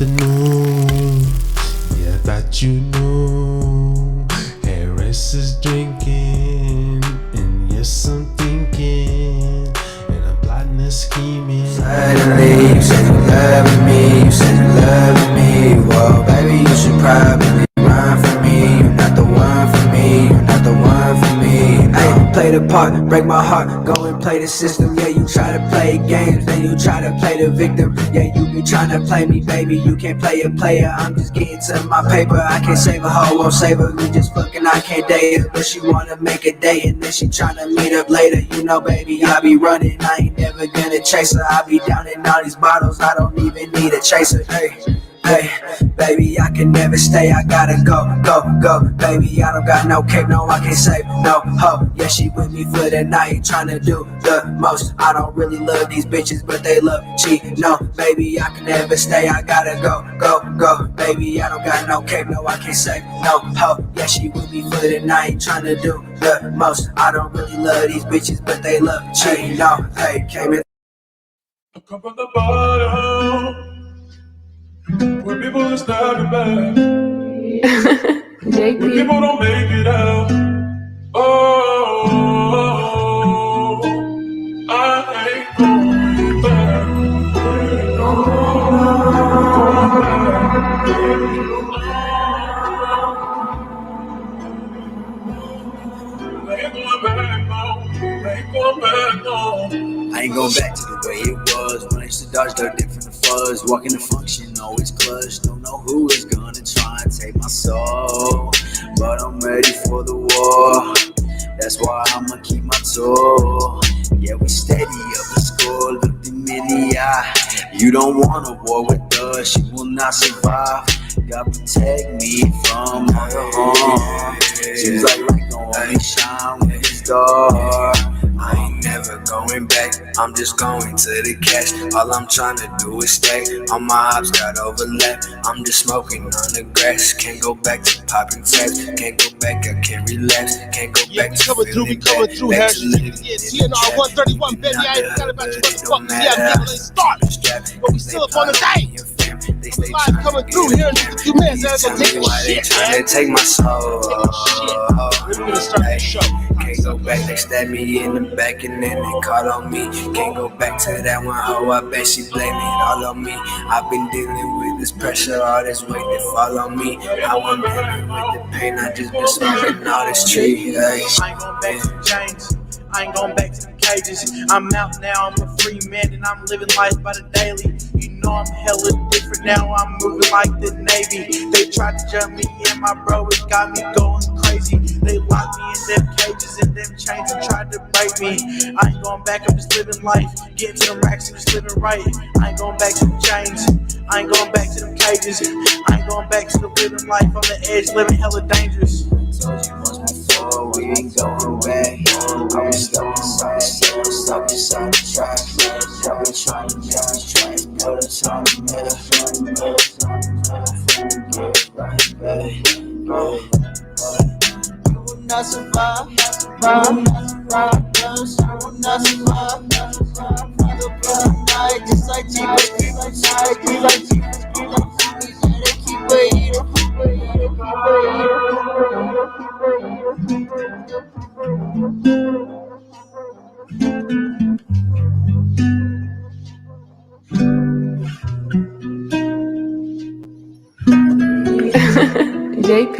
afternoon. Yeah, I thought you knew. Harris is drinking, and yes, I'm thinking, and I'm plotting and scheming. Suddenly, you said you loving me, you said you loving me. Well, baby, you should probably run for me. You're not the one for me, you're not the one for me. Ay, play the part, break my heart, go and play the system. Yeah, you try to play games, then you try to play the victim. Yeah, you be trying to play me, baby, you can't play a player. I'm just getting to my paper, I can't save a hoe, won't save her. We just fucking, I can't date her, but she wanna make a date, and then she tryna meet up later. You know, baby, I be running, I ain't never gonna chase her. I be down in all these bottles, I don't even need a chaser. Hey, baby, I can never stay, I gotta go. Baby, I don't got no cape, no, I can't save no hoe. Yeah, she with me for the night, tryna do the most. I don't really love these bitches, but they love cheat. No, baby, I can never stay, I gotta go. Baby, I don't got no cape, no, I can't save no hoe. Yeah, she with me for the night, tryna do the most. I don't really love these bitches, but they love cheat. No, hey, came in. I come from the bottom, where people are stabbing back, where people don't make it out. Oh, I ain't going back. I ain't going back to the way it was when I used to dodge dirt, different the fuzz. Walking the function, always clutch. Don't know who is gonna try and take my soul, but I'm ready for the war. That's why I'ma keep my tool. Yeah, we steady up the score, look them in the eye. You don't want a war with us, you will not survive. God protect me from all the harm. Seems like light gon' only shine when it's dark. I ain't never going back, I'm just going to the cash. All I'm trying to do is stack, all my ops got overlap. I'm just smoking on the grass, can't go back to popping tabs. Can't go back, I can't relapse. Can't go back to feeling bad. Back to living in the trap. 131, baby, I ain't forgot about you motherfuckers. Yeah, I'm let's start. But we still up on the day. Live coming through here in just a few minutes. They're gonna take a shit, man. Take my soul. We're gonna start the show. Can't go back, they stabbed me in the back and then they caught on me. Can't go back to that one hoe, I bet she blame it all on me. I've been dealing with this pressure, all this weight that fall on me. How I'm dealing with the pain, I just been smoking all this tree. Hey. I ain't going back to the chains, I ain't going back to the cages. I'm out now, I'm a free man and I'm living life by the daily. You know I'm hella different now, I'm moving like the Navy. They tried to jump me in, my bro, it got me going crazy. They locked me in them cages and them chains and tried to break me. I ain't going back, I'm just living life. Getting to them racks and just living right. I ain't going back to the chains, I ain't going back to them cages. I ain't going back to the living life on the edge, living hella dangerous. Told you once before, we ain't going back. I was stuck inside the cell, stuck inside the trap. I've been trying to make me try to go to time to get right back. You will not survive, you will not survive. The blood night, just like Jesus, keep waiting. JP.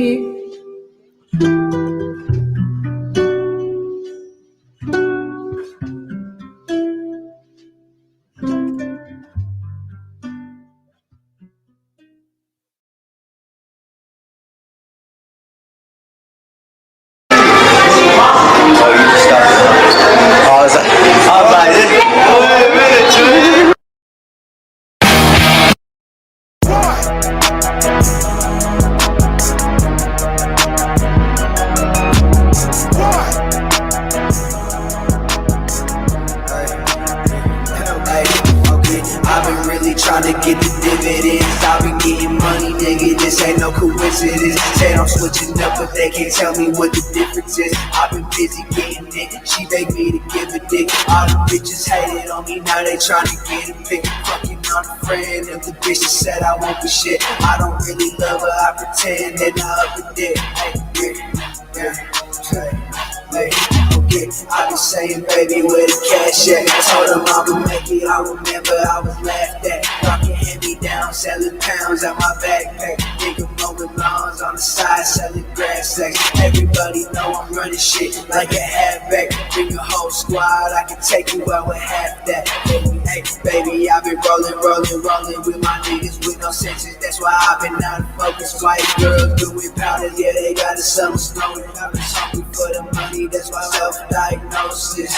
really tryna get the dividends. I've been getting money, nigga, this ain't no coincidence. Said I'm switching up, but they can't tell me what the difference is. I've been busy getting it, she begged me to give a dick. All the bitches hated on me, now they tryna get a pick. Fucking on a friend of the bitch that said I won't be shit. I don't really love her, I pretend that I up a dick. Hey, okay, I been saying, baby, where the cash at? I told him I'ma make it, I remember I was laughed at. Rockin' hand-me-down, selling pounds out my backpack. Nigga mowing lawns on the side, selling grass sacks. Everybody know I'm running shit like a halfback. Bring a whole squad, I can take you out with half that. Hey, baby, I been rolling with my niggas with no senses. That's why I been out of focus. White girls doing powders, yeah, they got the summer snowing. I've been hungry for the money, that's why self-diagnosis.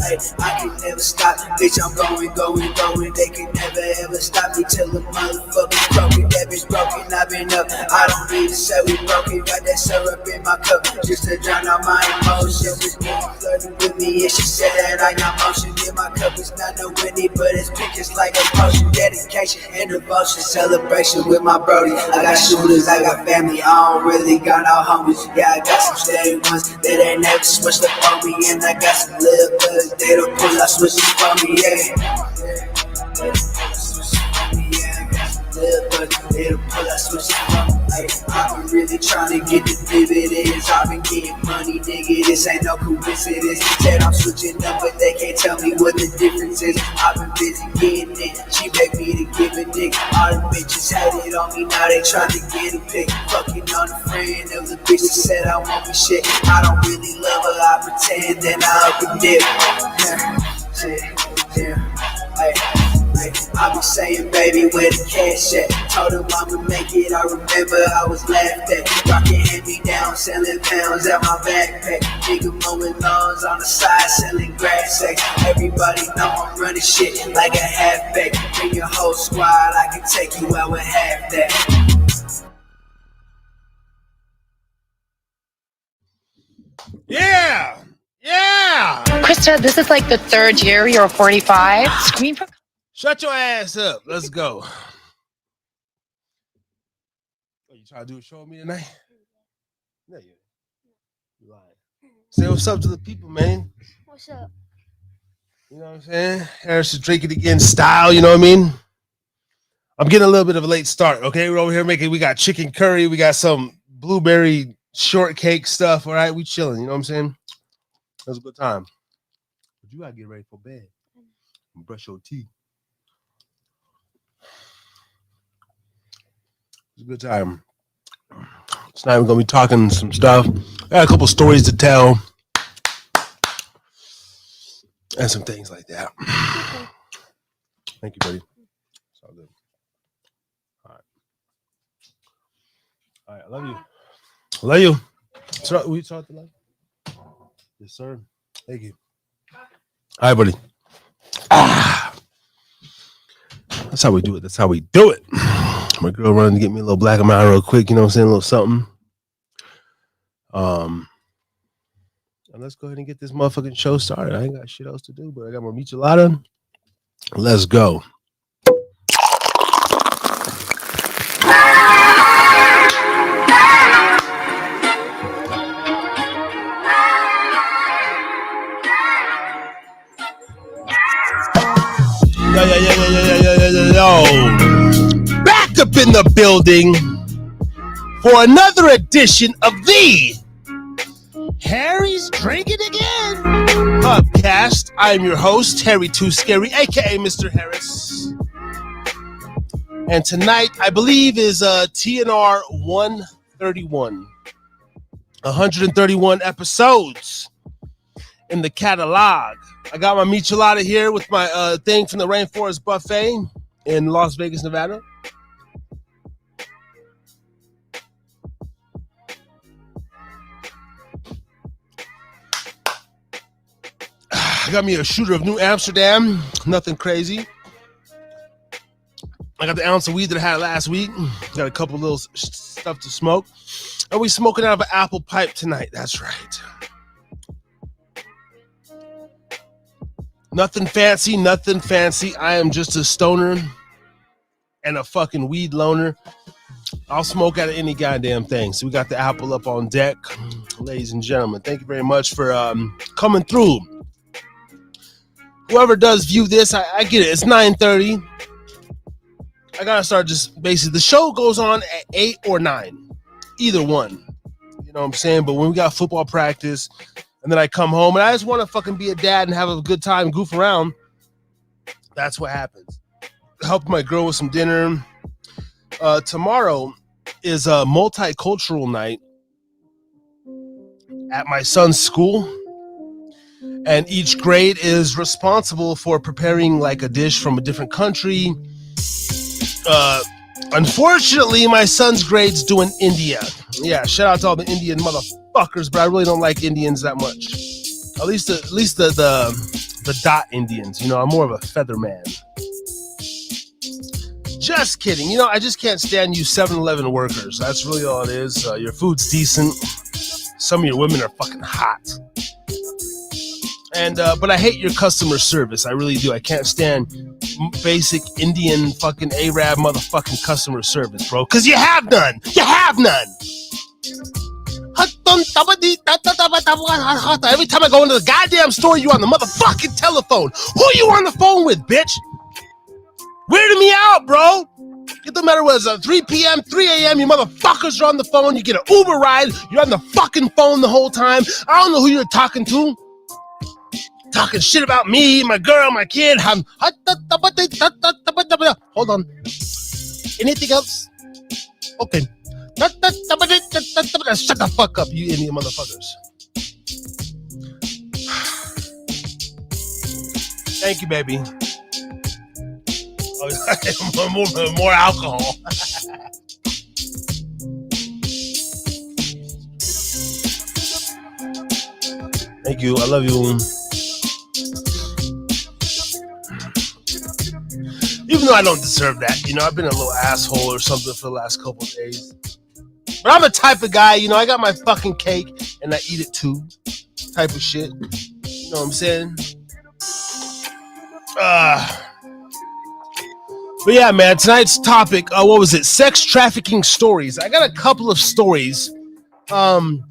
Hey, I can never stop, bitch, I'm going. They can never ever stop me till the motherfucker's broken. That bitch broken, I've been up. I don't need to say we broken. Got that syrup in my cup just to drown out my emotions. This girl flirting with me and she said that I got motion in my cup. It's not no Winnie, but it's pictures like a potion. Dedication and devotion, celebration with my brody. I got shooters, I got family, I don't really got no homies. Yeah, I got some steady ones that ain't never switched up on me, and I got some little brothers, they don't pull out switches for me, yeah. They don't pull out switches for me. I've been really trying to get the dividends. I've been getting money, nigga, this ain't no coincidence. Said I'm switching up, but they can't tell me what the difference is. I've been busy getting it, she begged me to give a dick. All the bitches had it on me, now they trying to get a pic. Fucking on a friend of the bitch that said I won't be shit. I don't really love her, I pretend that I up a dip. I be saying, baby, where the cash at? Told him I'ma make it, I remember I was laughed at. Rockin' hand-me-down, selling pounds out my backpack. Nigga mowing lawns on the side, selling grass sacks. Everybody know I'm running shit like a halfback. Bring your whole squad, I can take you out with half that. Yeah! Krista, this is like the third year you're 45. Screen for. Shut your ass up. Let's go. Oh, you trying to do a show with me tonight? No, you lying. Say what's up to the people, man. What's up? You know what I'm saying? Harris is drinking again style, you know what I mean? I'm getting a little bit of a late start, okay? We're over here we got chicken curry, we got some blueberry shortcake stuff, all right? We chilling, you know what I'm saying? It was a good time. But you gotta get ready for bed and brush your teeth. It's a good time. Tonight we're gonna be talking some stuff. I got a couple stories to tell and some things like that. Thank you, buddy. It's all good. All right. I love you. I love you. So, we talked to love? Yes, sir. Thank you. All right, buddy. That's how we do it. That's how we do it. My girl running to get me a little black and mild real quick. You know what I'm saying? A little something. And let's go ahead and get this motherfucking show started. I ain't got shit else to do, but I got my michelada. Let's go. Yo. Back up in the building for another edition of the Harry's Drinking Again podcast. I am your host, Harry Too Scary, aka Mr. Harris. And tonight, I believe, is TNR 131. 131 episodes in the catalog. I got my michelada here with my thing from the Rainforest Buffet in Las Vegas, Nevada. I got me a shooter of New Amsterdam. Nothing crazy. I got the ounce of weed that I had last week. Got a couple little stuff to smoke. And we smoking out of an apple pipe tonight. That's right. Nothing fancy. I am just a stoner and a fucking weed loner, I'll smoke out of any goddamn thing. So we got the apple up on deck. Ladies and gentlemen, thank you very much for coming through. Whoever does view this, I get it. It's 9:30. I gotta start just basically, the show goes on at 8 or 9. Either one. You know what I'm saying? But when we got football practice, and then I come home, and I just want to fucking be a dad and have a good time, goof around, that's what happens. Help my girl with some dinner. Tomorrow is a multicultural night at my son's school, and each grade is responsible for preparing like a dish from a different country. Unfortunately, my son's grade's doing India. Yeah, shout out to all the Indian motherfuckers, but I really don't like Indians that much. At least the dot Indians. You know, I'm more of a feather man. Just kidding. You know, I just can't stand you 7-Eleven workers. That's really all it is. Your food's decent. Some of your women are fucking hot. And but I hate your customer service. I really do. I can't stand basic Indian fucking Arab motherfucking customer service, bro. Because you have none. You have none. Every time I go into the goddamn store, you on the motherfucking telephone. Who you on the phone with, bitch? Weirding me out, bro. It doesn't matter whether it's 3 p.m., 3 a.m., you motherfuckers are on the phone. You get an Uber ride. You're on the fucking phone the whole time. I don't know who you're talking to. Talking shit about me, my girl, my kid. Hold on. Anything else? Okay. Shut the fuck up, you Indian motherfuckers. Thank you, baby. Oh, more alcohol. Thank you. I love you. Even though I don't deserve that, you know, I've been a little asshole or something for the last couple of days. But I'm the type of guy, you know, I got my fucking cake and I eat it too. Type of shit. You know what I'm saying? But yeah, man, tonight's topic, what was it? Sex trafficking stories. I got a couple of stories. I'm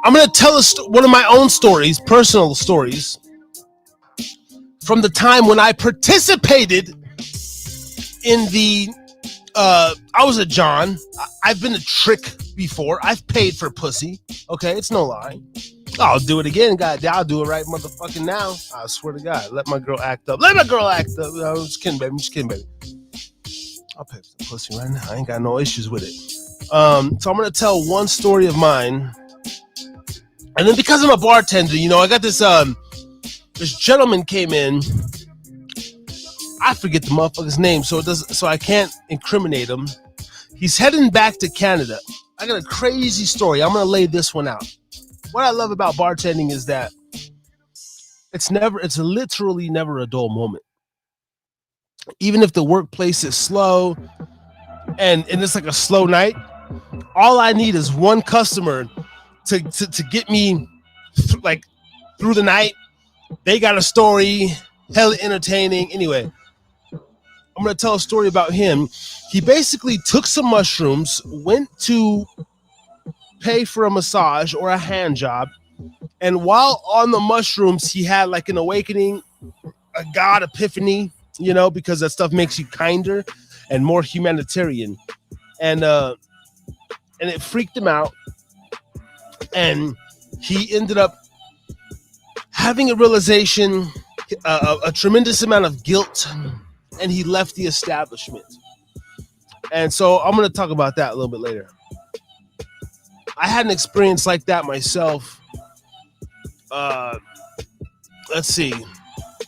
going to tell one of my own stories, personal stories, from the time when I participated in the, I was a John. I've been a trick before. I've paid for pussy. Okay, it's no lie. I'll do it again, God. I'll do it right motherfucking now. I swear to God. Let my girl act up. Let my girl act up. I'm just kidding, baby. I'm just kidding, baby. I'll pay for the pussy right now. I ain't got no issues with it. So I'm going to tell one story of mine. And then because I'm a bartender, you know, I got this gentleman came in. I forget the motherfucker's name, so I can't incriminate him. He's heading back to Canada. I got a crazy story. I'm going to lay this one out. What I love about bartending is that it's literally never a dull moment. Even if the workplace is slow and it's like a slow night, all I need is one customer to get me through the night. They got a story, hella entertaining. Anyway, I'm going to tell a story about him. He basically took some mushrooms, went to pay for a massage or a hand job, and while on the mushrooms, he had like an awakening, a God epiphany, you know, because that stuff makes you kinder and more humanitarian. And it freaked him out. And he ended up having a realization, a tremendous amount of guilt, and he left the establishment. And so I'm going to talk about that a little bit later. I had an experience like that myself. Let's see.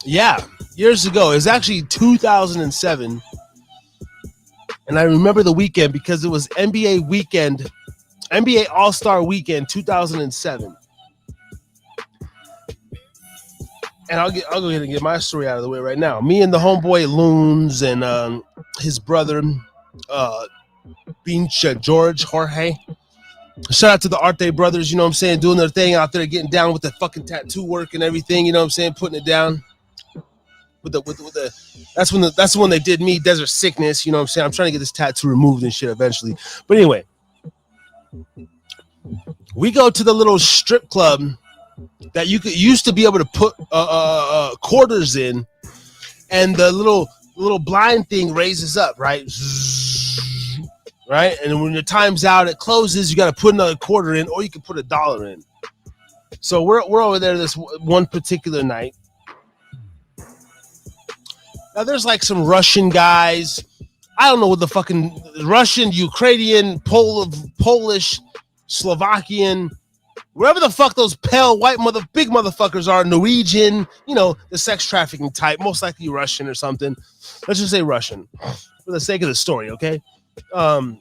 Yeah, years ago. It was actually 2007. And I remember the weekend because it was NBA weekend, NBA All-Star Weekend 2007. And I'll go ahead and get my story out of the way right now. Me and the homeboy Loons and his brother, George Jorge. Shout out to the Arte brothers, you know what I'm saying, doing their thing out there, getting down with the fucking tattoo work and everything, you know what I'm saying, putting it down. That's when they did me, Desert Sickness. You know what I'm saying? I'm trying to get this tattoo removed and shit eventually. But anyway, we go to the little strip club that you used to be able to put quarters in, and the little blind thing raises up, right? Right, and when your time's out, it closes. You got to put another quarter in, or you can put $1 in. So we're over there this one particular night. Now there's like some Russian guys. I don't know what the fucking Russian, Ukrainian, Polish, Slovakian, wherever the fuck those pale white big motherfuckers are, Norwegian, you know, the sex trafficking type, most likely Russian or something. Let's just say Russian for the sake of the story, okay? God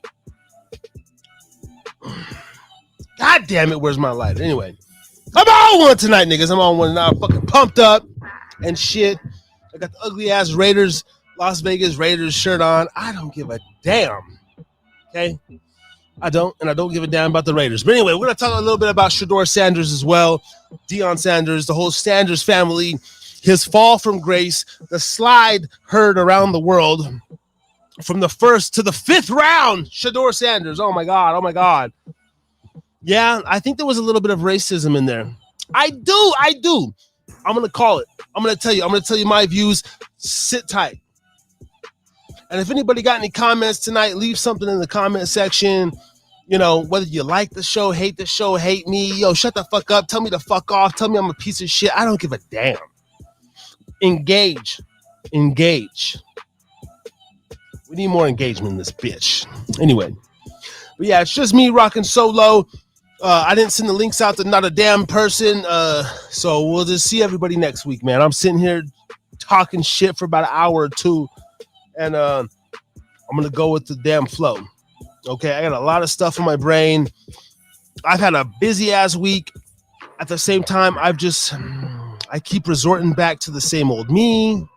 damn it, where's my light? Anyway, I'm on one tonight, niggas. I'm on one now. I'm fucking pumped up and shit. I got the ugly ass Raiders, Las Vegas Raiders shirt on. I don't give a damn. Okay? I don't give a damn about the Raiders. But anyway, we're going to talk a little bit about Shedeur Sanders as well. Deion Sanders, the whole Sanders family, his fall from grace, the slide heard around the world from the first to the 5th round. Shedeur Sanders. Oh my God. Yeah, I think there was a little bit of racism in there. I do. I'm going to call it. I'm going to tell you my views. Sit tight. And if anybody got any comments tonight, leave something in the comment section. You know, whether you like the show, hate me. Yo, shut the fuck up. Tell me to fuck off. Tell me I'm a piece of shit. I don't give a damn. Engage. We need more engagement in this bitch. Anyway. But yeah, it's just me rocking solo. I didn't send the links out to not a damn person. So we'll just see everybody next week, man. I'm sitting here talking shit for about an hour or two. And I'm going to go with the damn flow. Okay, I got a lot of stuff in my brain. I've had a busy ass week. At the same time, I keep resorting back to the same old me.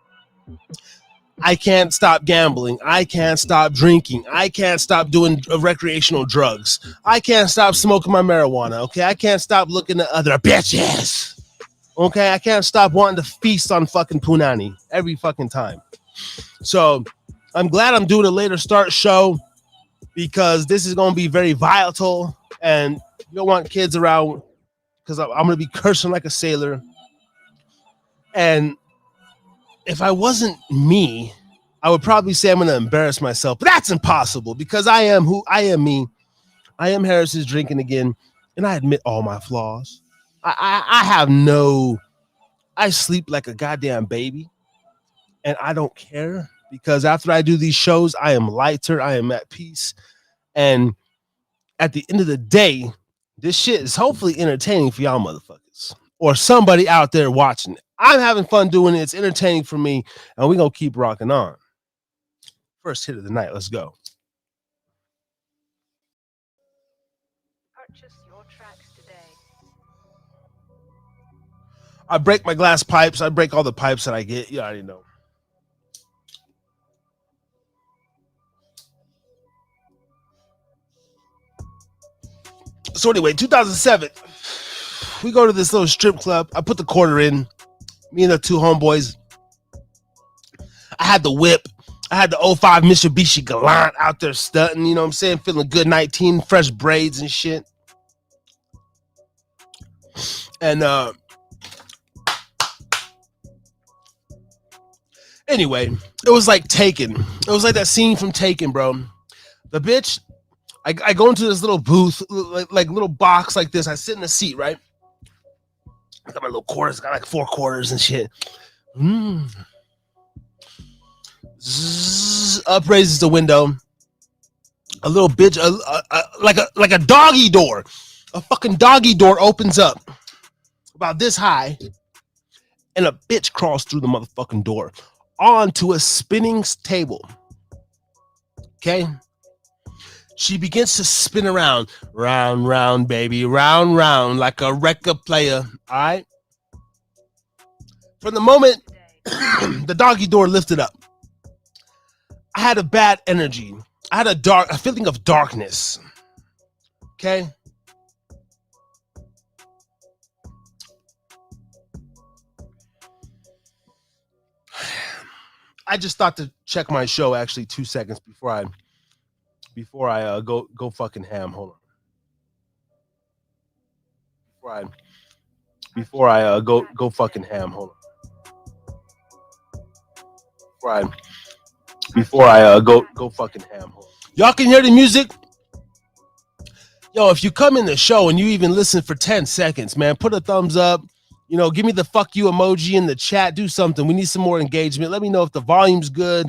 I can't stop gambling. I can't stop drinking. I can't stop doing recreational drugs. I can't stop smoking my marijuana, okay? I can't stop looking at other bitches, okay? I can't stop wanting to feast on fucking punani every fucking time. So I'm glad I'm doing a later start show because this is going to be very volatile and you don't want kids around because I'm going to be cursing like a sailor. And if I wasn't me, I would probably say I'm going to embarrass myself, but that's impossible because I am who I am me. I am Harris's drinking again, and I admit all my flaws. I sleep like a goddamn baby, and I don't care because after I do these shows, I am lighter, I am at peace, and at the end of the day, this shit is hopefully entertaining for y'all motherfuckers or somebody out there watching it. I'm having fun doing it. It's entertaining for me, and we're going to keep rocking on. First hit of the night. Let's go. Purchase your tracks today. I break my glass pipes. I break all the pipes that I get. You already know. So anyway, 2007, we go to this little strip club. I put the quarter in. Me and the two homeboys. I had the whip. I had the 05 Mitsubishi Galant out there stunting. You know what I'm saying? Feeling good 19, fresh braids and shit. And anyway, it was like Taken. It was like that scene from Taken, bro. The bitch, I go into this little booth, like little box like this. I sit in the seat, right? I got my little quarters, got like 4 quarters and shit. Zzz, up raises the window. A little bitch, like a doggy door. A fucking doggy door opens up about this high, and a bitch crawls through the motherfucking door onto a spinning table. Okay? She begins to spin around, round, baby, round, like a record player. All right? From the moment the doggy door lifted up, I had a bad energy. I had a feeling of darkness. Okay? I just thought to check my show actually 2 seconds before I go fucking ham. Hold on. Before I go fucking ham. Hold on. Before I go fucking ham. Hold on. Y'all can hear the music. Yo, if you come in the show and you even listen for 10 seconds, man, put a thumbs up. You know, give me the fuck you emoji in the chat. Do something. We need some more engagement. Let me know if the volume's good.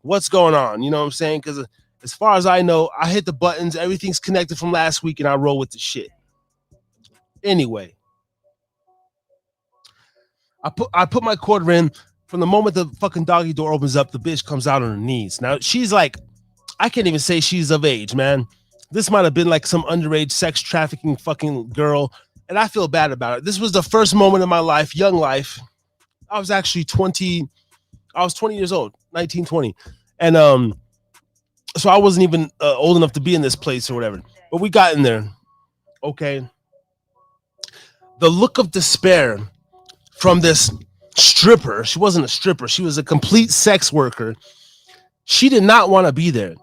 What's going on? You know what I'm saying? Because as far as I know, I hit the buttons. Everything's connected from last week, and I roll with the shit. Anyway, I put my quarter in. From the moment the fucking doggy door opens up, the bitch comes out on her knees. Now, she's like, I can't even say she's of age, man. This might have been like some underage sex trafficking fucking girl, and I feel bad about it. This was the first moment in my life, young life. I was actually 20. I was 20 years old, 19, 20. And so I wasn't even old enough to be in this place or whatever. But we got in there. Okay. The look of despair from this stripper. She wasn't a stripper. She was a complete sex worker. She did not want to be there.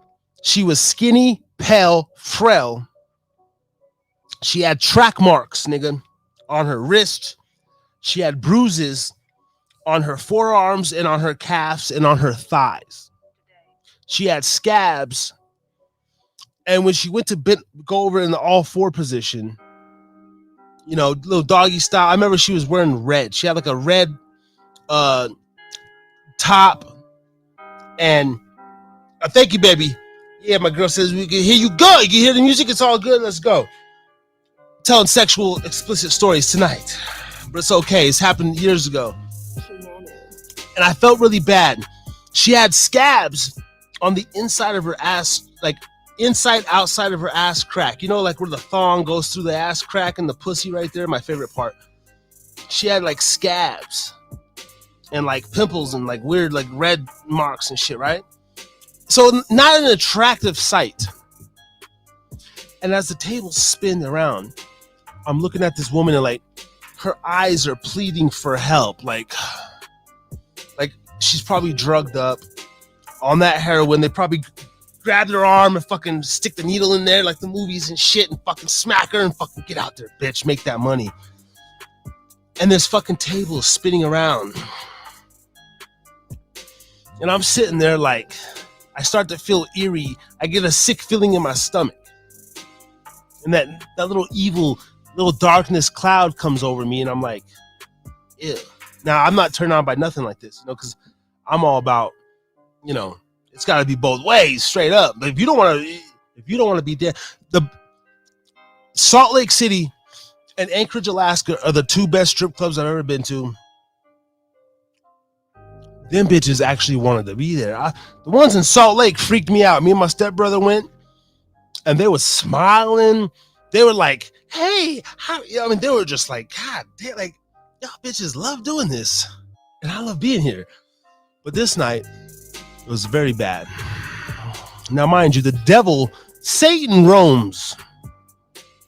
She was skinny, pale, frail. She had track marks, nigga, on her wrist. She had bruises on her forearms and on her calves and on her thighs. She had scabs. And when she went to go over in the all four position, you know, little doggy style, I remember she was wearing red. She had like a red top. And thank you, baby. Yeah, my girl says we can hear you go. You can hear the music. It's all good. Let's go. Telling sexual explicit stories tonight. But it's okay. It's happened years ago. And I felt really bad. She had scabs on the inside of her ass, like outside of her ass crack. You know, like where the thong goes through the ass crack and the pussy right there. My favorite part. She had like scabs and like pimples and like weird like red marks and shit, right? So not an attractive sight. And as the tables spin around, I'm looking at this woman and like her eyes are pleading for help. Like she's probably drugged up on that heroin. They probably grabbed her arm and fucking stick the needle in there like the movies and shit and fucking smack her and fucking get out there, bitch. Make that money. And this fucking table is spinning around. And I'm sitting there like, I start to feel eerie. I get a sick feeling in my stomach. And that little evil, little darkness cloud comes over me. And I'm like, ew. Now, I'm not turned on by nothing like this, you know, because I'm all about, you know, it's got to be both ways, straight up. But if you don't want to be there, the Salt Lake City and Anchorage, Alaska are the two best strip clubs I've ever been to. Them bitches actually wanted to be there. The ones in Salt Lake freaked me out. Me and my stepbrother went, and they were smiling. They were like, "Hey, how?" I mean, they were just like, "God damn, like y'all bitches love doing this, and I love being here." But this night, it was very bad. Now, mind you, the devil, Satan, roams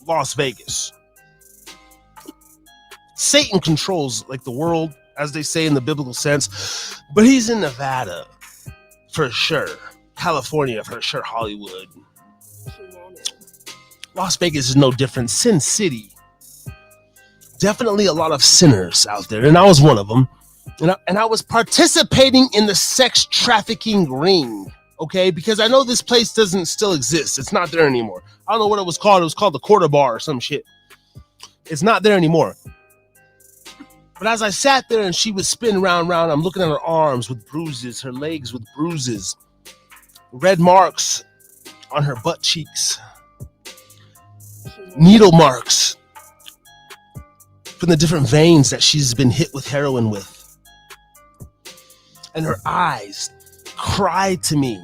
Las Vegas. Satan controls like the world, as they say in the biblical sense, but he's in Nevada for sure, California for sure, Hollywood. Las Vegas is no different. Sin City. Definitely a lot of sinners out there, and I was one of them. And I was participating in the sex trafficking ring, okay? Because I know this place doesn't still exist. It's not there anymore. I don't know what it was called. It was called the Quarter Bar or some shit. It's not there anymore. But as I sat there and she would spin round, I'm looking at her arms with bruises, her legs with bruises, red marks on her butt cheeks, needle marks from the different veins that she's been hit with heroin with. And her eyes cried to me.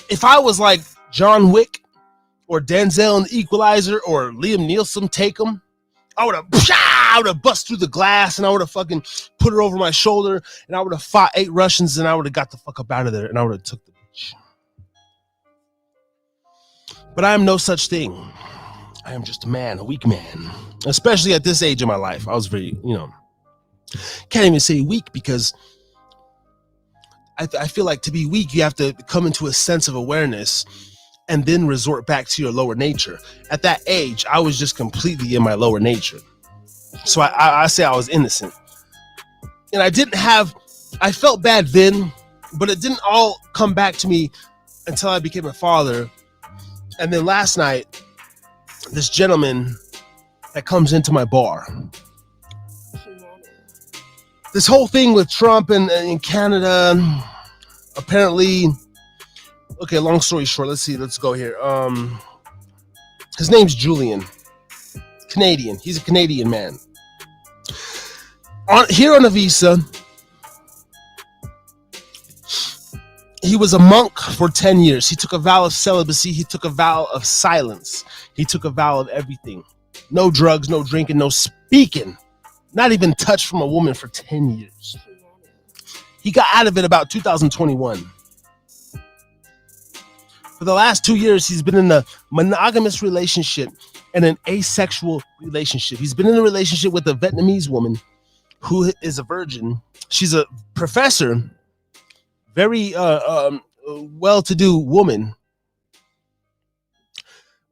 If I was like John Wick or Denzel in The Equalizer or Liam Neeson, Take 'Em, I would have bust through the glass and I would have fucking put her over my shoulder and I would have fought 8 Russians and I would have got the fuck up out of there and I would have took the bitch. But I am no such thing. I am just a man, a weak man. Especially at this age of my life. I was very, can't even say weak because I feel like to be weak, you have to come into a sense of awareness and then resort back to your lower nature. At that age, I was just completely in my lower nature. So I say I was innocent. And I felt bad then, but it didn't all come back to me until I became a father. And then last night, this gentleman that comes into my bar. This whole thing with Trump and in Canada, apparently, okay, long story short, let's go here. His name's Julian, Canadian. He's a Canadian man. Here on a visa, he was a monk for 10 years. He took a vow of celibacy. He took a vow of silence. He took a vow of everything. No drugs, no drinking, no speaking. Not even touched from a woman for 10 years. He got out of it about 2021. For the last 2 years, he's been in a monogamous relationship and an asexual relationship. He's been in a relationship with a Vietnamese woman who is a virgin. She's a professor, very well-to-do woman.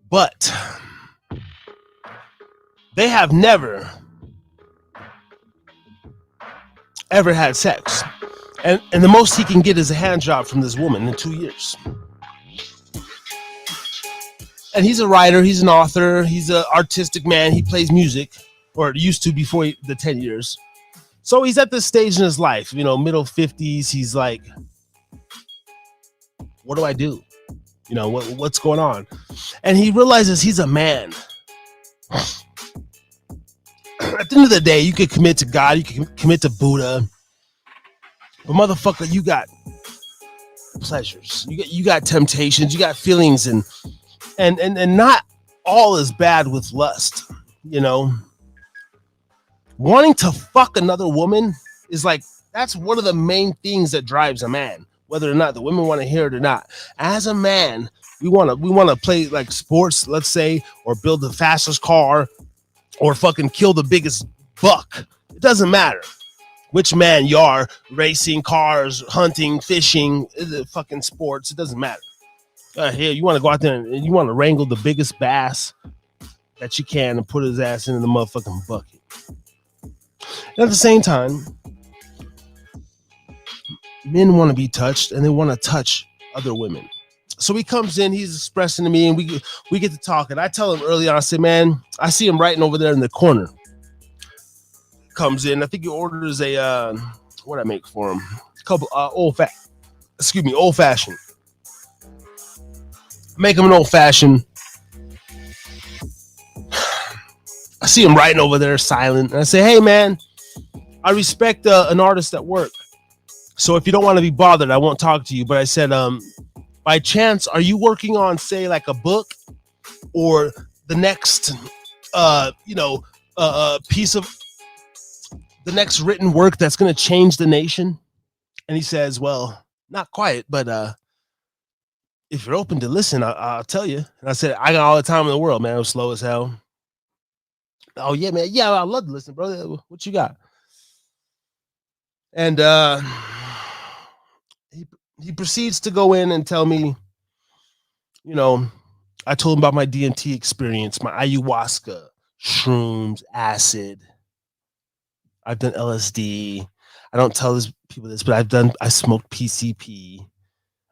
But they have never ever had sex, and the most he can get is a hand job from this woman in 2 years. And he's a writer, he's an author, he's an artistic man. He plays music, or used to before the 10 years. So he's at this stage in his life, you know, middle 50s. He's like, what do I do? You know, what's going on? And he realizes he's a man. At the end of the day, you could commit to God, you could commit to Buddha, but motherfucker, you got pleasures, you got temptations, you got feelings, and not all is bad with lust. You know, wanting to fuck another woman is like, that's one of the main things that drives a man, whether or not the women want to hear it or not. As a man, we want to play like sports, let's say, or build the fastest car, or fucking kill the biggest buck. It doesn't matter which man you are, racing, cars, hunting, fishing, fucking sports. It doesn't matter. Here, you want to go out there and you want to wrangle the biggest bass that you can and put his ass into the motherfucking bucket. And at the same time, men want to be touched and they want to touch other women. So he comes in, he's expressing to me, and we get to talking. I tell him early on, I say, man, I see him writing over there in the corner. Comes in, I think he orders a, what I make for him? A couple old fashioned. Make him an old fashioned. I see him writing over there, silent. And I say, hey, man, I respect an artist at work. So if you don't want to be bothered, I won't talk to you. But I said, by chance, are you working on, say, like a book or the next, piece of the next written work that's going to change the nation? And he says, well, not quite, but if you're open to listen, I'll tell you. And I said, I got all the time in the world, man. It was slow as hell. Oh, yeah, man. Yeah, I love to listen, brother. What you got? And he proceeds to go in and tell me, you know, I told him about my DMT experience, my ayahuasca, shrooms, acid. I've done LSD. I don't tell people this, but I smoked PCP.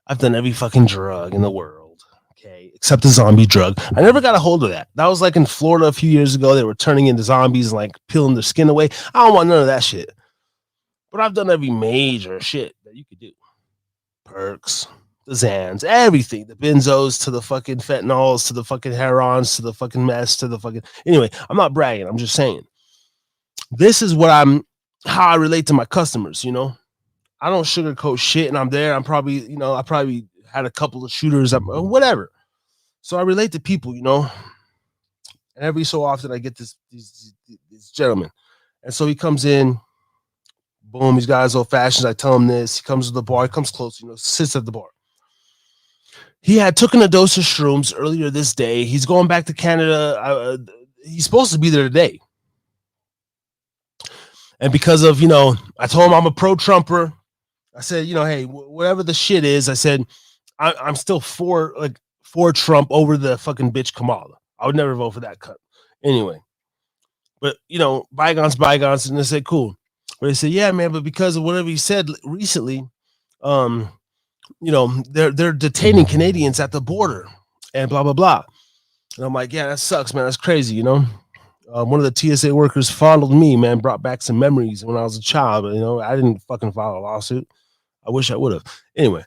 I've done every fucking drug in the world, okay, except the zombie drug. I never got a hold of that. That was like in Florida a few years ago. They were turning into zombies and like peeling their skin away. I don't want none of that shit. But I've done every major shit that you could do. Perks, the Xans, everything. The benzos to the fucking fentanyls to the fucking herons to the fucking mess to the fucking... Anyway, I'm not bragging. I'm just saying. This is how I relate to my customers, you know? I don't sugarcoat shit, and I'm there. I'm probably, I probably had a couple of shooters, whatever. So I relate to people, you know? And every so often I get these gentlemen. And so he comes in, boom, he's got his old fashions. I tell him this. He comes to the bar. He comes close, sits at the bar. He had taken a dose of shrooms earlier this day. He's going back to Canada. He's supposed to be there today. And because of, I told him I'm a pro-Trumper. I said, hey, whatever the shit is, I said, I'm still for Trump over the fucking bitch Kamala. I would never vote for that cunt. Anyway, but bygones, bygones, and they said, cool. But they said, yeah, man, but because of whatever he said recently, they're detaining Canadians at the border and blah blah blah. And I'm like, yeah, that sucks, man. That's crazy, one of the TSA workers fondled me, man, brought back some memories when I was a child. But I didn't fucking file a lawsuit. I wish I would have. Anyway,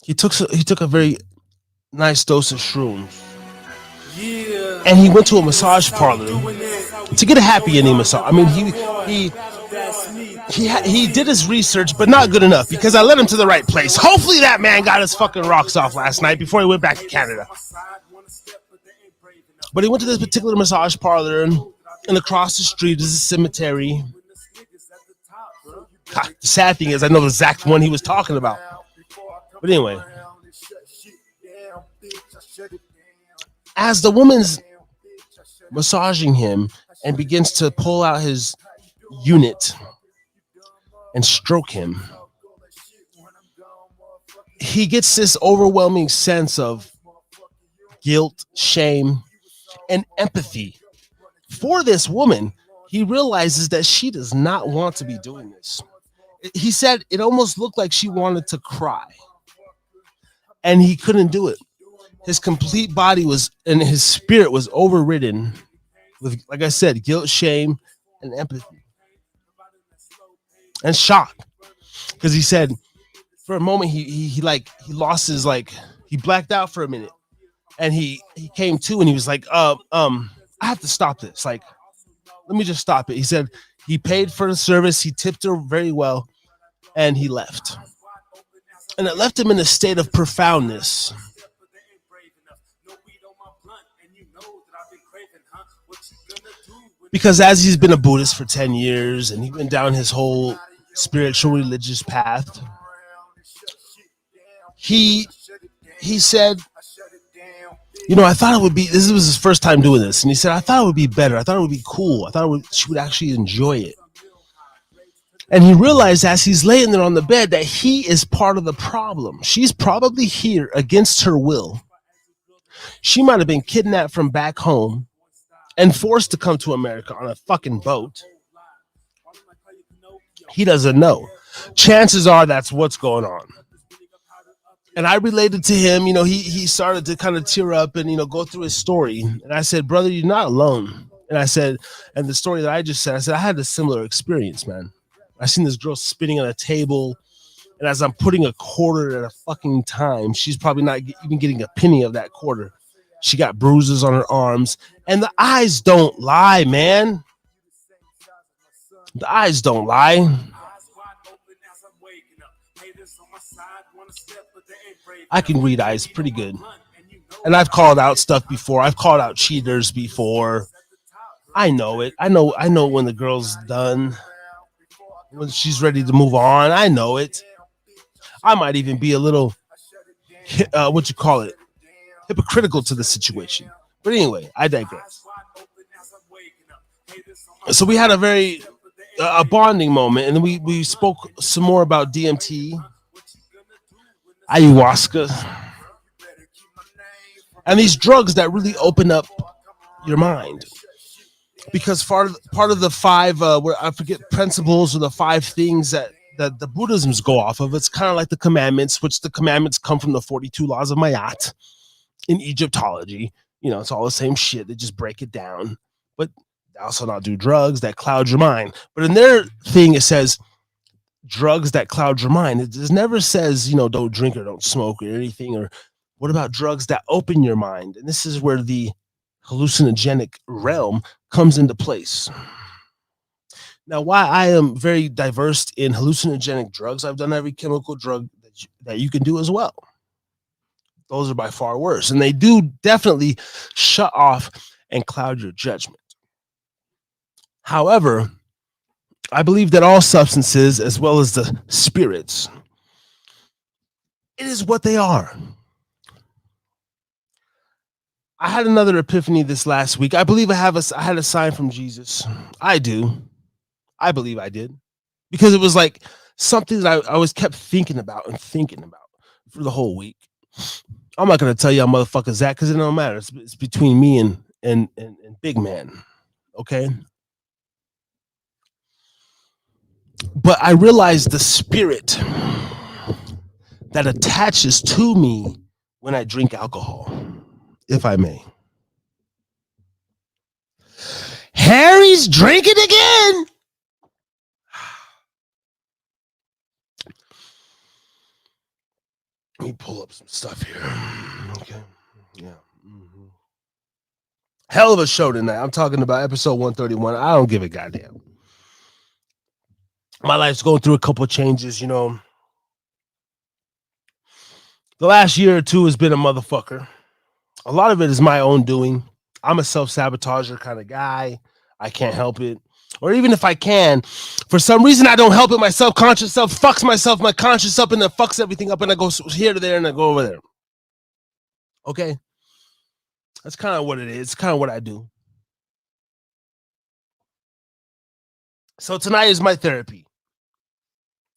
he took a very nice dose of shrooms, and he went to a massage parlor to get a happy ending massage. I mean, he did his research, but not good enough because I led him to the right place. Hopefully, that man got his fucking rocks off last night before he went back to Canada. But he went to this particular massage parlor, and across the street is a cemetery. God, the sad thing is, I know the exact one he was talking about. But anyway, as the woman's massaging him and begins to pull out his unit and stroke him, he gets this overwhelming sense of guilt, shame, and empathy for this woman. He realizes that she does not want to be doing this. He said it almost looked like she wanted to cry, and he couldn't do it. His complete body and his spirit was overridden with, like I said, guilt, shame, and empathy, and shock. Because he said, for a moment, he lost his, he blacked out for a minute, and he came to, and he was like, I have to stop this. Let me just stop it. He said he paid for the service, he tipped her very well, and he left. And it left him in a state of profoundness. Because as he's been a Buddhist for 10 years and he went down his whole spiritual religious path, he said, I thought it would be, this was his first time doing this, and he said, I thought it would be better. I thought it would be cool. I thought she would actually enjoy it. And he realized as he's laying there on the bed that he is part of the problem. She's probably here against her will. She might have been kidnapped from back home and forced to come to America on a fucking boat. He doesn't know. Chances are that's what's going on. And I related to him, he started to kind of tear up and, go through his story. And I said, brother, you're not alone. And I said, and the story that I just said, I had a similar experience, man. I seen this girl spinning on a table, and as I'm putting a quarter at a fucking time, she's probably not even getting a penny of that quarter. She got bruises on her arms, and the eyes don't lie, man. The eyes don't lie. I can read eyes pretty good. And I've called out stuff before. I've called out cheaters before. I know it. I know when the girl's done. When she's ready to move on. I know it. I might even be a little hypocritical to the situation. But anyway, I digress. So we had a bonding moment, and we spoke some more about DMT, ayahuasca, and these drugs that really open up your mind. Because part of the five, I forget, principles or the 5 things that the Buddhisms go off of, it's kind of like the commandments, which the commandments come from the 42 laws of Mayat in Egyptology. It's all the same shit. They just break it down. But thou shalt not do drugs that cloud your mind. But in their thing, it says drugs that cloud your mind. It just never says, don't drink or don't smoke or anything. Or what about drugs that open your mind? And this is where the hallucinogenic realm comes into place. Now, why I am very diverse in hallucinogenic drugs, I've done every chemical drug that you can do as well. Those are by far worse, and they do definitely shut off and cloud your judgment. However, I believe that all substances, as well as the spirits, it is what they are. I had another epiphany this last week. I believe I had a sign from Jesus. I do. I believe I did. Because it was like something that I always kept thinking about for the whole week. I'm not gonna tell y'all motherfuckers that because it don't matter. It's between me and big man. Okay. But I realized the spirit that attaches to me when I drink alcohol, if I may. Harry's drinking again. Let me pull up some stuff here. Okay. Yeah. Mm-hmm. Hell of a show tonight. I'm talking about episode 131. I don't give a goddamn. My life's going through a couple of changes, you know. The last year or two has been a motherfucker. A lot of it is my own doing. I'm a self-sabotager kind of guy. I can't help it. Or even if I can, for some reason I don't help it. My self-conscious self fucks myself, my conscious up, and then fucks everything up, and I go here to there and I go over there. Okay? That's kind of what it is. It's kind of what I do. So tonight is my therapy.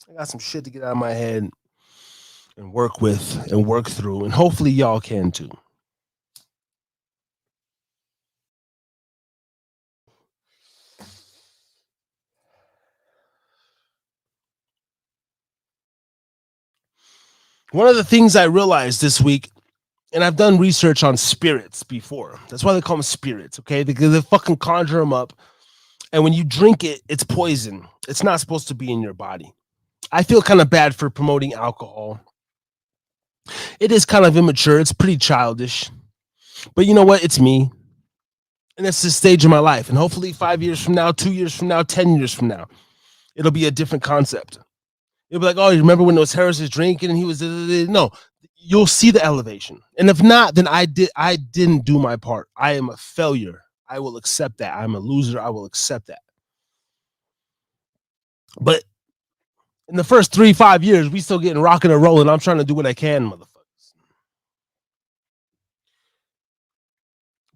I got some shit to get out of my head and work with and work through, and hopefully y'all can too. One of the things I realized this week, and I've done research on spirits before. That's why they call them spirits, okay? Because they fucking conjure them up. And when you drink it, it's poison. It's not supposed to be in your body. I feel kind of bad for promoting alcohol. It is kind of immature. It's pretty childish. But you know what? It's me. And that's the stage of my life. And hopefully 5 years from now, 2 years from now, 10 years from now, it'll be a different concept. It'll be like, oh, you remember when those Harris was drinking and he was... No, you'll see the elevation. And if not, then I didn't do my part. I am a failure. I will accept that. I'm a loser. I will accept that. But in the first 3-5 years, we still getting rocking and rolling. I'm trying to do what I can, motherfuckers.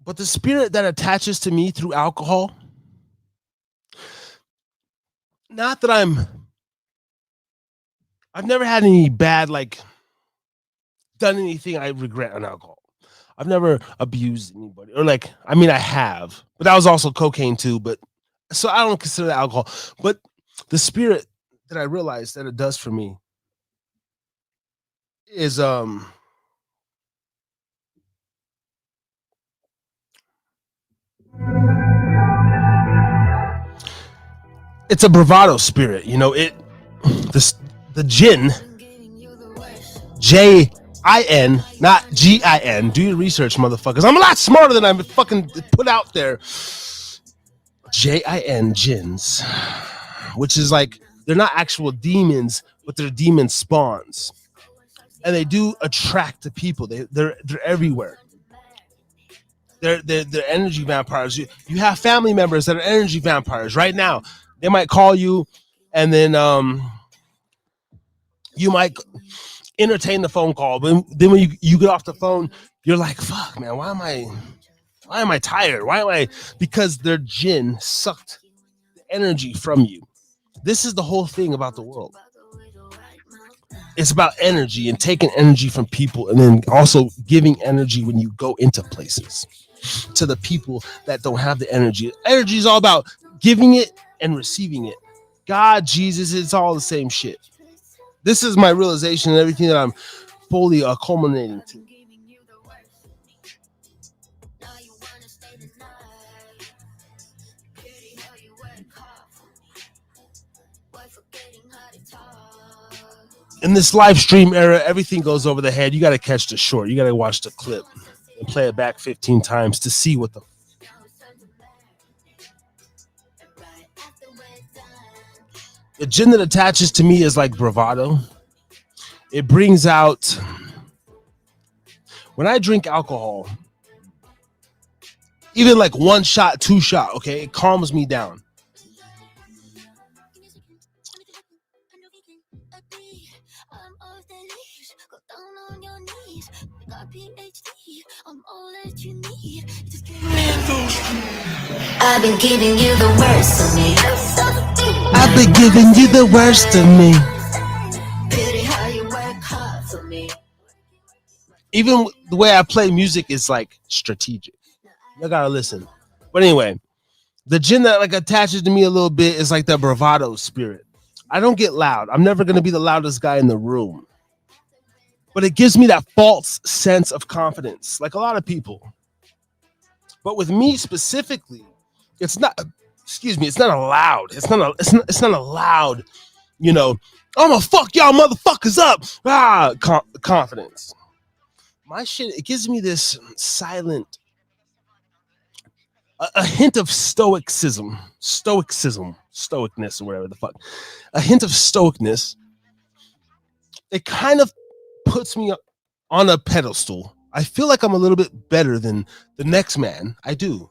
But the spirit that attaches to me through alcohol, not that I've never had any bad, like, done anything I regret on alcohol. I've never abused anybody. Or like, I mean, I have. But that was also cocaine too. But so I don't consider that alcohol. But the spirit that I realized that it does for me is it's a bravado spirit, you know. The gin, J-I-N, not G-I-N. Do your research, motherfuckers. I'm a lot smarter than I'm fucking put out there. J-I-N, gins, which is like, they're not actual demons, but they're demon spawns. And they do attract the people. They're everywhere. They're energy vampires. You have family members that are energy vampires right now. They might call you, and then you might entertain the phone call. But then when you get off the phone, you're like, fuck, man, why am I tired? Why am I? Because their jinn sucked the energy from you. This is the whole thing about the world. It's about energy and taking energy from people, and then also giving energy when you go into places to the people that don't have the energy. Energy is all about giving it and receiving it. God, Jesus, it's all the same shit. This is my realization and everything that I'm fully culminating to. In this live stream era, everything goes over the head. You got to catch the short. You got to watch the clip and play it back 15 times to see what the gin that attaches to me is like bravado. It brings out, when I drink alcohol, even like 1 shot, 2 shot, okay, it calms me down. I've been giving you the worst of me. I've been giving you the worst of me. Even the way I play music is like strategic. You gotta listen. But anyway, the gin that like attaches to me a little bit is like the bravado spirit. I don't get loud. I'm never gonna be the loudest guy in the room. But it gives me that false sense of confidence, like a lot of people. But with me specifically, it's not. Excuse me. It's not a loud. It's not a loud. You know, I'm gonna fuck y'all motherfuckers up. Confidence. My shit. It gives me this silent, a hint of stoicness, or whatever the fuck. A hint of stoicness. It kind of puts me on a pedestal. I feel like I'm a little bit better than the next man. I do.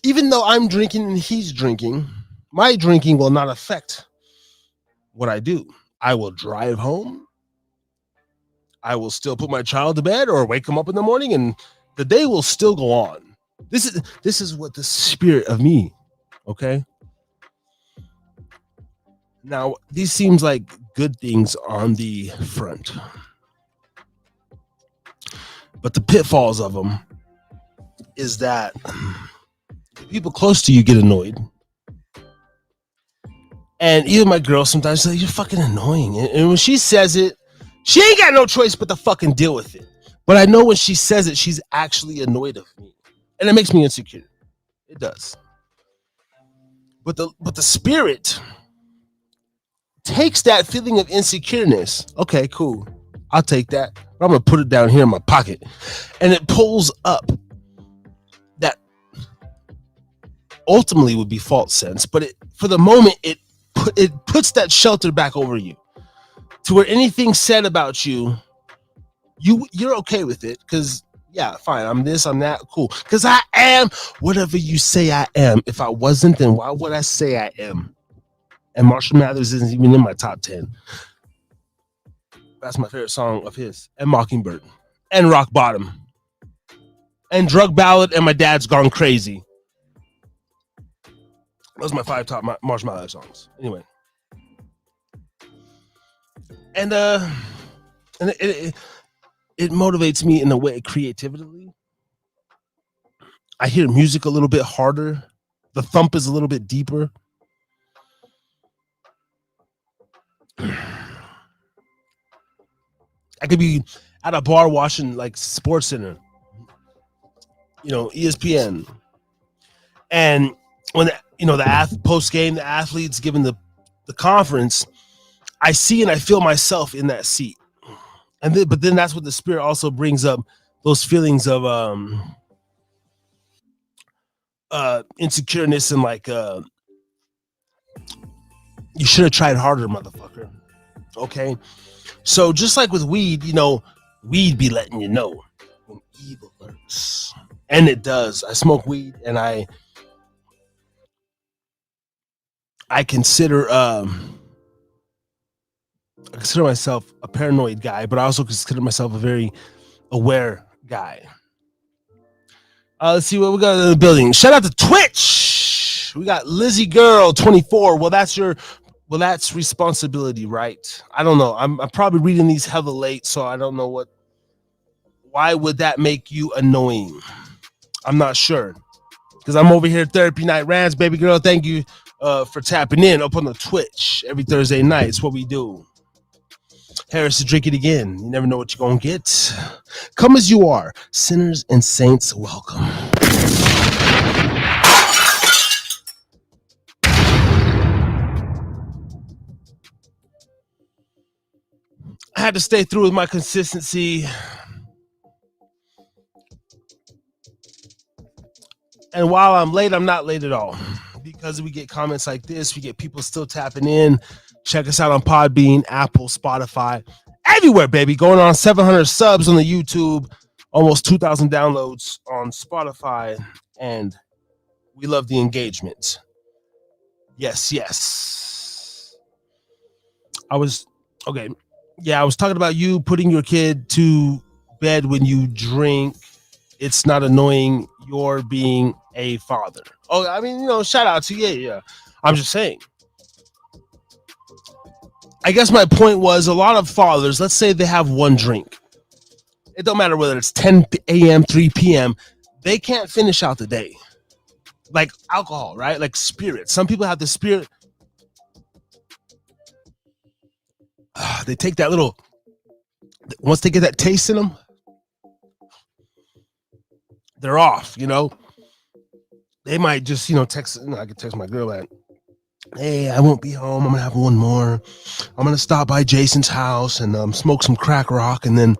Even though I'm drinking and he's drinking, my drinking will not affect what I do. I will drive home. I will still put my child to bed or wake him up in the morning, and the day will still go on. This is what the spirit of me, okay? Now, these seems like good things on the front. But the pitfalls of them is that people close to you get annoyed. And even my girl sometimes says, you're fucking annoying. And when she says it, she ain't got no choice but to fucking deal with it. But I know when she says it, she's actually annoyed of me. And it makes me insecure. It does. But the spirit takes that feeling of insecureness. Okay, cool. I'll take that. But I'm going to put it down here in my pocket. And it pulls up that ultimately would be false sense. But for the moment, it puts that shelter back over you. To where anything said about you, you're okay with it. Because, yeah, fine. I'm this, I'm that. Cool. Because I am whatever you say I am. If I wasn't, then why would I say I am? And Marshall Mathers isn't even in my top 10. That's my favorite song of his. And Mockingbird. And Rock Bottom. And Drug Ballad and My Dad's Gone Crazy. Those are my 5 top Marshall Mathers songs. Anyway. And it motivates me in a way creatively. I hear music a little bit harder. The thump is a little bit deeper. I could be at a bar watching like Sports Center, ESPN, and when the post game, the athletes giving the conference, I see and I feel myself in that seat, but then that's what the spirit also brings up, those feelings of insecureness and like you should have tried harder, motherfucker. Okay. So just like with weed, weed be letting you know when evil lurks. And it does. I smoke weed and I consider myself a paranoid guy, but I also consider myself a very aware guy. Let's see what we got in the building. Shout out to Twitch. We got Lizzie Girl 24. Well, that's responsibility, right? I don't know. I'm probably reading these hella late, so I don't know why would that make you annoying? I'm not sure. Because I'm over here Therapy Night Rants, baby girl. Thank you for tapping in up on the Twitch every Thursday night. It's what we do. Harris to drink it again. You never know what you're going to get. Come as you are. Sinners and saints, welcome. I had to stay through with my consistency. And while I'm late, I'm not late at all. Because we get comments like this, we get people still tapping in. Check us out on Podbean, Apple, Spotify, everywhere, baby. Going on 700 subs on the YouTube, almost 2,000 downloads on Spotify, and we love the engagement. Yes. I was talking about you putting your kid to bed when you drink. It's not annoying. You're being a father. Oh, I mean, shout out to you. Yeah. I'm just saying. I guess my point was a lot of fathers, let's say they have one drink. It don't matter whether it's 10 a.m., 3 p.m. They can't finish out the day. Like alcohol, right? Like spirit. Some people have the spirit. They take that little, once they get that taste in them, they're off, you know? They might just, text, I could text my girl that, hey, I won't be home. I'm going to have one more. I'm going to stop by Jason's house and smoke some crack rock and then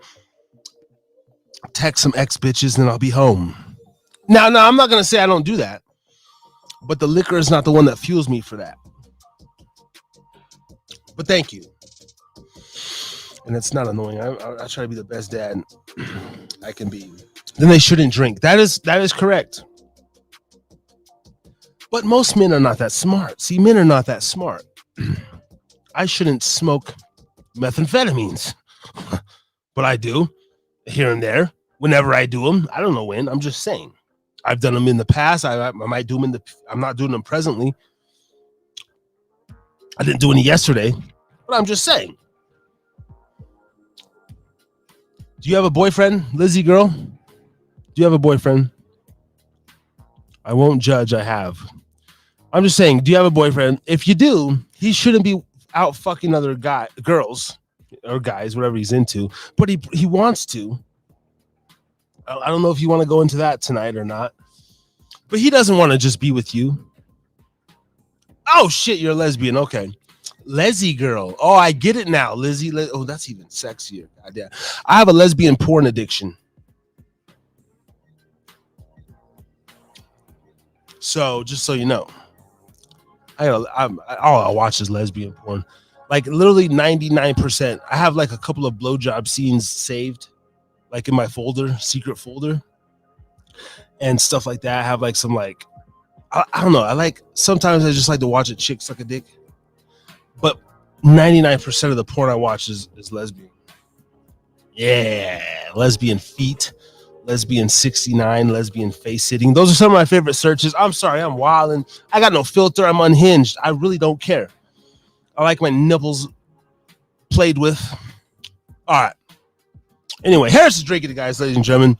text some ex-bitches and then I'll be home. Now, I'm not going to say I don't do that, but the liquor is not the one that fuels me for that. But thank you. And it's not annoying. I try to be the best dad I can be. Then they shouldn't drink. That is correct. But most men are not that smart. See, men are not that smart. I shouldn't smoke methamphetamines. But I do, here and there, whenever I do them. I don't know when. I'm just saying. I've done them in the past. I might do them I'm not doing them presently. I didn't do any yesterday. But I'm just saying. Do you have a boyfriend, Lizzie girl? Do you have a boyfriend? I won't judge. I have. I'm just saying, do you have a boyfriend? If you do, he shouldn't be out fucking other girls or guys, whatever he's into. But he wants to. I don't know if you want to go into that tonight or not. But he doesn't want to just be with you. Oh, shit, you're a lesbian. Okay. Leslie girl. Oh, I get it now. Lizzie. Oh, that's even sexier. Goddamn. I have a lesbian porn addiction. So, just so you know, all I watch is lesbian porn. Like literally 99%. I have like a couple of blowjob scenes saved, like in my folder, secret folder, and stuff like that. I have like some I don't know. Sometimes I just like to watch a chick suck a dick. But 99% of the porn I watch is lesbian. Yeah, lesbian feet, lesbian 69, lesbian face sitting. Those are some of my favorite searches. I'm sorry, I'm wilding. I got no filter. I'm unhinged. I really don't care. I like my nipples played with. All right. Anyway, Harris is drinking it, guys, ladies and gentlemen.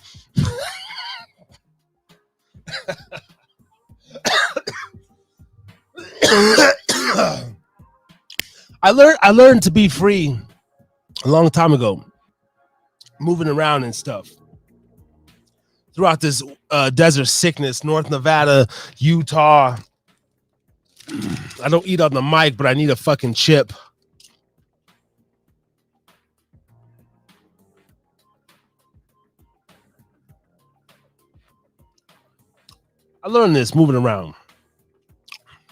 I learned to be free a long time ago, moving around and stuff throughout this desert sickness, North Nevada, Utah. I don't eat on the mic, but I need a fucking chip. I learned this moving around.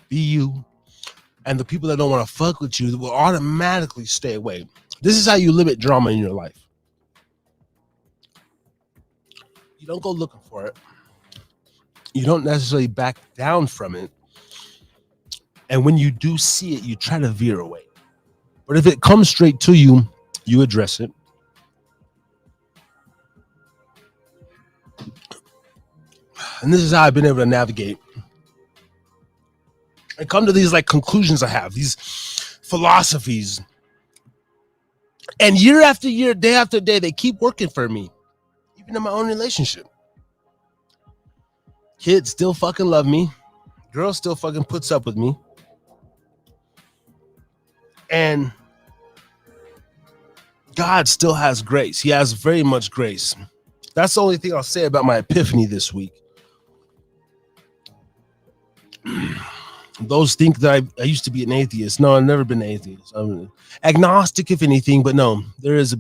Be you. And the people that don't want to fuck with you will automatically stay away. This is how you limit drama in your life. You don't go looking for it. You don't necessarily back down from it. And when you do see it, you try to veer away. But if it comes straight to you, you address it. And this is how I've been able to navigate. I come to these conclusions I have, these philosophies. And year after year, day after day, they keep working for me. Even in my own relationship. Kids still fucking love me. Girl still fucking puts up with me. And God still has grace. He has very much grace. That's the only thing I'll say about my epiphany this week. Those think that I used to be an atheist. No, I've never been an atheist. I'm agnostic, if anything, but no, there is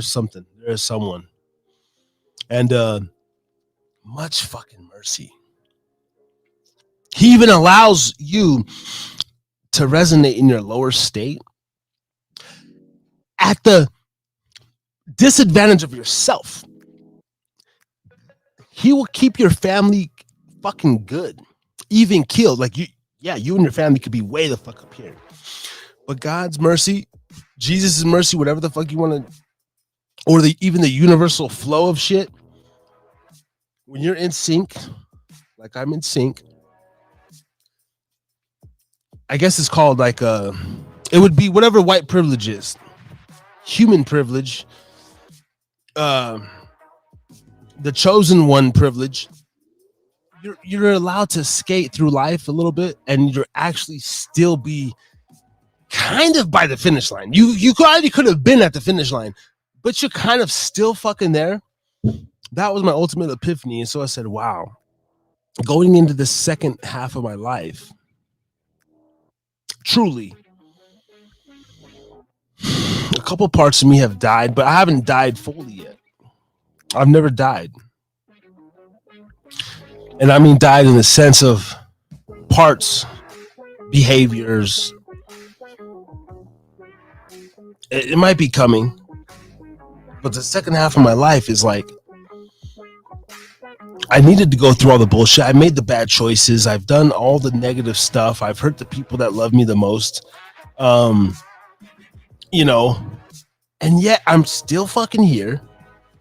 something. There is someone. And much fucking mercy. He even allows you to resonate in your lower state at the disadvantage of yourself. He will keep your family fucking good, even killed. You and your family could be way the fuck up here. But God's mercy, Jesus' mercy, whatever the fuck you want to, or even the universal flow of shit, when you're in sync, like I'm in sync, I guess it's called like it would be whatever white privilege is, human privilege, the chosen one privilege. You're allowed to skate through life a little bit, and you're actually still be kind of by the finish line. You already could have been at the finish line, but you're kind of still fucking there. That was my ultimate epiphany, and so I said, "Wow." Going into the second half of my life, truly, a couple parts of me have died, but I haven't died fully yet. I've never died. And I mean died in the sense of parts, behaviors. It might be coming, but the second half of my life is like, I needed to go through all the bullshit. I made the bad choices. I've done all the negative stuff. I've hurt the people that love me the most. You know, and yet I'm still fucking here.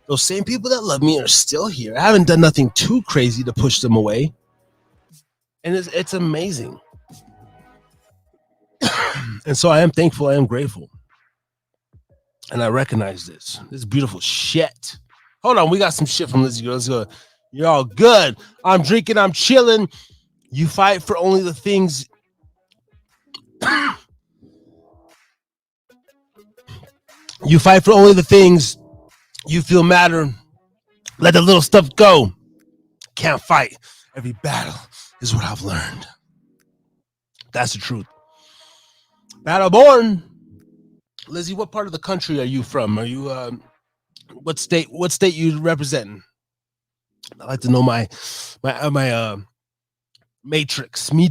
Those same people that love me are still here. I haven't done nothing too crazy to push them away. And it's amazing. And so I am thankful. I am grateful. And I recognize this. This is beautiful shit. Hold on. We got some shit from Lizzie Girl. Let's go. You're all good. I'm drinking. I'm chilling. You fight for only the things. You fight for only the things you feel matter. Let the little stuff go. Can't fight. Every battle is what I've learned. That's the truth. Battleborn. Lizzie, what part of the country are you from? Are you what state you representing? I like to know my metrics. You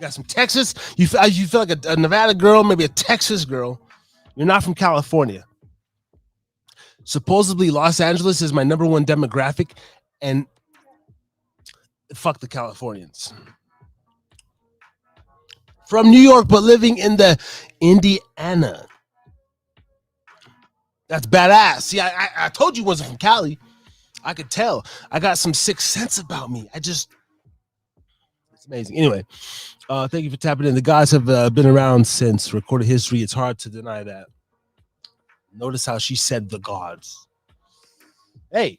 got some Texas. You feel like a Nevada girl, maybe a Texas girl. You're not from California. Supposedly, Los Angeles is my number one demographic, and fuck the Californians. From New York, but living in the Indiana. That's badass. See, I told you wasn't from Cali. I could tell. I got some sixth sense about me. It's amazing. Anyway, thank you for tapping in. The gods have been around since recorded history. It's hard to deny that. Notice how she said the gods. Hey,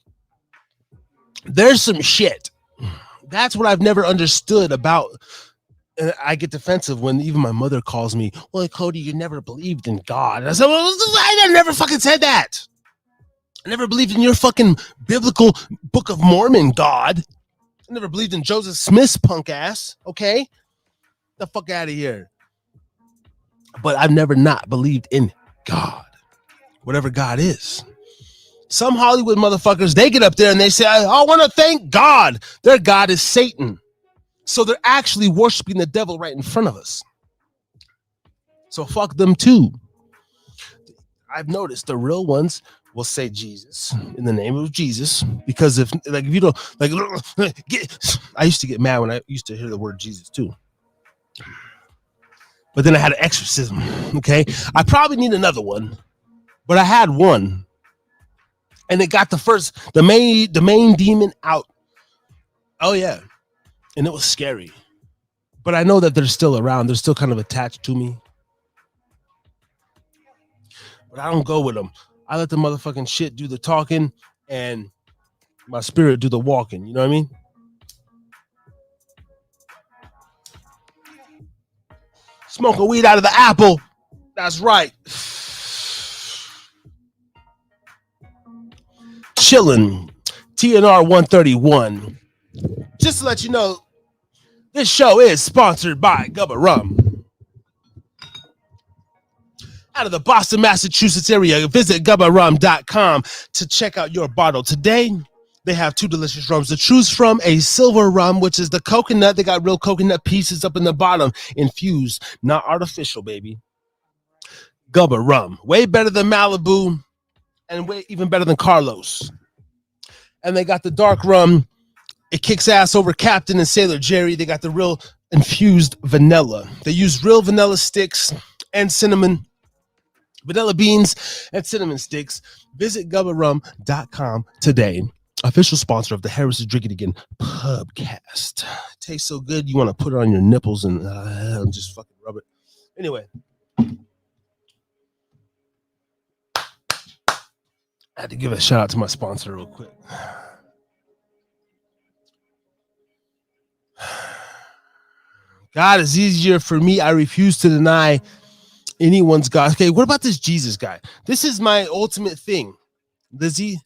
there's some shit. That's what I've never understood about. And I get defensive when even my mother calls me, well, Cody, you never believed in God. And I said, well, I never fucking said that. I never believed in your fucking biblical Book of Mormon God. I never believed in Joseph Smith's punk ass. Okay? The fuck out of here. But I've never not believed in God. Whatever God is. Some Hollywood motherfuckers, they get up there and they say, I want to thank God. Their God is Satan. So they're actually worshiping the devil right in front of us. So fuck them too. I've noticed the real ones will say Jesus in the name of Jesus, because if you don't I used to get mad when I used to hear the word Jesus too. But then I had an exorcism. Okay, I probably need another one, but I had one, and it got the main demon out. Oh yeah. And it was scary. But I know that they're still around. They're still kind of attached to me. But I don't go with them. I let the motherfucking shit do the talking and my spirit do the walking. You know what I mean? Smoking weed out of the apple. That's right. Chilling. TNR 131. Just to let you know, this show is sponsored by Gubba Rum. Out of the Boston, Massachusetts area, visit gubbarum.com to check out your bottle. Today, they have two delicious rums to choose from. A silver rum, which is the coconut. They got real coconut pieces up in the bottom. Infused, not artificial, baby. Gubba Rum. Way better than Malibu and way even better than Carlos. And they got the dark rum. It kicks ass over Captain and Sailor Jerry. They got the real infused vanilla. They use real vanilla sticks and cinnamon, vanilla beans and cinnamon sticks. Visit gubbarum.com today official sponsor of the Harris is Drinking Again pubcast. It tastes so good, you want to put it on your nipples and just fucking rub it. Anyway, I had to give a shout out to my sponsor real quick. God is easier for me. I refuse to deny anyone's God. Okay, what about this Jesus guy? This is my ultimate thing. Leslie,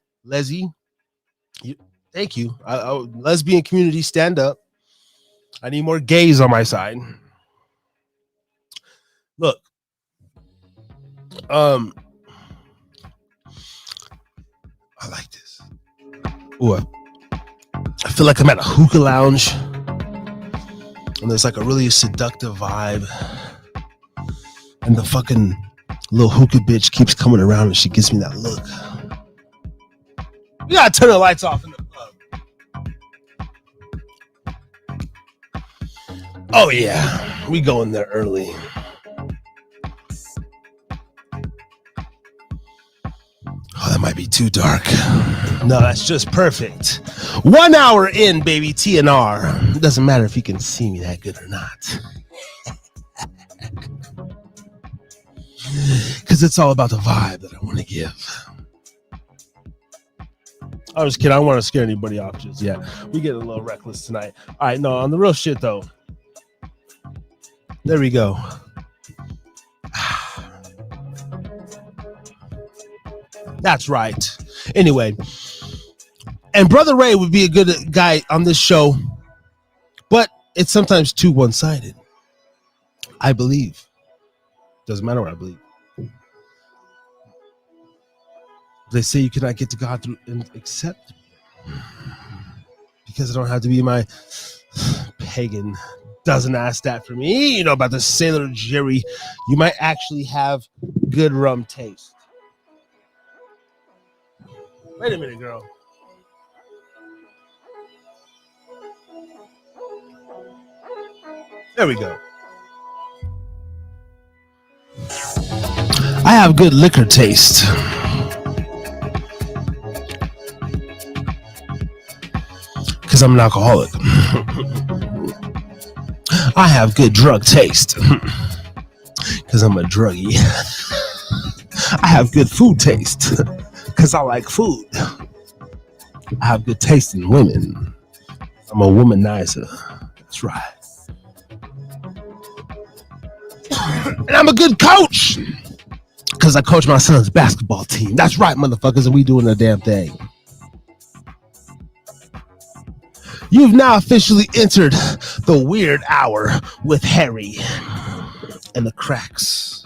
thank you. Lesbian community, stand up. I need more gays on my side. Look, I like this. Ooh, I feel like I'm at a hookah lounge, and there's like a really seductive vibe, and the fucking little hookah bitch keeps coming around, and she gives me that look. You gotta turn the lights off in the club. Oh yeah, we go in there early. Oh, that might be too dark. No, that's just perfect. 1 hour in, baby, TNR. It doesn't matter if you can see me that good or not. Because it's all about the vibe that I want to give. I was kidding. I don't want to scare anybody off just yet. We get a little reckless tonight. All right, no, on the real shit, though. There we go. That's right. Anyway, and Brother Ray would be a good guy on this show, but it's sometimes too one-sided. I believe. Doesn't matter what I believe. They say you cannot get to God through and accept, because I don't have to be my pagan. Doesn't ask that for me. You know about the Sailor Jerry. You might actually have good rum taste. Wait a minute, girl. There we go. I have good liquor taste. Because I'm an alcoholic. I have good drug taste. Because I'm a druggie. I have good food taste. Because I like food. I have good taste in women. I'm a womanizer. That's right. And I'm a good coach. Because I coach my son's basketball team. That's right, motherfuckers. And we doing a damn thing. You've now officially entered the weird hour with Harry and the cracks.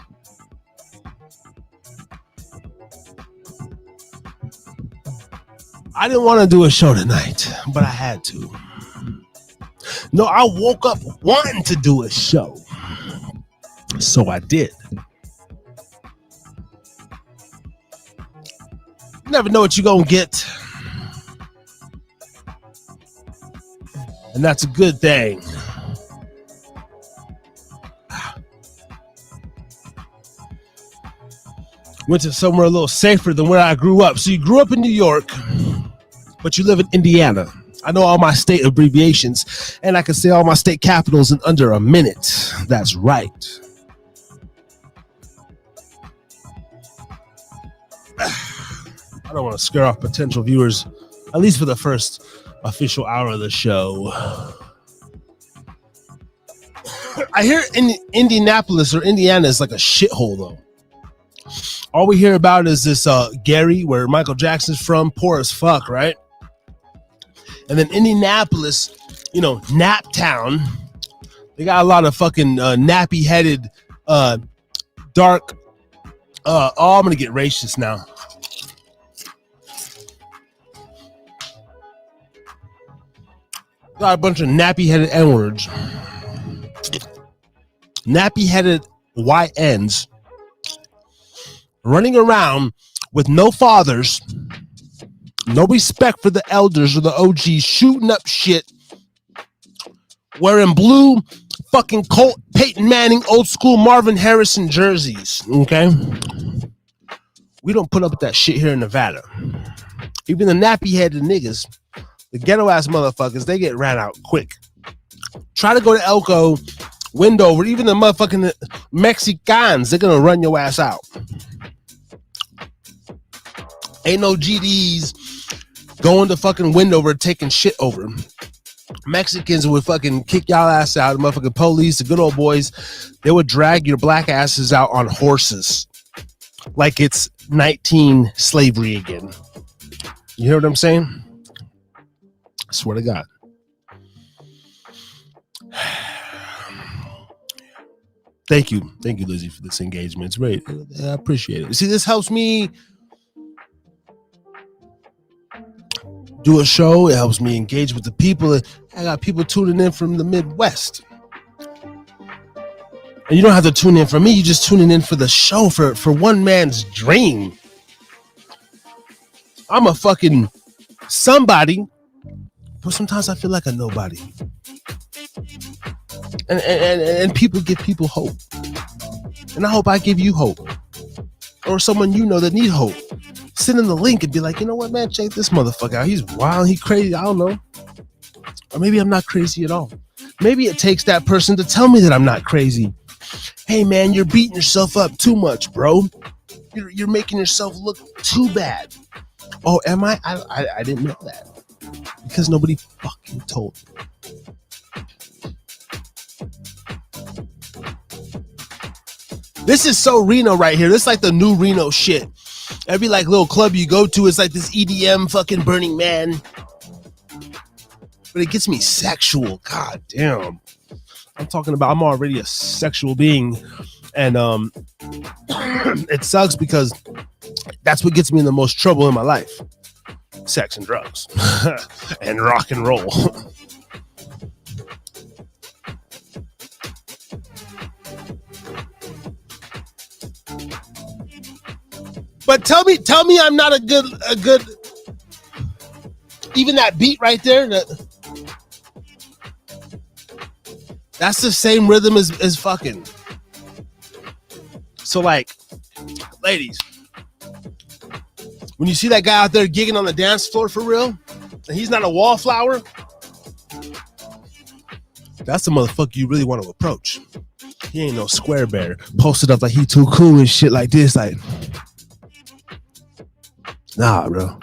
I didn't want to do a show tonight, but I had to. No, I woke up wanting to do a show. So I did. You never know what you're going to get. And that's a good thing. Went to somewhere a little safer than where I grew up. So you grew up in New York, but you live in Indiana. I know all my state abbreviations, and I can say all my state capitals in under a minute. That's right. I don't want to scare off potential viewers, at least for the first official hour of the show. I hear in Indianapolis or Indiana is like a shithole, though. All we hear about is this Gary, where Michael Jackson's from, poor as fuck, right? And then Indianapolis, you know, Nap Town. They got a lot of fucking nappy-headed, dark. I'm gonna get racist now. Got a bunch of nappy-headed N-words. Nappy-headed YNs running around with no fathers, no respect for the elders or the OGs, shooting up shit, wearing blue fucking Colt Peyton Manning old school Marvin Harrison jerseys, okay? We don't put up with that shit here in Nevada. Even the nappy-headed niggas, the ghetto-ass motherfuckers, they get ran out quick. Try to go to Elko, Wendover, even the motherfucking Mexicans, they're gonna run your ass out. Ain't no GDs going to fucking Wendover taking shit over. Mexicans would fucking kick y'all ass out. The motherfucking police, the good old boys, they would drag your black asses out on horses like it's 19 slavery again. You hear what I'm saying? I swear to God. Thank you, Lizzie, for this engagement. It's great. I appreciate it. See, this helps me do a show. It helps me engage with the people. I got people tuning in from the Midwest. And you don't have to tune in for me. You just tuning in for the show, for one man's dream. I'm a fucking somebody, but sometimes I feel like a nobody. And people give people hope. And I hope I give you hope. Or someone you know that need hope. Send them the link and be like, you know what, man, check this motherfucker out. He's wild, he's crazy, I don't know. Or maybe I'm not crazy at all. Maybe it takes that person to tell me that I'm not crazy. Hey, man, you're beating yourself up too much, bro. You're making yourself look too bad. Oh, am I? I didn't know that. Because nobody fucking told me. This is so Reno right here. This is like the new Reno shit. Every like little club you go to is like this EDM fucking Burning Man. But it gets me sexual. God damn. I'm talking about I'm already a sexual being. And it sucks because that's what gets me in the most trouble in my life. Sex and drugs. And rock and roll. But tell me I'm not a good even that beat right there, that's the same rhythm as fucking. So like, ladies, when you see that guy out there gigging on the dance floor for real, and he's not a wallflower, that's the motherfucker you really want to approach. He ain't no square bear, posted up like he too cool and shit like this, like, nah, bro.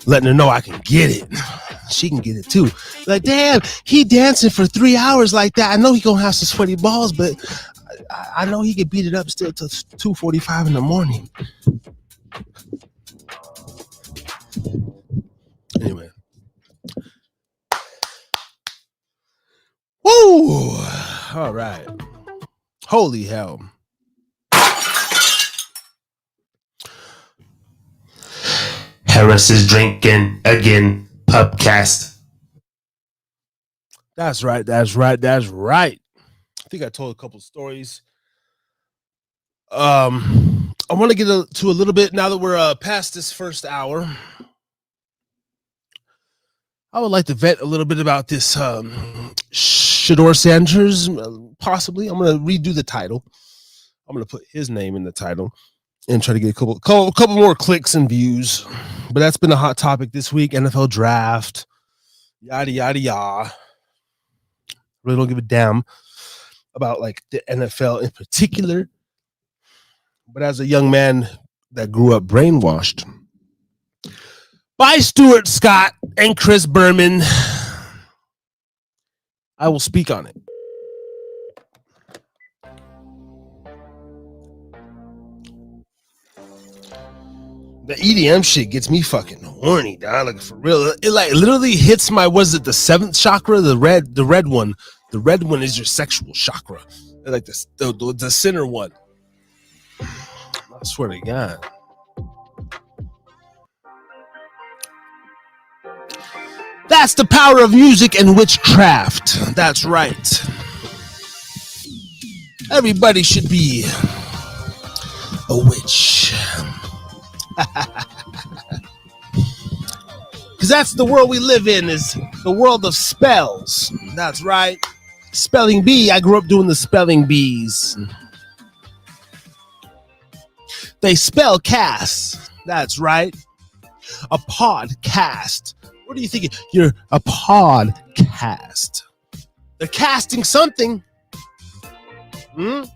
Letting her know I can get it. She can get it too. Like, damn, he dancing for 3 hours like that. I know he gonna have some sweaty balls, but I know he can beat it up still till 2:45 in the morning. Anyway. Woo! All right. Holy hell. Harris is drinking again. Pubcast. That's right. I think I told a couple stories. I want to get to a little bit now that we're past this first hour. I would like to vet a little bit about this Shador Sanders, possibly. I'm going to redo the title. I'm going to put his name in the title and try to get a couple more clicks and views. But that's been a hot topic this week. NFL draft, yada, yada, yada. Really don't give a damn about like the NFL in particular. But as a young man that grew up brainwashed by Stuart Scott and Chris Berman, I will speak on it. The EDM shit gets me fucking horny, dog. Like for real, it like literally hits my, was it the seventh chakra? The red one. The red one is your sexual chakra. Like the center one. I swear to God. That's the power of music and witchcraft. That's right. Everybody should be a witch. Because that's the world we live in, is the world of spells. That's right. Spelling bee. I grew up doing the spelling bees. They spell cast. That's right. A podcast. What are you thinking? You're a podcast. They're casting something. I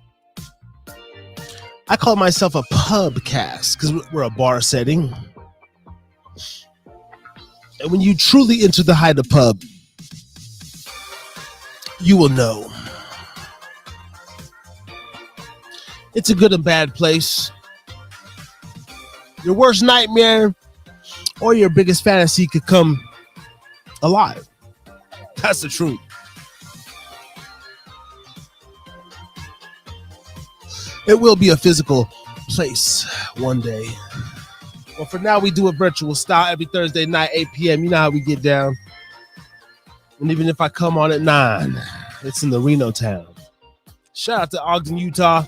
call myself a pub cast because we're a bar setting. And when you truly enter the Haida pub, you will know. It's a good and bad place. Your worst nightmare or your biggest fantasy could come alive. That's the truth. It will be a physical place one day. Well, for now, we do a virtual style every Thursday night, 8 p.m. You know how we get down. And even if I come on at 9, it's in the Reno town. Shout out to Ogden, Utah.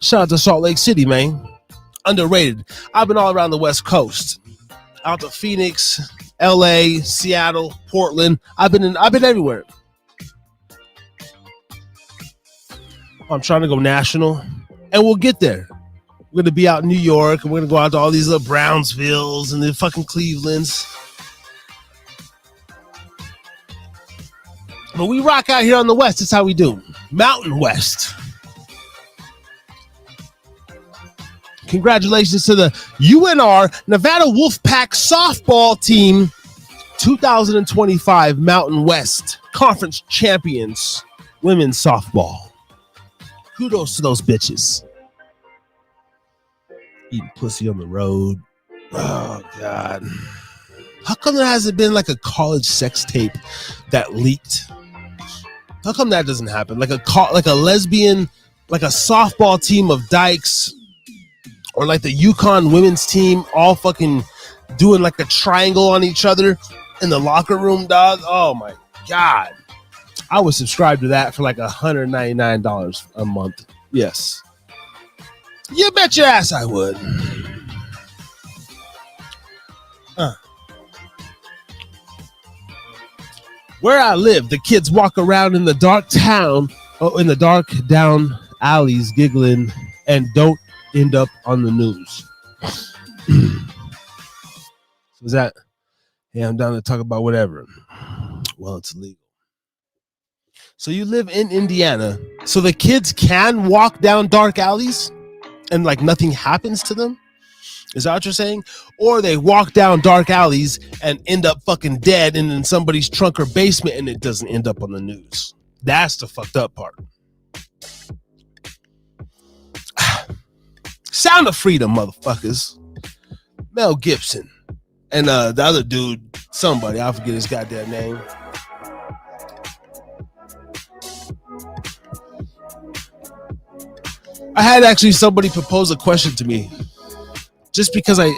Shout out to Salt Lake City, man. Underrated. I've been all around the West Coast. Out to Phoenix, LA, Seattle, Portland. I've been everywhere. I'm trying to go national. And we'll get there. We're going to be out in New York, and we're going to go out to all these little Brownsvilles and the fucking Clevelands. But we rock out here on the West. That's how we do. Mountain West. Congratulations to the UNR Nevada Wolfpack softball team 2025 Mountain West Conference champions, women's softball. Kudos to those bitches. Eating pussy on the road. Oh, God. How come there hasn't been like a college sex tape that leaked? How come that doesn't happen? Like a lesbian, like a softball team of dykes, or like the Yukon women's team all fucking doing like a triangle on each other in the locker room, dog. Oh, my God. I would subscribe to that for like $199 a month. Yes. You bet your ass I would. Where I live, the kids walk around in the dark down alleys giggling and don't end up on the news. So is that, hey, I'm down to talk about whatever. Well, it's legal. So you live in Indiana, so the kids can walk down dark alleys and like nothing happens to them? Is that what you're saying? Or they walk down dark alleys and end up fucking dead and in somebody's trunk or basement and it doesn't end up on the news. That's the fucked up part. Sound of Freedom, motherfuckers. Mel Gibson and the other dude, somebody, I forget his goddamn name. I had actually somebody propose a question to me. Just because I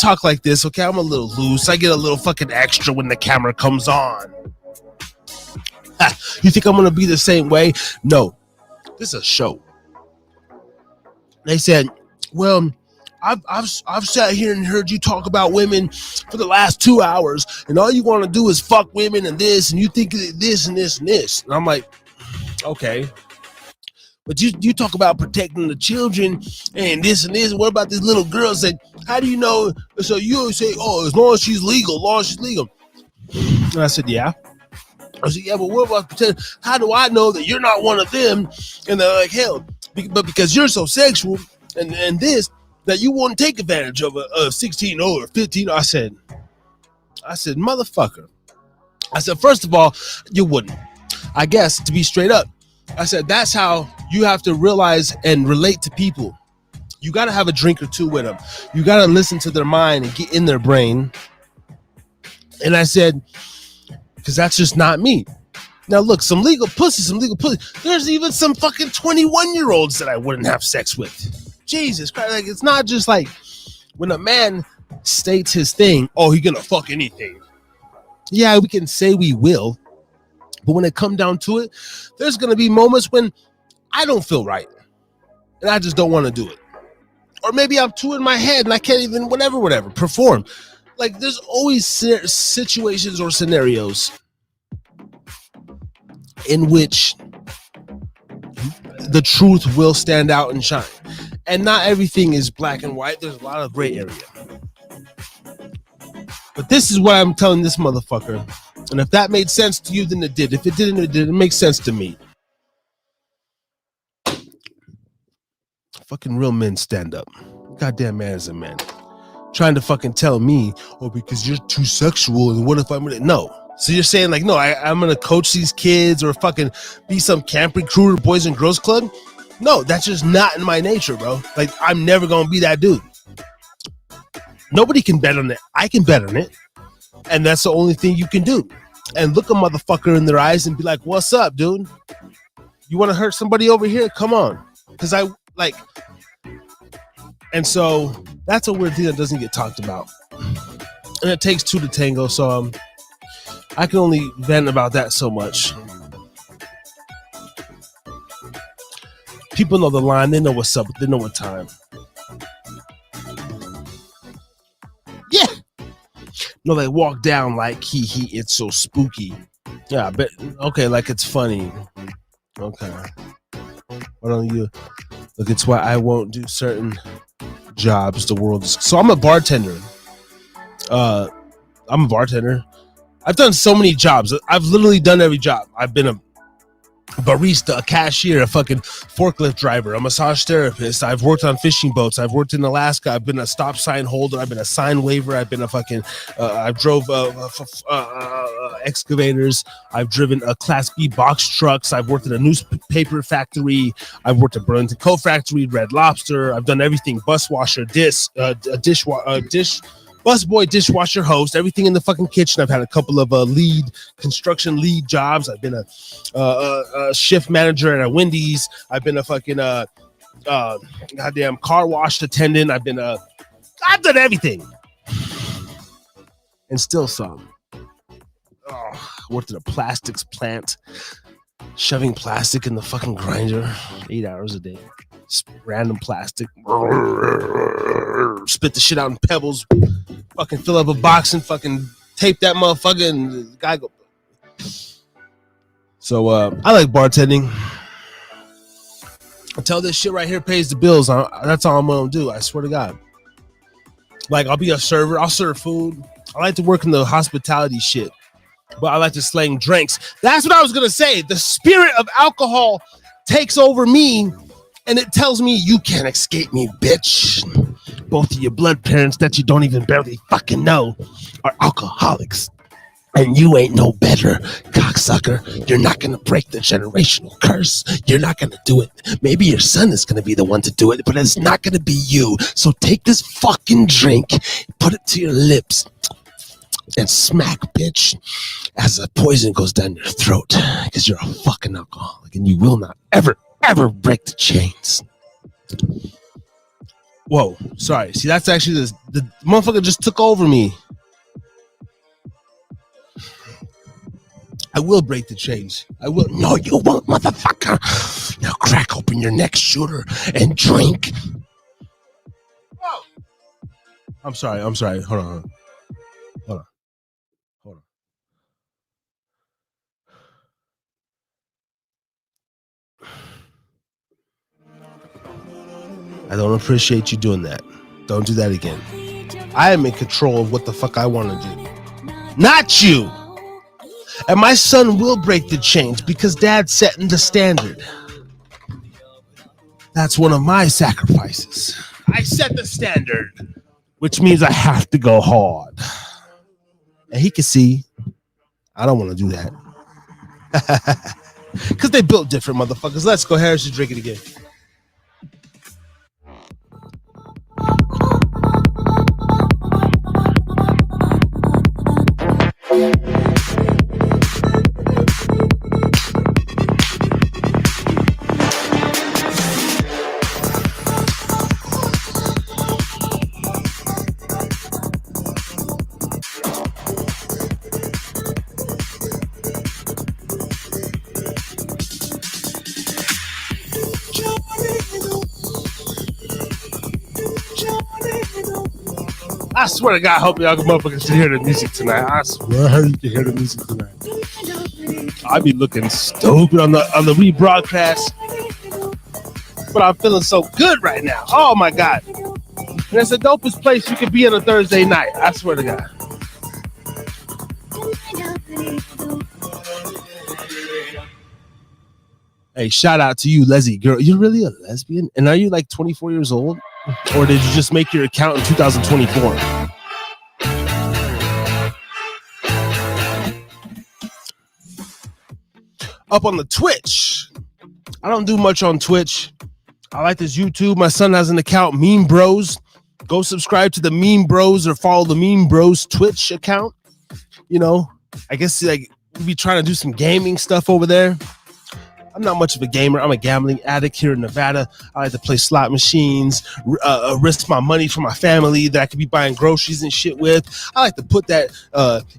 talk like this, okay, I'm a little loose. I get a little fucking extra when the camera comes on. You think I'm going to be the same way? No. This is a show. They said, well, I've sat here and heard you talk about women for the last 2 hours, and all you want to do is fuck women and this, and you think this and this and this. And I'm like, okay. But you talk about protecting the children and this and this. What about this little girl? Said, how do you know? So you say, oh, as long as she's legal, And I said, yeah. I said, yeah, but what about protecting? How do I know that you're not one of them? And they're like, hell, but because you're so sexual and this, that you wouldn't take advantage of a 16 or 15. I said, motherfucker. I said, first of all, you wouldn't. I guess, to be straight up, I said, that's how you have to realize and relate to people. You got to have a drink or two with them. You got to listen to their mind and get in their brain. And I said, because that's just not me. Now, look, some legal pussy. There's even some fucking 21-year-olds that I wouldn't have sex with. Jesus Christ. Like, it's not just like when a man states his thing, oh, he's going to fuck anything. Yeah, we can say we will. But when it comes down to it, there's going to be moments when I don't feel right. And I just don't want to do it. Or maybe I'm too in my head and I can't even whatever, perform. Like, there's always situations or scenarios in which the truth will stand out and shine. And not everything is black and white. There's a lot of gray area. But this is what I'm telling this motherfucker. And if that made sense to you, then it did. If it didn't, it didn't make sense to me. Fucking real men stand up. Goddamn man is a man. Trying to fucking tell me, oh, because you're too sexual, and what if I'm gonna... No. So you're saying like, no, I'm gonna coach these kids or fucking be some camp recruiter, boys and girls club? No, that's just not in my nature, bro. Like, I'm never gonna be that dude. Nobody can bet on it. I can bet on it. And that's the only thing you can do. And look a motherfucker in their eyes and be like, what's up, dude? You want to hurt somebody over here? Come on. Because I, like... And so, that's a weird thing that doesn't get talked about. And it takes two to tango, so I can only vent about that so much. People know the line. They know what's up. They know what time. Yeah. No, they walk down like it's so spooky. Yeah, I bet. Okay, like it's funny. Okay. Why don't you? Look, it's why I won't do certain jobs. The world is... So I'm a bartender. I'm a bartender. I've done so many jobs. I've literally done every job. I've been a barista, a cashier, a fucking forklift driver, a massage therapist. I've worked on fishing boats. I've worked in Alaska. I've been a stop sign holder. I've been a sign waiver. I've been a fucking... I've drove excavators. I've driven a Class B box trucks. I've worked in a newspaper factory. I've worked at Burlington Coat Factory, Red Lobster. I've done everything: bus washer, busboy, dishwasher, host, everything in the fucking kitchen. I've had a couple of construction lead jobs. I've been a shift manager at a Wendy's. I've been a fucking goddamn car wash attendant. I've done everything, and still some. Oh, I worked at a plastics plant, shoving plastic in the fucking grinder, 8 hours a day. Random plastic, spit the shit out in pebbles, fucking fill up a box and fucking tape that motherfucker, and the guy go. So I like bartending. Until this shit right here pays the bills, that's all I'm gonna do. I swear to God. Like, I'll be a server. I'll serve food. I like to work in the hospitality shit, but I like to slang drinks. That's what I was gonna say. The spirit of alcohol takes over me. And it tells me, you can't escape me, bitch. Both of your blood parents that you don't even barely fucking know are alcoholics. And you ain't no better, cocksucker. You're not going to break the generational curse. You're not going to do it. Maybe your son is going to be the one to do it, but it's not going to be you. So take this fucking drink, put it to your lips, and smack, bitch, as the poison goes down your throat. Because you're a fucking alcoholic, and you will not ever break the chains. Whoa, sorry. See, that's actually the motherfucker just took over me. I will break the chains. I will. No, you won't, motherfucker. Now crack open your next shooter and drink. Whoa. I'm sorry. Hold on. I don't appreciate you doing that. Don't do that again. I am in control of what the fuck I want to do. Not you! And my son will break the chains because dad's setting the standard. That's one of my sacrifices. I set the standard, which means I have to go hard. And he can see I don't want to do that. Because they built different, motherfuckers. Let's go, Harris, and drink it again. I swear to God, I hope y'all motherfuckers can hear the music tonight. I swear you can hear the music tonight. I be looking stupid on the rebroadcast. but I'm feeling so good right now. Oh my God. And it's the dopest place you could be on a Thursday night. I swear to God. Hey, shout out to you, Leslie girl. You're really a lesbian? And are you like 24 years old? Or did you just make your account in 2024? Up on the Twitch. I don't do much on Twitch. I like this YouTube. My son has an account, Meme Bros. Go subscribe to the Meme Bros or follow the Meme Bros Twitch account. You know, I guess like we'll be trying to do some gaming stuff over there. I'm not much of a gamer. I'm a gambling addict here in Nevada. I like to play slot machines, risk my money for my family that I could be buying groceries and shit with. I like to put that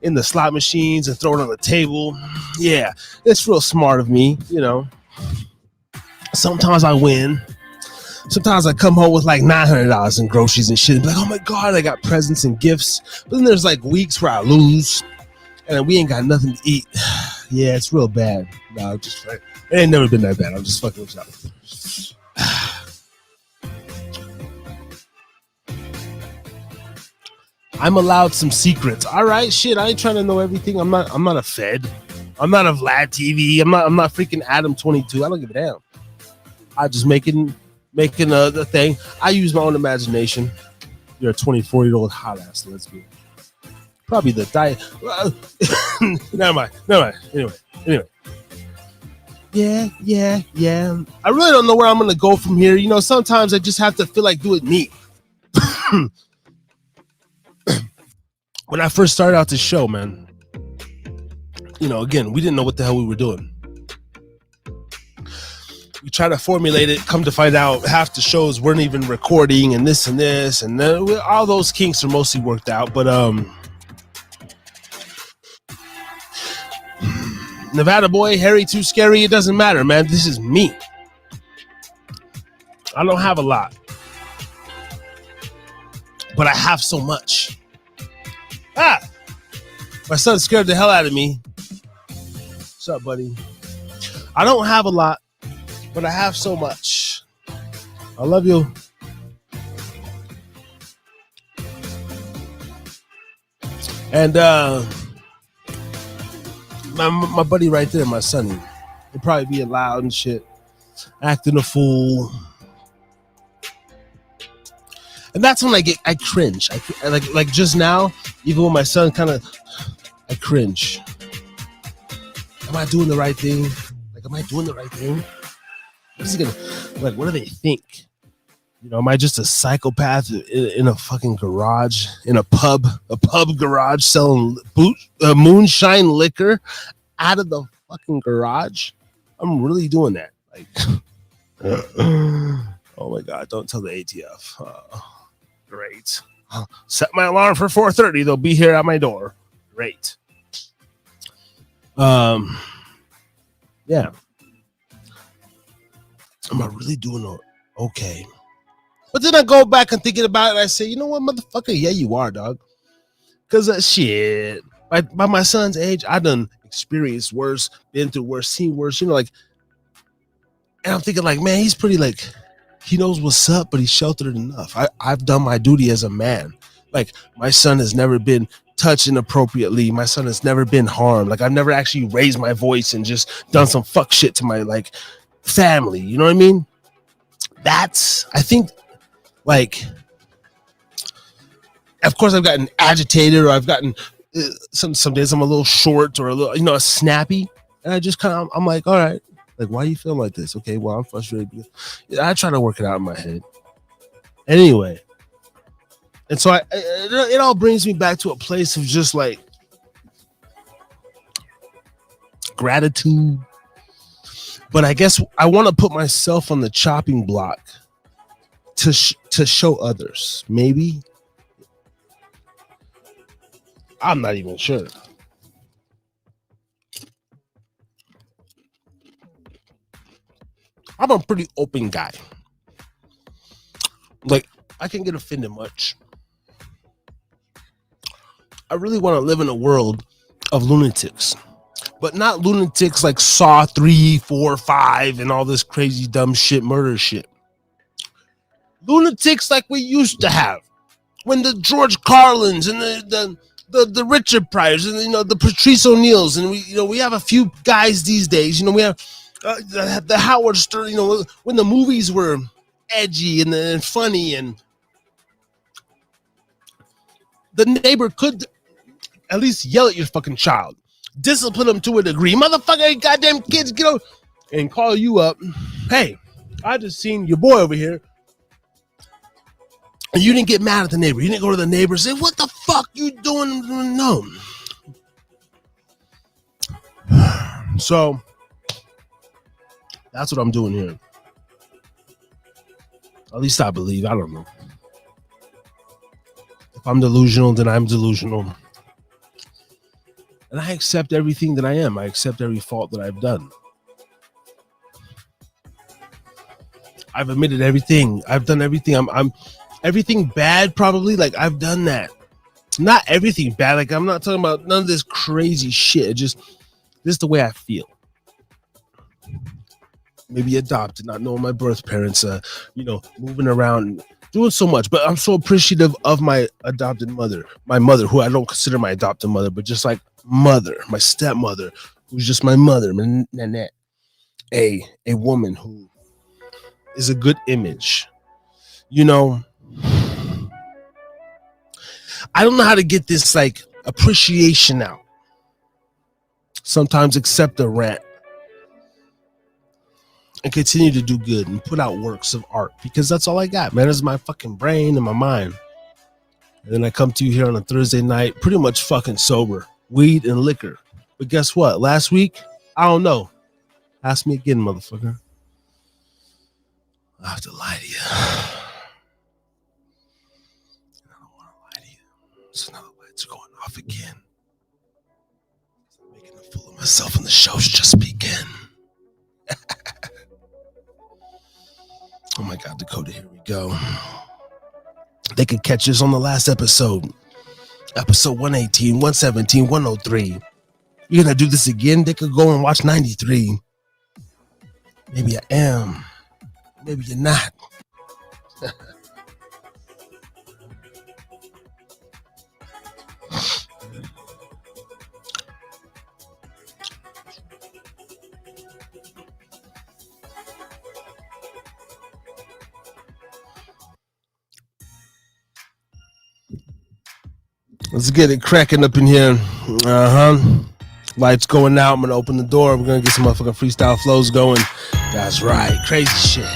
in the slot machines and throw it on the table. Yeah, it's real smart of me, you know. Sometimes I win. Sometimes I come home with like $900 in groceries and shit and be like, oh my God, I got presents and gifts. But then there's like weeks where I lose and we ain't got nothing to eat. Yeah, it's real bad. No, just like, it ain't never been that bad. I'm just fucking with y'all. I'm allowed some secrets. All right, shit. I ain't trying to know everything. I'm not a Fed. I'm not a Vlad TV. I'm not freaking Adam 22. I don't give a damn. I just making the thing. I use my own imagination. You're a 24-year-old hot ass lesbian. Probably the diet. Never mind. Anyway. Yeah. I really don't know where I'm gonna go from here. You know, sometimes I just have to feel like doing me. When I first started out this show, man, you know, again, we didn't know what the hell we were doing. We tried to formulate it, come to find out half the shows weren't even recording and this, and then all those kinks are mostly worked out, but Nevada boy, Harry too scary, it doesn't matter, man. This is me. I don't have a lot, but I have so much. My son scared the hell out of me. What's up, buddy? I don't have a lot, but I have so much. I love you. And my buddy right there, my sonny, he'll probably be loud and shit, acting a fool. And that's when I cringe. I like just now, even when my son I cringe. Am I doing the right thing? Am I doing the right thing? What is he gonna, what do they think? You know, am I just a psychopath in a fucking garage, in a pub garage selling moonshine liquor out of the fucking garage? I'm really doing that. Oh my God, don't tell the ATF. Great. Set my alarm for 4:30. They'll be here at my door. Great. Yeah. Am I really doing okay? But then I go back and thinking about it, and I say, you know what, motherfucker? Yeah, you are, dog. Because shit, by my son's age, I done experienced worse, been through worse, seen worse, you know, and I'm thinking man, he's pretty he knows what's up, but he's sheltered enough. I've done my duty as a man. My son has never been touched inappropriately. My son has never been harmed. I've never actually raised my voice and just done some fuck shit to my family. You know what I mean? That's, I think, of course I've gotten agitated, or I've gotten some days I'm a little short or a little, snappy, and I just I'm like, all right, why do you feel like this? Okay, well, I'm frustrated. I try to work it out in my head. Anyway, and so it all brings me back to a place of just gratitude. But I guess I want to put myself on the chopping block to show others. Maybe. I'm not even sure. I'm a pretty open guy. I can't get offended much. I really want to live in a world of lunatics. But not lunatics like Saw 3, 4, 5, and all this crazy dumb shit, murder shit. lunatics like we used to have when the George Carlins and the Richard Pryors and the Patrice O'Neills, and we have a few guys these days. We have the Howard Stern. When the movies were edgy and funny, and the neighbor could at least yell at your fucking child, discipline them to a degree. Motherfucker, goddamn kids, get over and call you up. Hey, I just seen your boy over here. And you didn't get mad at the neighbor. You didn't go to the neighbor and say, what the fuck you doing? No. So, that's what I'm doing here. At least I believe. I don't know. If I'm delusional, then I'm delusional. And I accept everything that I am. I accept every fault that I've done. I've admitted everything. I've done everything. I'm everything bad, probably. Like, I've done that. Not everything bad. Like, I'm not talking about none of this crazy shit. Just this is the way I feel. Maybe adopted, not knowing my birth parents, moving around, doing so much. But I'm so appreciative of my adopted mother. My mother, who I don't consider my adopted mother, but just like mother, my stepmother, who's just my mother, Nanette. A woman who is a good image. I don't know how to get this like appreciation out. Sometimes accept a rant and continue to do good and put out works of art, because that's all I got, man. Is my fucking brain and my mind. And then I come to you here on a Thursday night, pretty much fucking sober, weed and liquor. But guess what? Last week, I don't know. Ask me again, motherfucker. I have to lie to you. I don't want to lie to you. So now the lights are going off again. I'm making a fool of myself and the show's just begun. Oh my God, Dakota, here we go. They could catch us on the last episode. Episode 118, 117, 103. You're going to do this again? They could go and watch 93. Maybe I am. Maybe you're not. Let's get it cracking up in here. Lights going out. I'm going to open the door. We're going to get some motherfucking freestyle flows going. That's right. Crazy shit.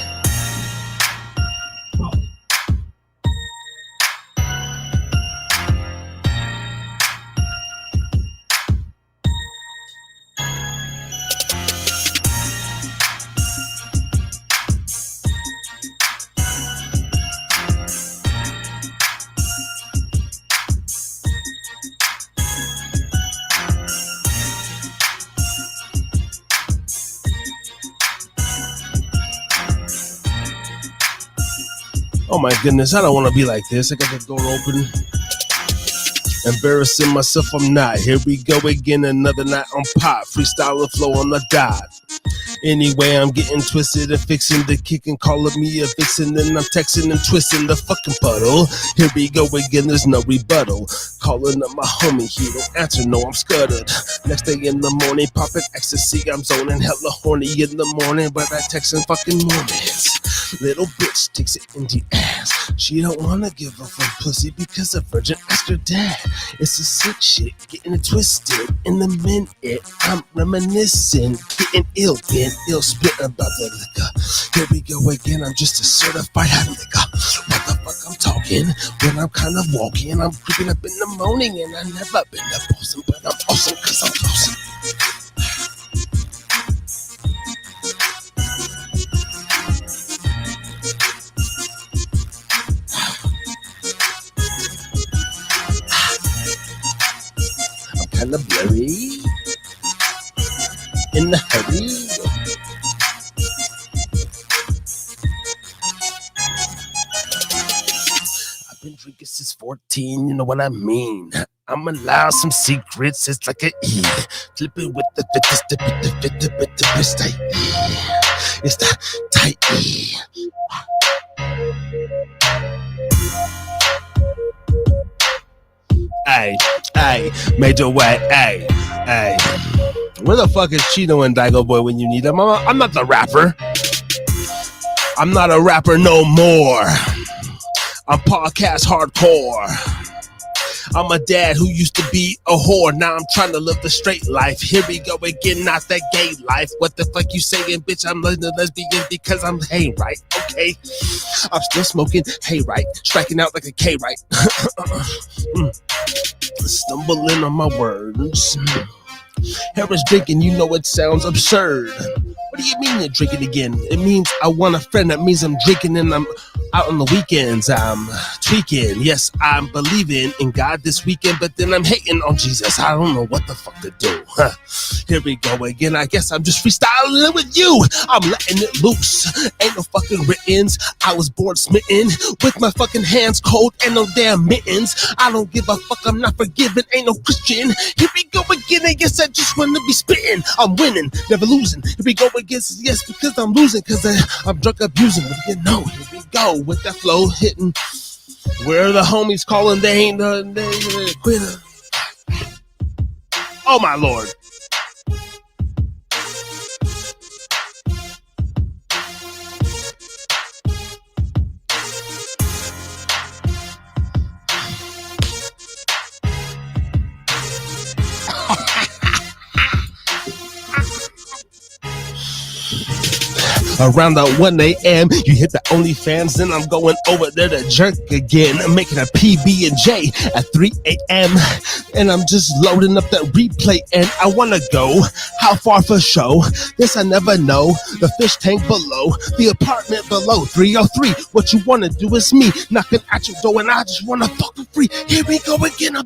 Oh my goodness, I don't want to be like this. I got the door open. Embarrassing myself, I'm not. Here we go again, another night on pop. Freestyle and flow on the dot. Anyway, I'm getting twisted and fixing the kick and calling me a vixen. And I'm texting and twisting the fucking puddle. Here we go again, there's no rebuttal. Calling up my homie, he don't answer, no, I'm scuttered. Next day in the morning, popping ecstasy, I'm zoning hella horny in the morning, but I texting fucking mornings. Little bitch takes it in the ass. She don't wanna give up on pussy because a virgin asked her dad. It's a sick shit, getting it twisted. In the minute, I'm reminiscing, getting ill, being ill, spitting about the liquor. Here we go again, I'm just a certified hot liquor. What the fuck I'm talking? When I'm kind of walking, I'm creeping up in the morning, and I never been that awesome, but I'm awesome cause I'm awesome. Kinda blurry in the hurry. I've been drinking since 14, you know what I mean. I'm allowed some secrets, it's like an E. Flip it with the 50, It's the tight E. Ay, major way, ay. Where the fuck is Chino and Daigo Boy when you need them? I'm not the rapper. I'm not a rapper no more. I'm podcast hardcore. I'm a dad who used to be a whore. Now I'm trying to live the straight life. Here we go again, not that gay life. What the fuck you saying, bitch? I'm a lesbian because I'm hey right, okay? I'm still smoking hey right, striking out like a K right. Stumbling on my words. Harris drinking, you know it sounds absurd. What do you mean you're drinking again? It means I want a friend. That means I'm drinking and I'm out on the weekends. I'm tweaking. Yes, I'm believing in God this weekend, but then I'm hating on Jesus. I don't know what the fuck to do. Here we go again. I guess I'm just freestyling with you. I'm letting it loose. Ain't no fucking writtens. I was born smitten with my fucking hands cold and no damn mittens. I don't give a fuck. I'm not forgiving. Ain't no Christian. Here we go again. I guess I just want to be spitting. I'm winning, never losing. Here we go again. Yes, because I'm losing, because I'm drunk abusing. But you know, here we go with that flow hitting. Where are the homies calling? They ain't they quitter. Oh my lord. Around the 1 a.m. you hit the OnlyFans, then I'm going over there to jerk again. I'm making a PB&J at 3 a.m. and I'm just loading up that replay and I wanna go. How far for show? This I never know. The fish tank below, the apartment below 303. What you wanna do is me knocking at your door and I just wanna fuck for free. Here we go again.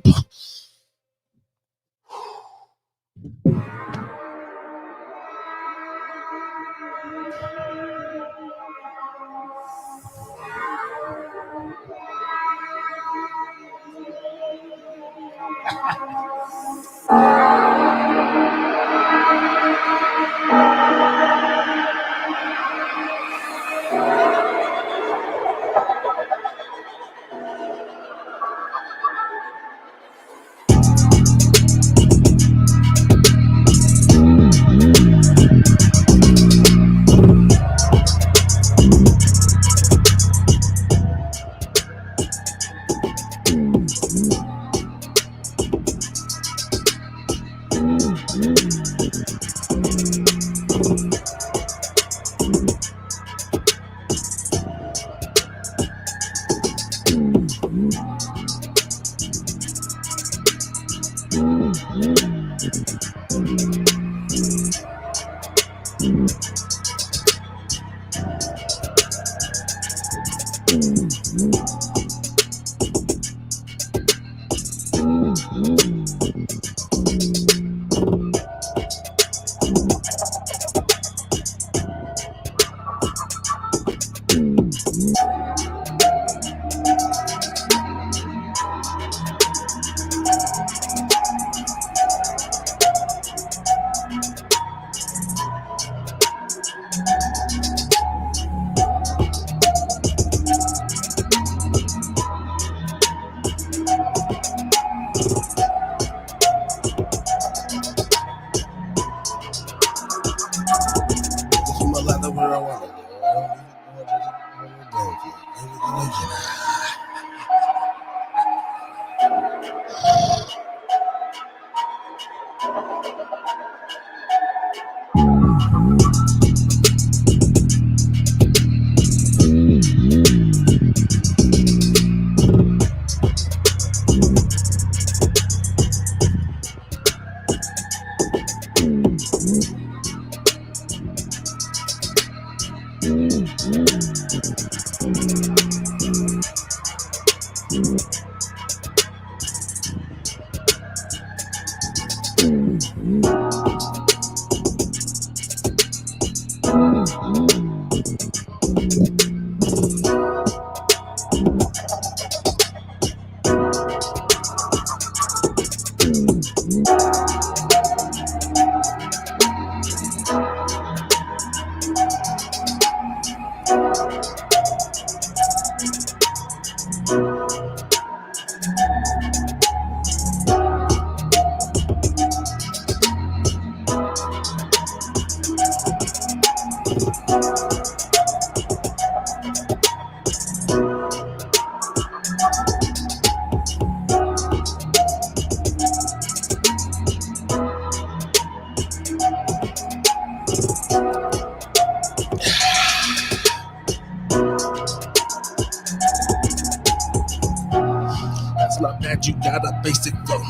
got a basic flow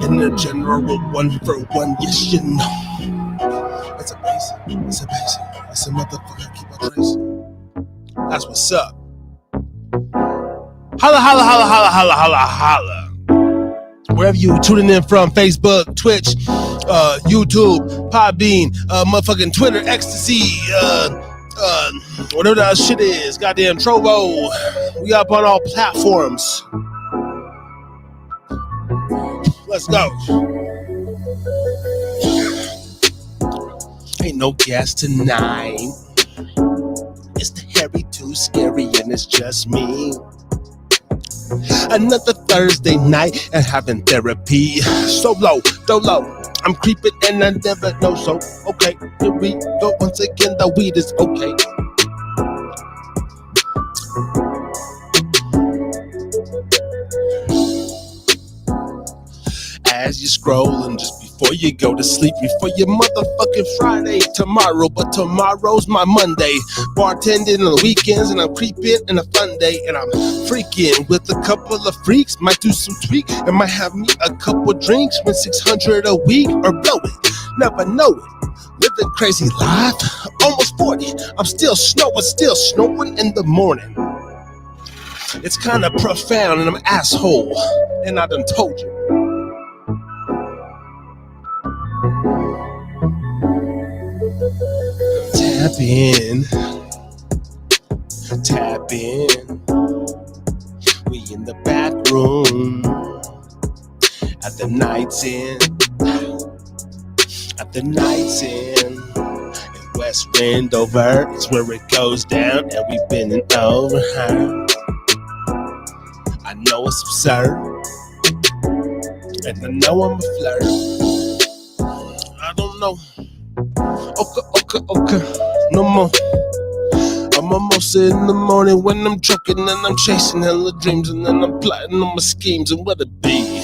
and a general one for one. Yes, you know. It's a basic. It's a basic. It's a motherfucker. Keep on tracing. That's what's up. Holla, holla, holla, holla, holla, holla, holla. Wherever you tuning in from, Facebook, Twitch, YouTube, Podbean, motherfucking Twitter, Ecstasy, whatever that shit is, goddamn Trovo. We up on all platforms. Let's go. Ain't no gas tonight. It's the Harry Too Scary and it's just me. Another Thursday night and having therapy. Solo, dolo, I'm creeping and I never know. So, okay, here we go. Once again, the weed is okay. As you scroll and just before you go to sleep, before your motherfucking Friday tomorrow, but tomorrow's my Monday. Bartending on the weekends and I'm creeping in a fun day and I'm freaking with a couple of freaks. Might do some tweak and might have me a couple drinks. Win 600 a week or blow it, never know it. Living crazy life, almost 40. I'm still snowing in the morning. It's kind of profound and I'm an asshole, and I done told you. Tap in. We in the back room at the night's end. In West Wendover is where it goes down, and we've been over her. I know it's absurd, and I know I'm a flirt. I don't know. Okay, no more. I'm almost in the morning when I'm choking and I'm chasing hella dreams and then I'm plotting on my schemes and what it be.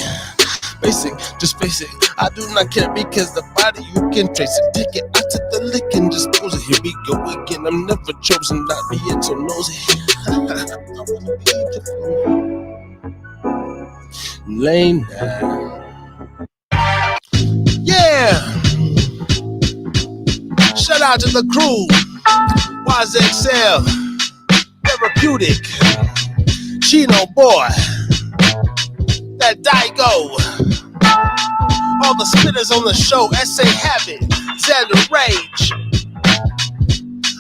Basic, just basic. I do not care because the body you can trace it. Take it out to the lick and just pose it. Here we go again. I'm never chosen, not being so nosy. I wanna be beautiful. Lane down. Yeah. Shout out to the crew. YZXL, Therapeutic, Chino Boy, that Daigo, all the spitters on the show, SA Habit, Xander Rage.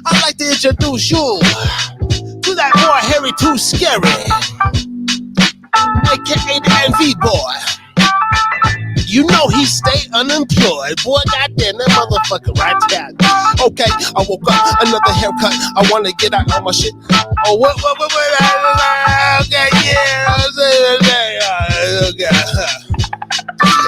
I'd like to introduce you to that boy Harry Too Scary, aka the NV Boy. You know he stay unemployed. Boy, goddamn, that motherfucker right there. Okay, I woke up, another haircut. I want to get out all my shit. Oh, what, okay, yeah.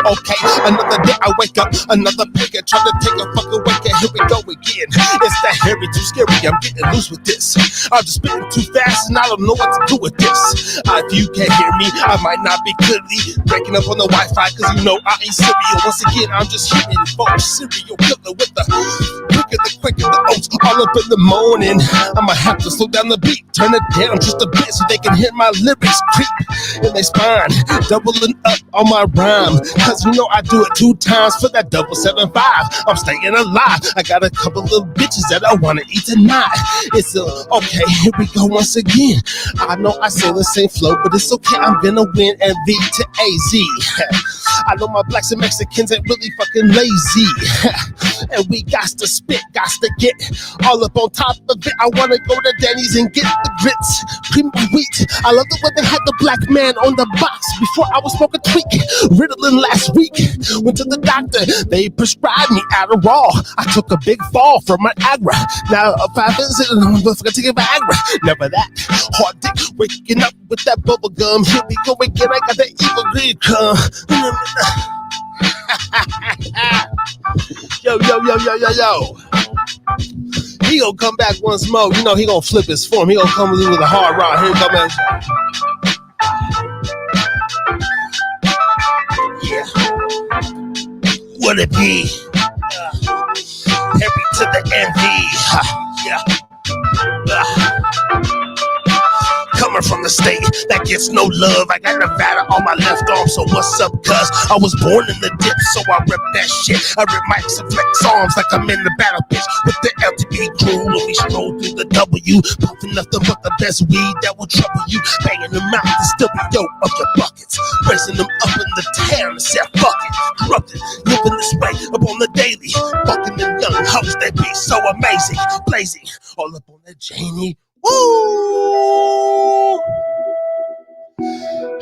Okay, another day I wake up, another picker, try to take a fucking wake, and here we go again. It's that Harry Too Scary, I'm getting loose with this. I'm just spitting too fast and I don't know what to do with this. If you can't hear me, I might not be clearly breaking up on the Wi-Fi, cause you know I ain't serial. Once again, I'm just hitting folks, serial killer with the quicker the oats, all up in the morning. I'ma have to slow down the beat, turn it down just a bit so they can hear my lyrics creep in their spine, doubling up on my rhyme. Cause you know I do it 2 times for that 775. I'm staying alive. I got a couple of bitches that I wanna eat tonight. It's okay, here we go once again. I know I say the same flow, but it's okay, I'm gonna win MV to AZ. I know my blacks and Mexicans ain't really fucking lazy. And we got to spit, got to get all up on top of it. I wanna go to Denny's and get the grits, cream of wheat. I love the way they had the black man on the box before I was smoking tweak. Ritalin last week, went to the doctor, they prescribed me Adderall. I took a big fall from my Agra. Now if I visit, I'm gonna take a Viagra. Never that hard dick, waking up with that bubble gum. Here we go again, I got that evil green cum. Yo. He gonna come back once more. You know he gonna flip his form. He gonna come with a hard rock. Here he come in. Yeah. What it be? Harry to the NV. Yeah. Coming from the state that gets no love. I got Nevada on my left arm, so what's up, cuz? I was born in the dip, so I rip that shit. I rip mics and flex arms like I'm in the battle pitch with the LTV crew. When we stroll through the W, puffing nothing but the best weed that will trouble you. Banging them out to still be dope up your buckets. Raising them up in the town and said fuck it. Corrupted, living this way up on the daily. Fucking them young hoes, they be so amazing. Blazing, all up on that Janie. Woo!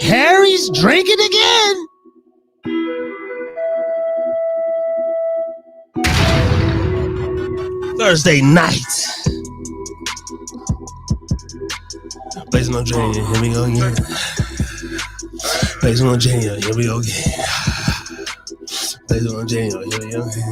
Harry's drinking again. Thursday night. Blazing on Janie, here we go again. Blazing on Janie, here we go again. Blazing on Janie, here we go again.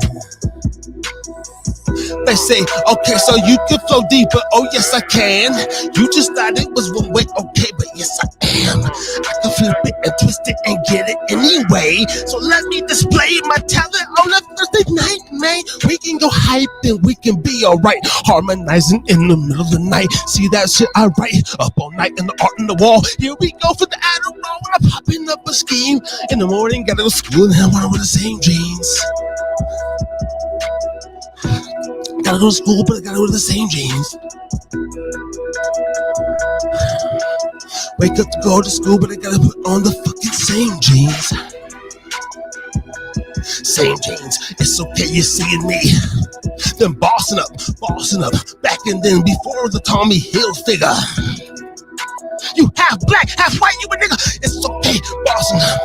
They say, okay, so you can flow deeper. Oh, yes, I can. You just thought it was one way. Okay, but yes, I am. I can flip it and twist it and get it anyway. So let me display my talent on a Thursday night, man. We can go hype and we can be all right. Harmonizing in the middle of the night. See that shit I write up all night in the art on the wall. Here we go for the Adderall when I'm popping up a scheme. In the morning, gotta go to school and I want to wear the same jeans. Gotta go to school, but I gotta wear the same jeans. Wake up to go to school, but I gotta put on the fucking same jeans. Same jeans, it's okay, you're seeing me. Then bossing up, back and then before the Tommy Hill figure. You half black, half white, you a nigga. It's okay, bossing up.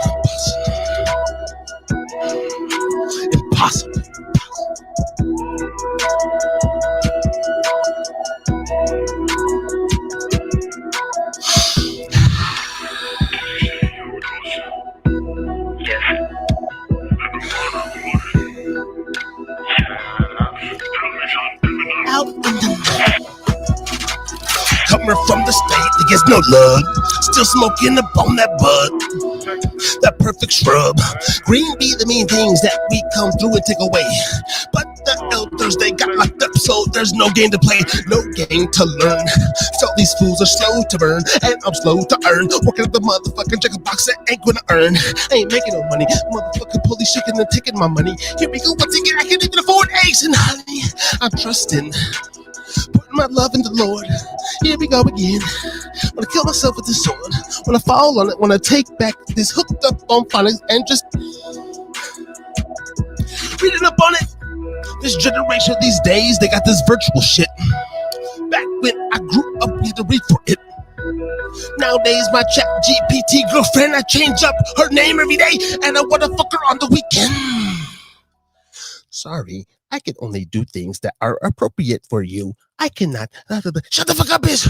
Impossible. Out in the night, coming from the state that gets no love, still smoking up on that bud, that perfect shrub. Green be the mean things that we come through and take away, but the elders, they got locked up, so there's no game to play, no game to learn. So these fools are slow to burn, and I'm slow to earn. Working at the motherfucking checker box that ain't gonna earn. I ain't making no money, motherfucking police shaking and taking my money. Here we go once again, I can't even afford eggs and honey. I'm trusting, putting my love in the Lord. Here we go again. Wanna kill myself with this sword. Wanna fall on it. Wanna take back this hooked up on phonics and just reading up on it. This generation these days, they got this virtual shit. Back when I grew up, we had to read for it. Nowadays, my chat GPT girlfriend, I change up her name every day, and I wanna fuck her on the weekend. Sorry, I can only do things that are appropriate for you. I cannot. Shut the fuck up, bitch.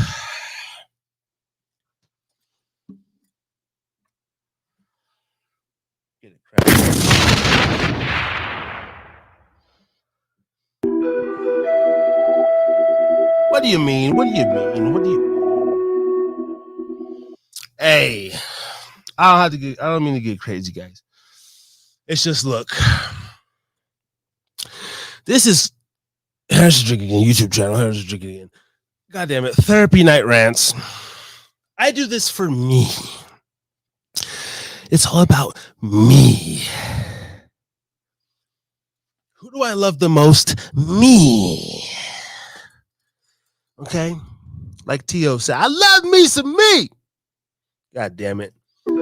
Get it, crap. What do you mean? What do you mean? What do you mean? Hey, I don't mean to get crazy, guys. It's just, look. This is Harris Drinking Again, YouTube channel. Harris Drinking Again. God damn it. Therapy Night Rants. I do this for me. It's all about me. Who do I love the most? Me. Okay? Like T.O. said, I love me some me. God damn it. And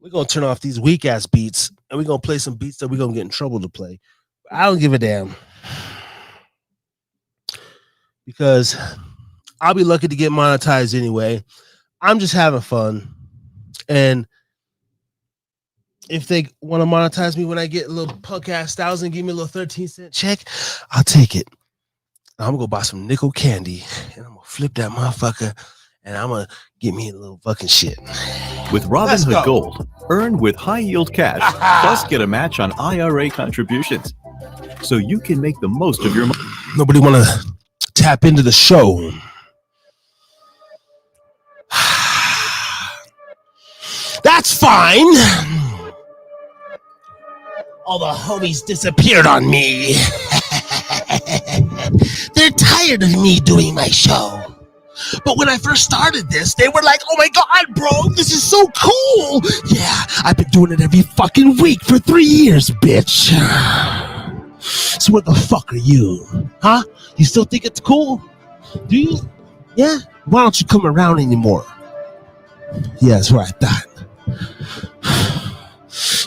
we're going to turn off these weak ass beats and we're going to play some beats that we're going to get in trouble to play. I don't give a damn. Because I'll be lucky to get monetized anyway. I'm just having fun. And if they want to monetize me when I get a little punk ass styles and give me a little 13-cent check, I'll take it. I'm going to go buy some nickel candy and I'm going to flip that motherfucker and I'm going to get me a little fucking shit. With Robinhood Gold, earn with high-yield cash, plus get a match on IRA contributions, so you can make the most of your money. Nobody want to tap into the show. That's fine. All the homies disappeared on me. They're tired tired of me doing my show. But when I first started this, they were like, oh my God, bro, this is so cool. Yeah, I've been doing it every fucking week for 3 years, bitch. So what the fuck are you? Huh? You still think it's cool? Do you? Yeah? Why don't you come around anymore? Yeah, that's what I thought.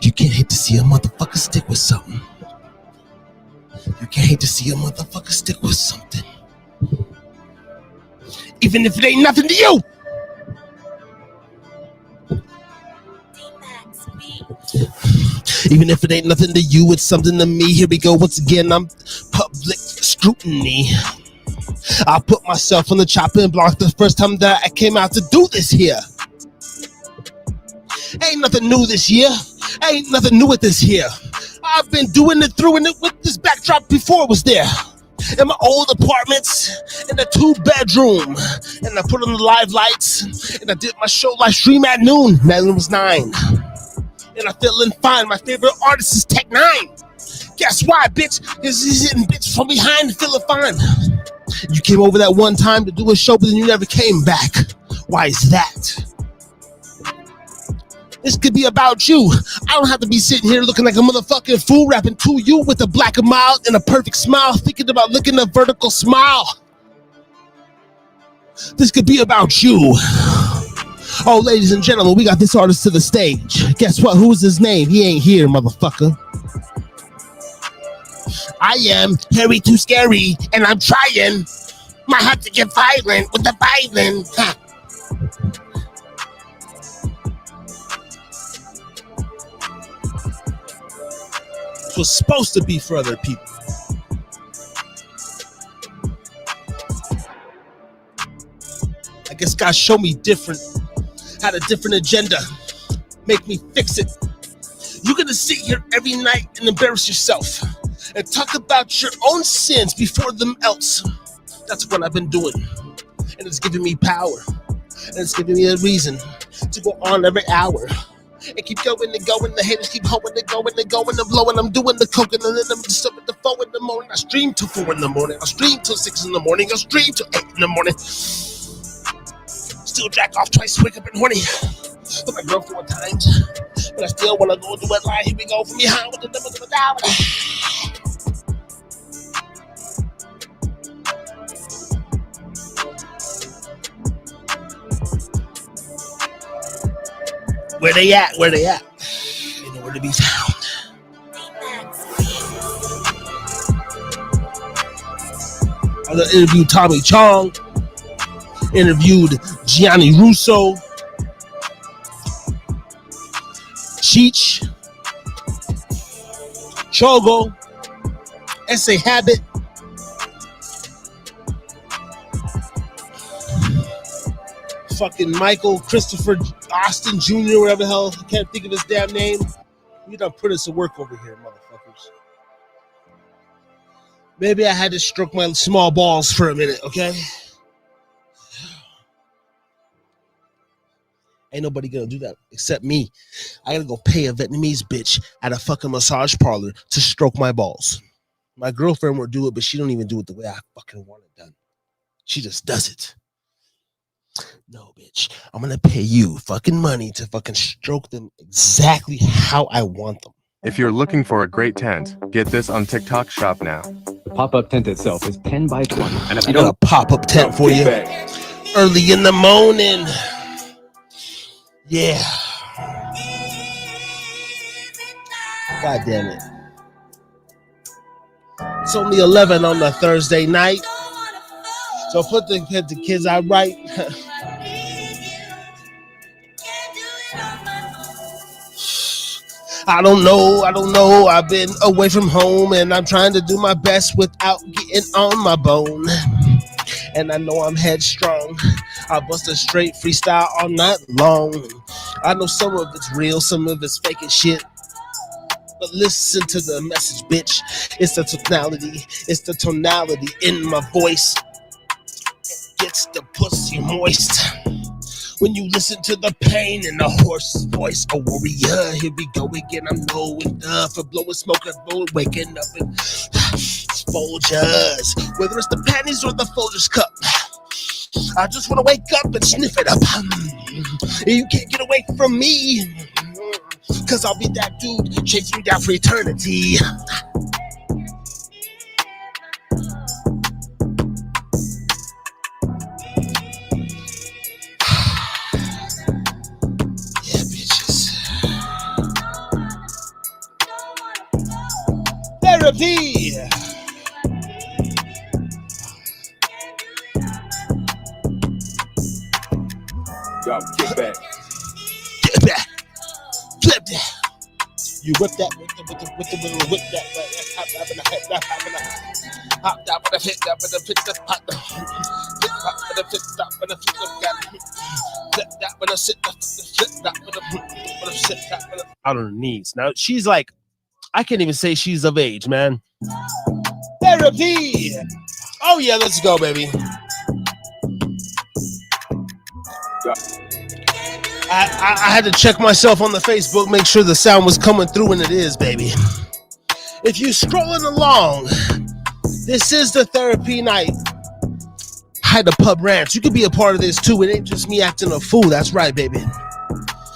You can't hate to see a motherfucker stick with something. You can't hate to see a motherfucker stick with something. Even if it ain't nothing to you. Even if it ain't nothing to you, it's something to me. Here we go once again. I'm public scrutiny. I put myself on the chopping block the first time that I came out to do this here. Ain't nothing new this year. Ain't nothing new with this here. I've been doing it through and it with this backdrop before it was there. In my old apartments, in a 2-bedroom, and I put on the live lights, and I did my show live stream at noon. That was 9, and I'm feeling fine. My favorite artist is Tech 9. Guess why, bitch? He's hitting bitch from behind, feeling fine. You came over that one time to do a show, but then you never came back. Why is that? This could be about you. I don't have to be sitting here looking like a motherfucking fool rapping to you with a black mile and a perfect smile, thinking about licking a vertical smile. This could be about you. Oh, ladies and gentlemen, we got this artist to the stage. Guess what? Who's his name? He ain't here, motherfucker. I am Harry Too Scary, and I'm trying. Might have to get violent with the violin. Ha. It was supposed to be for other people. I guess God showed me different, had a different agenda. Make me fix it. You're gonna sit here every night and embarrass yourself and talk about your own sins before them else. That's what I've been doing. And it's giving me power. And it's giving me a reason to go on every hour. And keep going and going, the haters keep hoeing and going and going and blowing. I'm doing the coke and then I'm just up at the 4 in the morning. I stream till 4 in the morning. I stream till 6 in the morning. I stream till 8 in the morning. Still jack off twice, wake up and horny. With my girl 4 times. But I still wanna go do it live. Here we go from behind with the numbers of the down. Where they at? Where they at? Ain't nowhere to be found. I interviewed Tommy Chong, interviewed Gianni Russo, Cheech, Chogo, S.A. Habit, fucking Michael Christopher Austin Jr., whatever the hell, I can't think of his damn name. We done put us to work over here, motherfuckers. Maybe I had to stroke my small balls for a minute, okay? Ain't nobody gonna do that except me. I gotta go pay a Vietnamese bitch at a fucking massage parlor to stroke my balls. My girlfriend will do it, but she don't even do it the way I fucking want it done. She just does it. No, bitch. I'm gonna pay you fucking money to fucking stroke them exactly how I want them. If you're looking for a great tent, get this on TikTok Shop now. The pop-up tent itself is 10 by 20. And if I got a pop-up tent for you early in the morning. Yeah. God damn it. It's only 11 on a Thursday night. So put the kids out right. I don't know. I've been away from home and I'm trying to do my best without getting on my bone. And I know I'm headstrong. I bust a straight freestyle all night long. I know some of it's real, some of it's fake and shit. But listen to the message, bitch. It's the tonality. It's the tonality in my voice. Gets the pussy moist. When you listen to the pain in the horse's voice, a warrior, here we go again. I'm low and for blowing smoke and waking up and those Folgers, whether it's the panties or the Folgers cup. I just want to wake up and sniff it up. You can't get away from me, cause I'll be that dude chasing you down for eternity. Yeah, bitches. Therapy. Yo, get back. Get back. Flip that. You whip that, whip that, hop that, but I hit that, but I hit the pot. Out on her knees. Now she's like, I can't even say she's of age, man. Therapy. Oh yeah, let's go, baby. I had to check myself on the Facebook, make sure the sound was coming through, and it is, baby. If you scrolling along, this is the therapy night. Hi, the pub rants. You could be a part of this too. It ain't just me acting a fool. That's right, baby.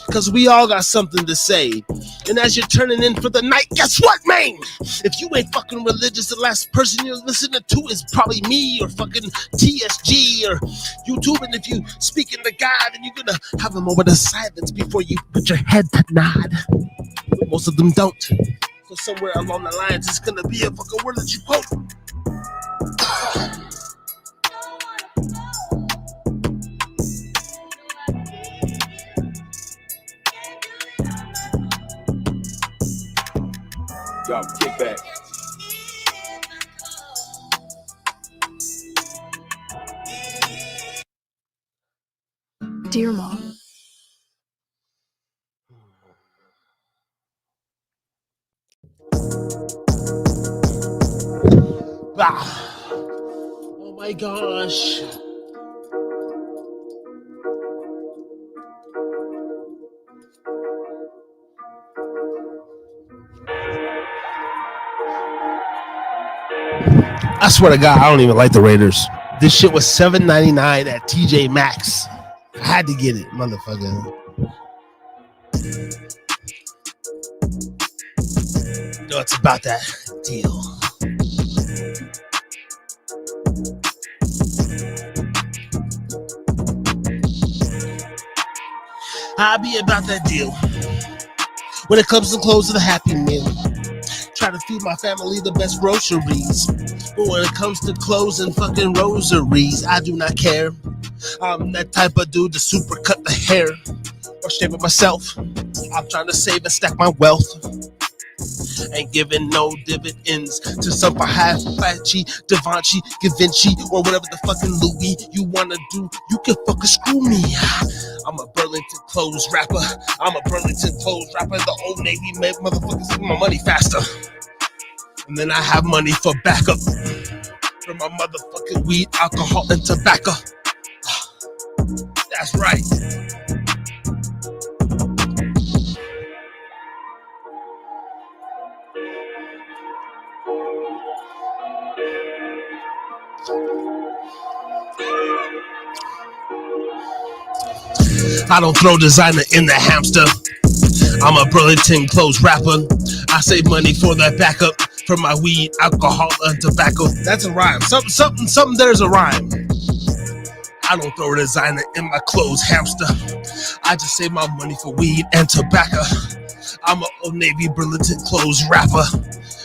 Because we all got something to say. And as you're turning in for the night, guess what, man? If you ain't fucking religious, the last person you're listening to is probably me or fucking TSG or YouTube. And if you speaking to God, then you're going to have a moment of silence before you put your head to nod. But most of them don't. So somewhere along the lines, it's going to be a fucking word that you quote. Yo, get back. Dear Mom. Ah. Oh my gosh. I swear to God, I don't even like the Raiders. This shit was $7.99 at TJ Maxx. I had to get it, motherfucker. No, it's about that deal. I'll be about that deal. When it comes to clothes of the Happy Meal, try to feed my family the best groceries. But when it comes to clothes and fucking rosaries, I do not care. I'm that type of dude to super cut the hair or shave it myself. I'm trying to save and stack my wealth. Ain't giving no dividends to some Fachi, Givenchy, Givenchy, or whatever the fucking Louis you wanna do. You can fucking screw me. I'm a Burlington clothes rapper. The Old Navy made motherfuckers give my money faster. And then I have money for backup for my motherfucking weed, alcohol, and tobacco. That's right. I don't throw designer in the hamster. I'm a Burlington clothes rapper. I save money for that backup for my weed, alcohol, and tobacco. That's a rhyme. Something. There's a rhyme. I don't throw designer in my clothes hamster. I just save my money for weed and tobacco. I'm a Old Navy Burlington clothes rapper.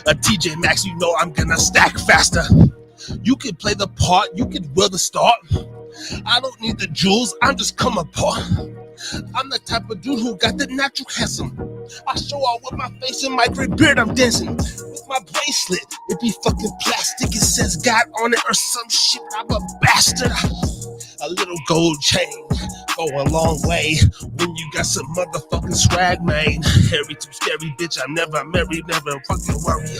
A TJ Maxx, you know I'm gonna stack faster. You can play the part, you can wear the start. I don't need the jewels, I'm just come apart. I'm the type of dude who got the natural handsome. I show out with my face and my gray beard, I'm dancing. With my bracelet, it be fucking plastic, it says God on it or some shit, I'm a bastard. A little gold chain go a long way when you got some motherfucking swag, man. Harry too scary, bitch, I'm never married, never fucking worry.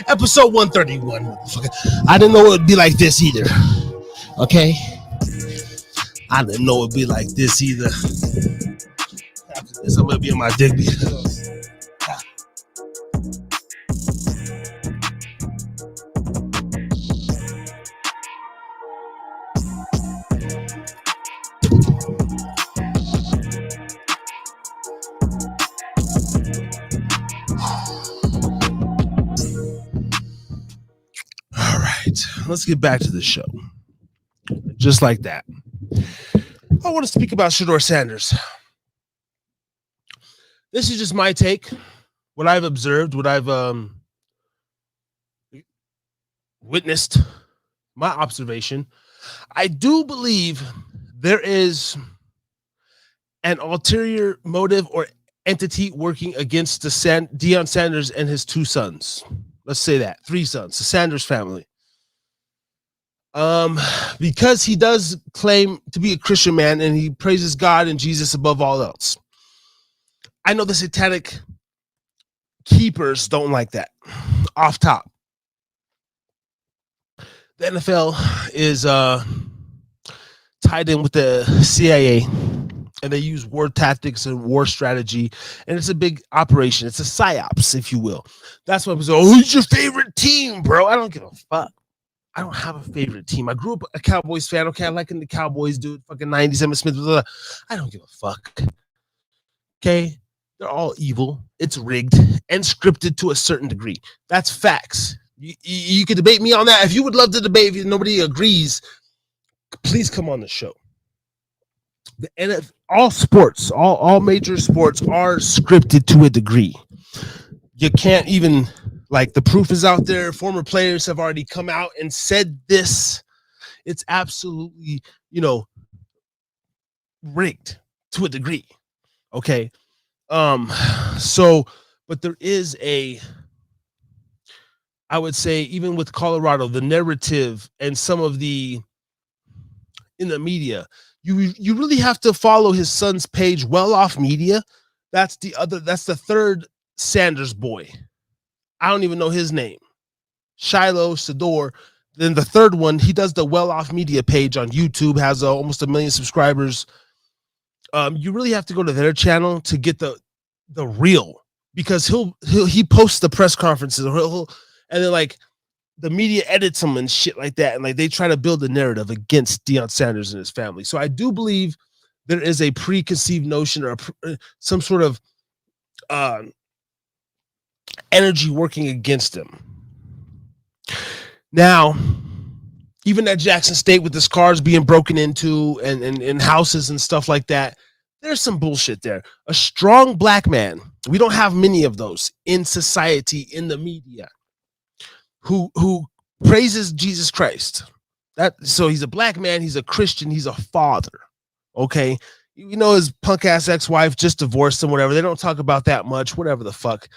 Episode 131, motherfucker. I didn't know it would be like this either. Okay? I didn't know it would be like this either. After this, I'm going to be on my Digby. All right, let's get back to the show. Just like that. I want to speak about Shedeur Sanders. This is just my take, what I've observed, what I've witnessed, my observation. I do believe there is an ulterior motive or entity working against the Deion Sanders and his two sons. Let's say that. 3 sons, the Sanders family. Because he does claim to be a Christian man and he praises God and Jesus above all else. I know the satanic keepers don't like that. Off top. The NFL is tied in with the CIA, and they use war tactics and war strategy, and it's a big operation. It's a psyops, if you will. That's why people say, oh, who's your favorite team, bro? I don't give a fuck. I don't have a favorite team. I grew up a Cowboys fan. Okay, I like the Cowboys, dude. Fucking 90s, Emmitt Smith. Blah, blah, blah. I don't give a fuck. Okay? They're all evil. It's rigged and scripted to a certain degree. That's facts. You could debate me on that. If you would love to debate, if nobody agrees, please come on the show. The NFL, all sports, all major sports are scripted to a degree. You can't even, like, the proof is out there. Former players have already come out and said this. It's absolutely, rigged to a degree. Okay. But there is I would say, even with Colorado, the narrative and some of in the media, you really have to follow his son's page, Well Off Media. That's the third Sanders boy. I don't even know his name. Shiloh Shedeur. Then the third one, he does the Well Off Media page on YouTube, has almost 1 million subscribers. You really have to go to their channel to get the real, because he posts the press conferences, and then like the media edits them and shit like that, and like they try to build a narrative against Deion Sanders and his family. So I do believe there is a preconceived notion or some sort of energy working against him. Now, even at Jackson State with his cars being broken into and houses and stuff like that, there's some bullshit there. A strong black man, we don't have many of those in society, in the media, who praises Jesus Christ. So he's a black man, he's a Christian, he's a father. Okay? His punk ass ex-wife just divorced him, whatever. They don't talk about that much, whatever the fuck.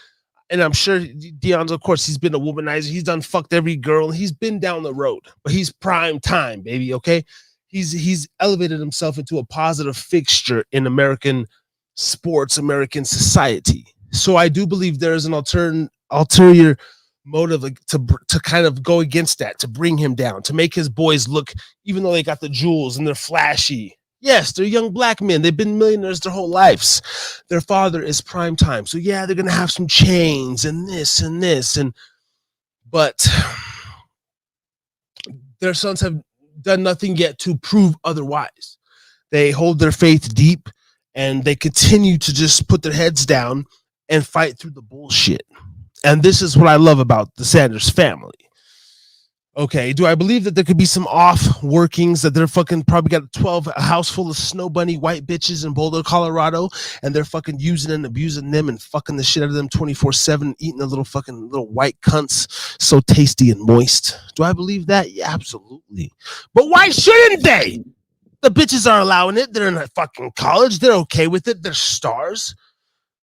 And I'm sure Deion's, of course, he's been a womanizer. He's done fucked every girl. He's been down the road, but he's prime time, baby. Okay. He's elevated himself into a positive fixture in American sports, American society. So I do believe there is an ulterior motive to kind of go against that, to bring him down, to make his boys look, even though they got the jewels and they're flashy. Yes, they're young black men. They've been millionaires their whole lives. Their father is prime time. So yeah, they're going to have some chains and this, but their sons have done nothing yet to prove otherwise. They hold their faith deep and they continue to just put their heads down and fight through the bullshit. And this is what I love about the Sanders family. Okay, do I believe that there could be some off workings, that they're fucking probably got a house full of snow bunny white bitches in Boulder, Colorado, and they're fucking using and abusing them and fucking the shit out of them 24/7, eating the little white cunts, so tasty and moist? Do I believe that? Yeah, absolutely. But why shouldn't they? The bitches are allowing it. They're in a fucking college. They're okay with it. They're stars.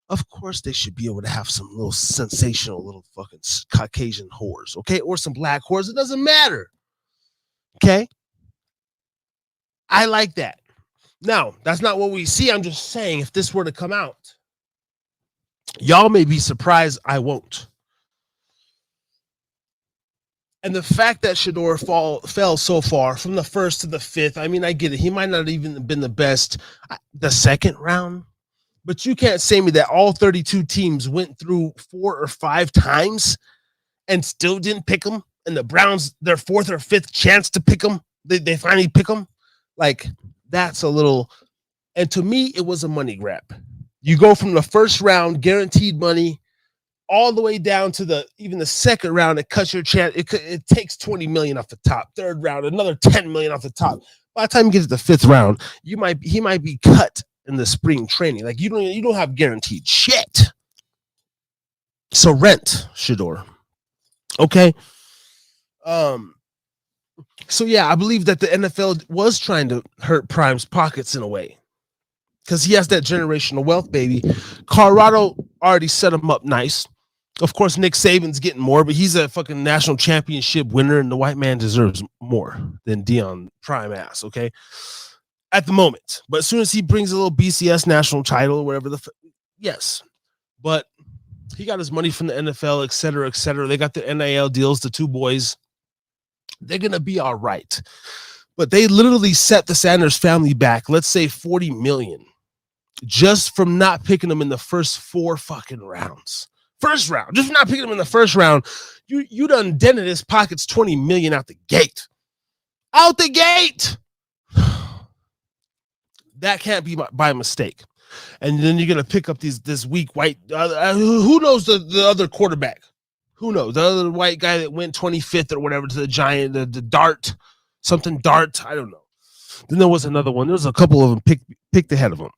Of course they should be able to have some little sensational little fucking Caucasian whores, okay? Or some black whores. It doesn't matter. Okay? I like that. Now, that's not what we see. I'm just saying, if this were to come out, y'all may be surprised I won't. And the fact that Shador fell so far from the first to the fifth, I mean, I get it. He might not even have been the best the second round, but you can't say me that all 32 teams went through 4 or 5 times and still didn't pick him. And the Browns, their 4th or 5th chance to pick him, they finally pick him. Like, that's a little. And to me, it was a money grab. You go from the first round, guaranteed money, all the way down to even the second round. It cuts your chance. It takes $20 million off the top. Third round, another $10 million off the top. By the time you get to the 5th round, he might be cut in the spring training. Like, you don't have guaranteed shit. So rent Shador. Okay. So yeah, I believe that the NFL was trying to hurt Prime's pockets in a way, because he has that generational wealth, baby. Colorado already set him up nice. Of course, Nick Saban's getting more, but he's a fucking national championship winner, and the white man deserves more than Deion Prime ass, okay? At the moment. But as soon as he brings a little BCS national title or whatever, yes. But he got his money from the NFL, et cetera, et cetera. They got the NIL deals, the 2 boys. They're going to be all right. But they literally set the Sanders family back, let's say $40 million, just from not picking them in the first 4 fucking rounds. First round, just not picking them in the first round. You done dented his pockets $20 million out the gate. Out the gate! That can't be by mistake. And then you're going to pick up this weak white, who knows the other quarterback? Who knows? The other white guy that went 25th or whatever to the Giant, the Dart, something Dart. I don't know. Then there was another one. There was a couple of them picked ahead of him.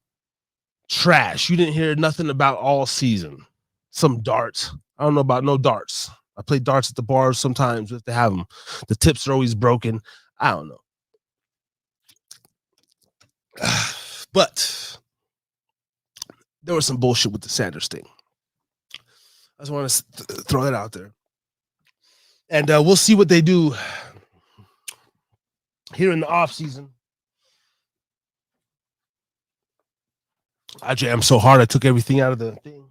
Trash. You didn't hear nothing about all season. Some darts. I don't know about no darts. I play darts at the bars sometimes if they have them. The tips are always broken. I don't know. But there was some bullshit with the Sanders thing. I just want to throw that out there. And we'll see what they do here in the offseason. I jammed so hard I took everything out of the thing.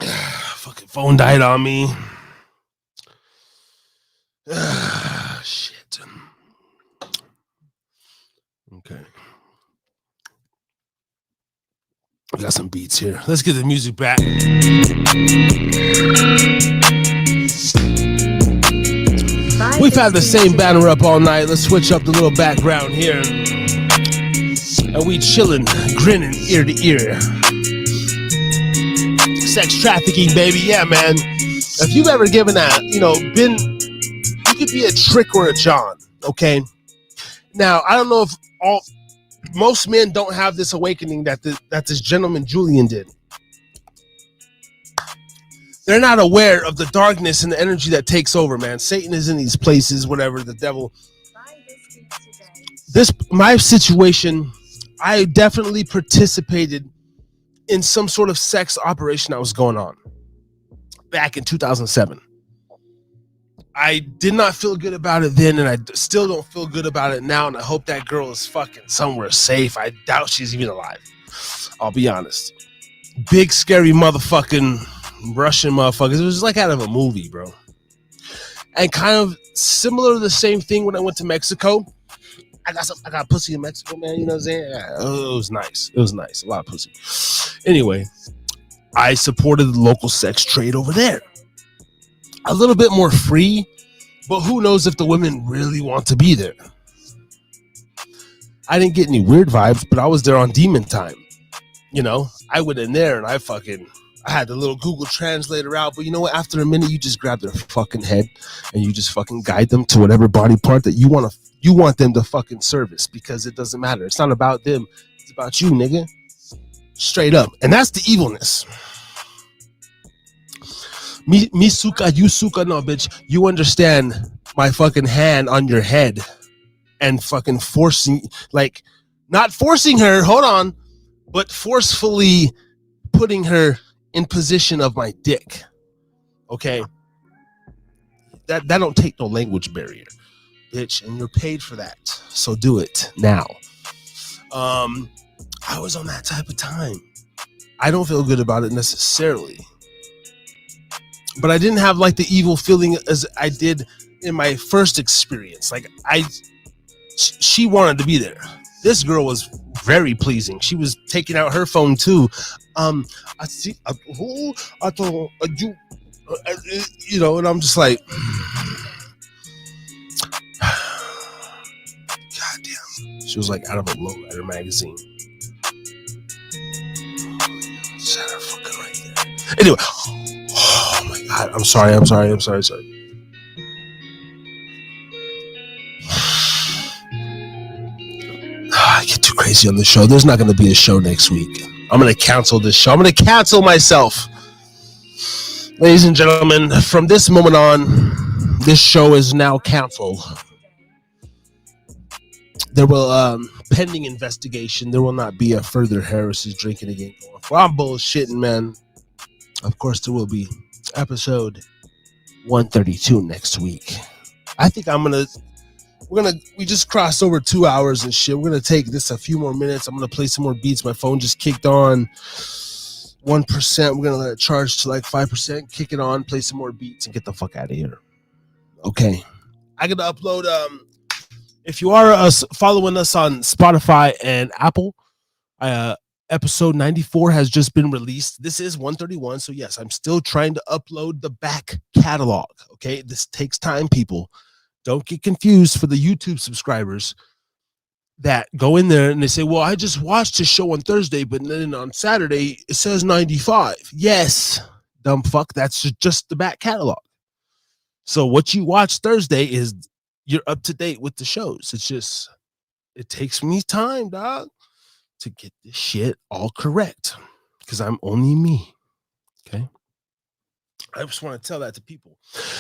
Fucking phone died on me. Shit. Okay. We got some beats here. Let's get the music back. We've had the same banner up all night. Let's switch up the little background here. And we chilling, grinning ear to ear. Sex trafficking, baby. Yeah, man. If you've ever given that, been, you could be a Trick or a John, okay? Now, I don't know if most men don't have this awakening that this gentleman Julian did. They're not aware of the darkness and the energy that takes over, man. Satan is in these places, whatever, the devil. My situation, I definitely participated in some sort of sex operation that was going on back in 2007. I did not feel good about it then, and I still don't feel good about it now, and I hope that girl is fucking somewhere safe. I doubt she's even alive. I'll be honest. Big, scary motherfucking Russian motherfuckers. It was like out of a movie, bro. And kind of similar to the same thing when I went to Mexico. I got pussy in Mexico, man. You know what I'm saying? Yeah, it was nice. It was nice. A lot of pussy. Anyway, I supported the local sex trade over there. A little bit more free, but who knows if the women really want to be there. I didn't get any weird vibes, but I was there on demon time. I went in there and I had the little Google translator out, but you know what? After a minute, you just grab their fucking head and you just fucking guide them to whatever body part that you want them to fucking service, because it doesn't matter. It's not about them. It's about you, nigga. Straight up. And that's the evilness. Me suka, you suka, no, bitch. You understand my fucking hand on your head and fucking forcing, like, not forcing her, hold on, but forcefully putting her in position of my dick. Okay? That don't take no language barrier, bitch, and you're paid for that. So do it now. I was on that type of time. I don't feel good about it necessarily. But I didn't have like the evil feeling as I did in my first experience. Like she wanted to be there. This girl was very pleasing. She was taking out her phone too. I see. I thought you, you know, and I'm just like, goddamn. She was like out of a lowrider magazine. Shut her fucking right there. Anyway, oh my god, I'm sorry. I get too crazy on the show. There's not going to be a show next week. I'm going to cancel this show. I'm going to cancel myself. Ladies and gentlemen, from this moment on, this show is now canceled. There will, pending investigation, there will not be a further Harris's Drinking Again going for. I'm bullshitting, man. Of course, there will be episode 132 next week. I think we just crossed over 2 hours and shit. We're going to take this a few more minutes. I'm going to play some more beats. My phone just kicked on 1%. We're going to let it charge to like 5%, kick it on, play some more beats, and get the fuck out of here. Okay. I got to upload, if you are following us on Spotify and Apple, episode 94 has just been released. This is 131. So yes, I'm still trying to upload the back catalog. Okay. This takes time, people. Don't get confused for the YouTube subscribers that go in there and they say, well, I just watched the show on Thursday, but then on Saturday it says 95. Yes, dumb fuck. That's just the back catalog. So what you watch Thursday is you're up to date with the shows. It's just, it takes me time, dog, to get this shit all correct because I'm only me. Okay. I just want to tell that to people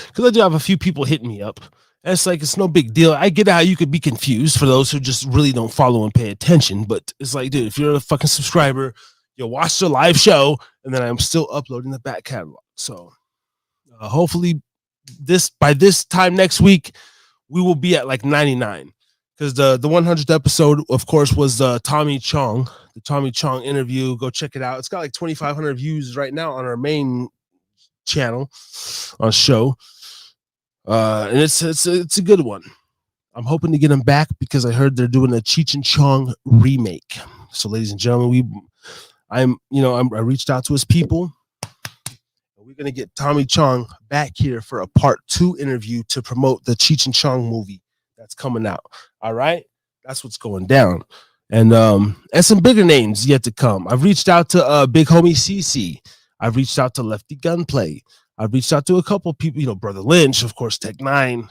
because I do have a few people hitting me up. And it's like, it's no big deal. I get how you could be confused for those who just really don't follow and pay attention. But it's like, dude, if you're a fucking subscriber, you'll watch the live show and then I'm still uploading the back catalog. So hopefully by this time next week, we will be at like 99 because the 100th episode, of course, was Tommy Chong, the Tommy Chong interview. Go check it out. It's got like 2,500 views right now on our main channel on show. And it's a good one. I'm hoping to get them back because I heard they're doing a Cheech and Chong remake. So, ladies and gentlemen, I reached out to his people. We're gonna get Tommy Chong back here for a part 2 interview to promote the Cheech and Chong movie that's coming out. All right, that's what's going down, and some bigger names yet to come. I've reached out to Big Homie CC. I've reached out to Lefty Gunplay. I've reached out to a couple people, Brother Lynch, of course, Tech Nine,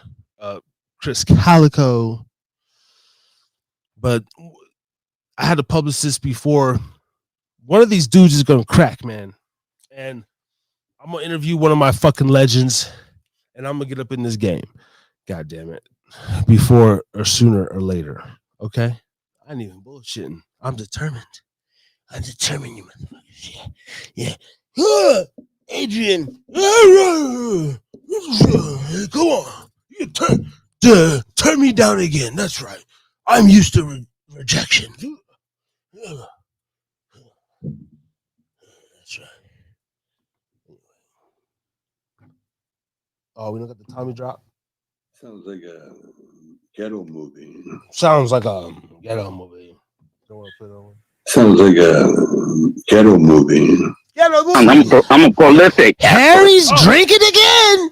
Chris Calico. But I had a publicist before. One of these dudes is going to crack, man. And I'm going to interview one of my fucking legends, and I'm going to get up in this game. God damn it. Before or sooner or later. Okay? I ain't even bullshitting. I'm determined. You motherfuckers. Yeah. Adrian, come on, you turn me down again. That's right. I'm used to rejection. That's right. Oh, we don't got the Tommy drop. Sounds like a ghetto movie. Sounds like a ghetto movie. Don't want to put it on. Sounds like a ghetto movie. I'm a prolific. Harry's drinking again.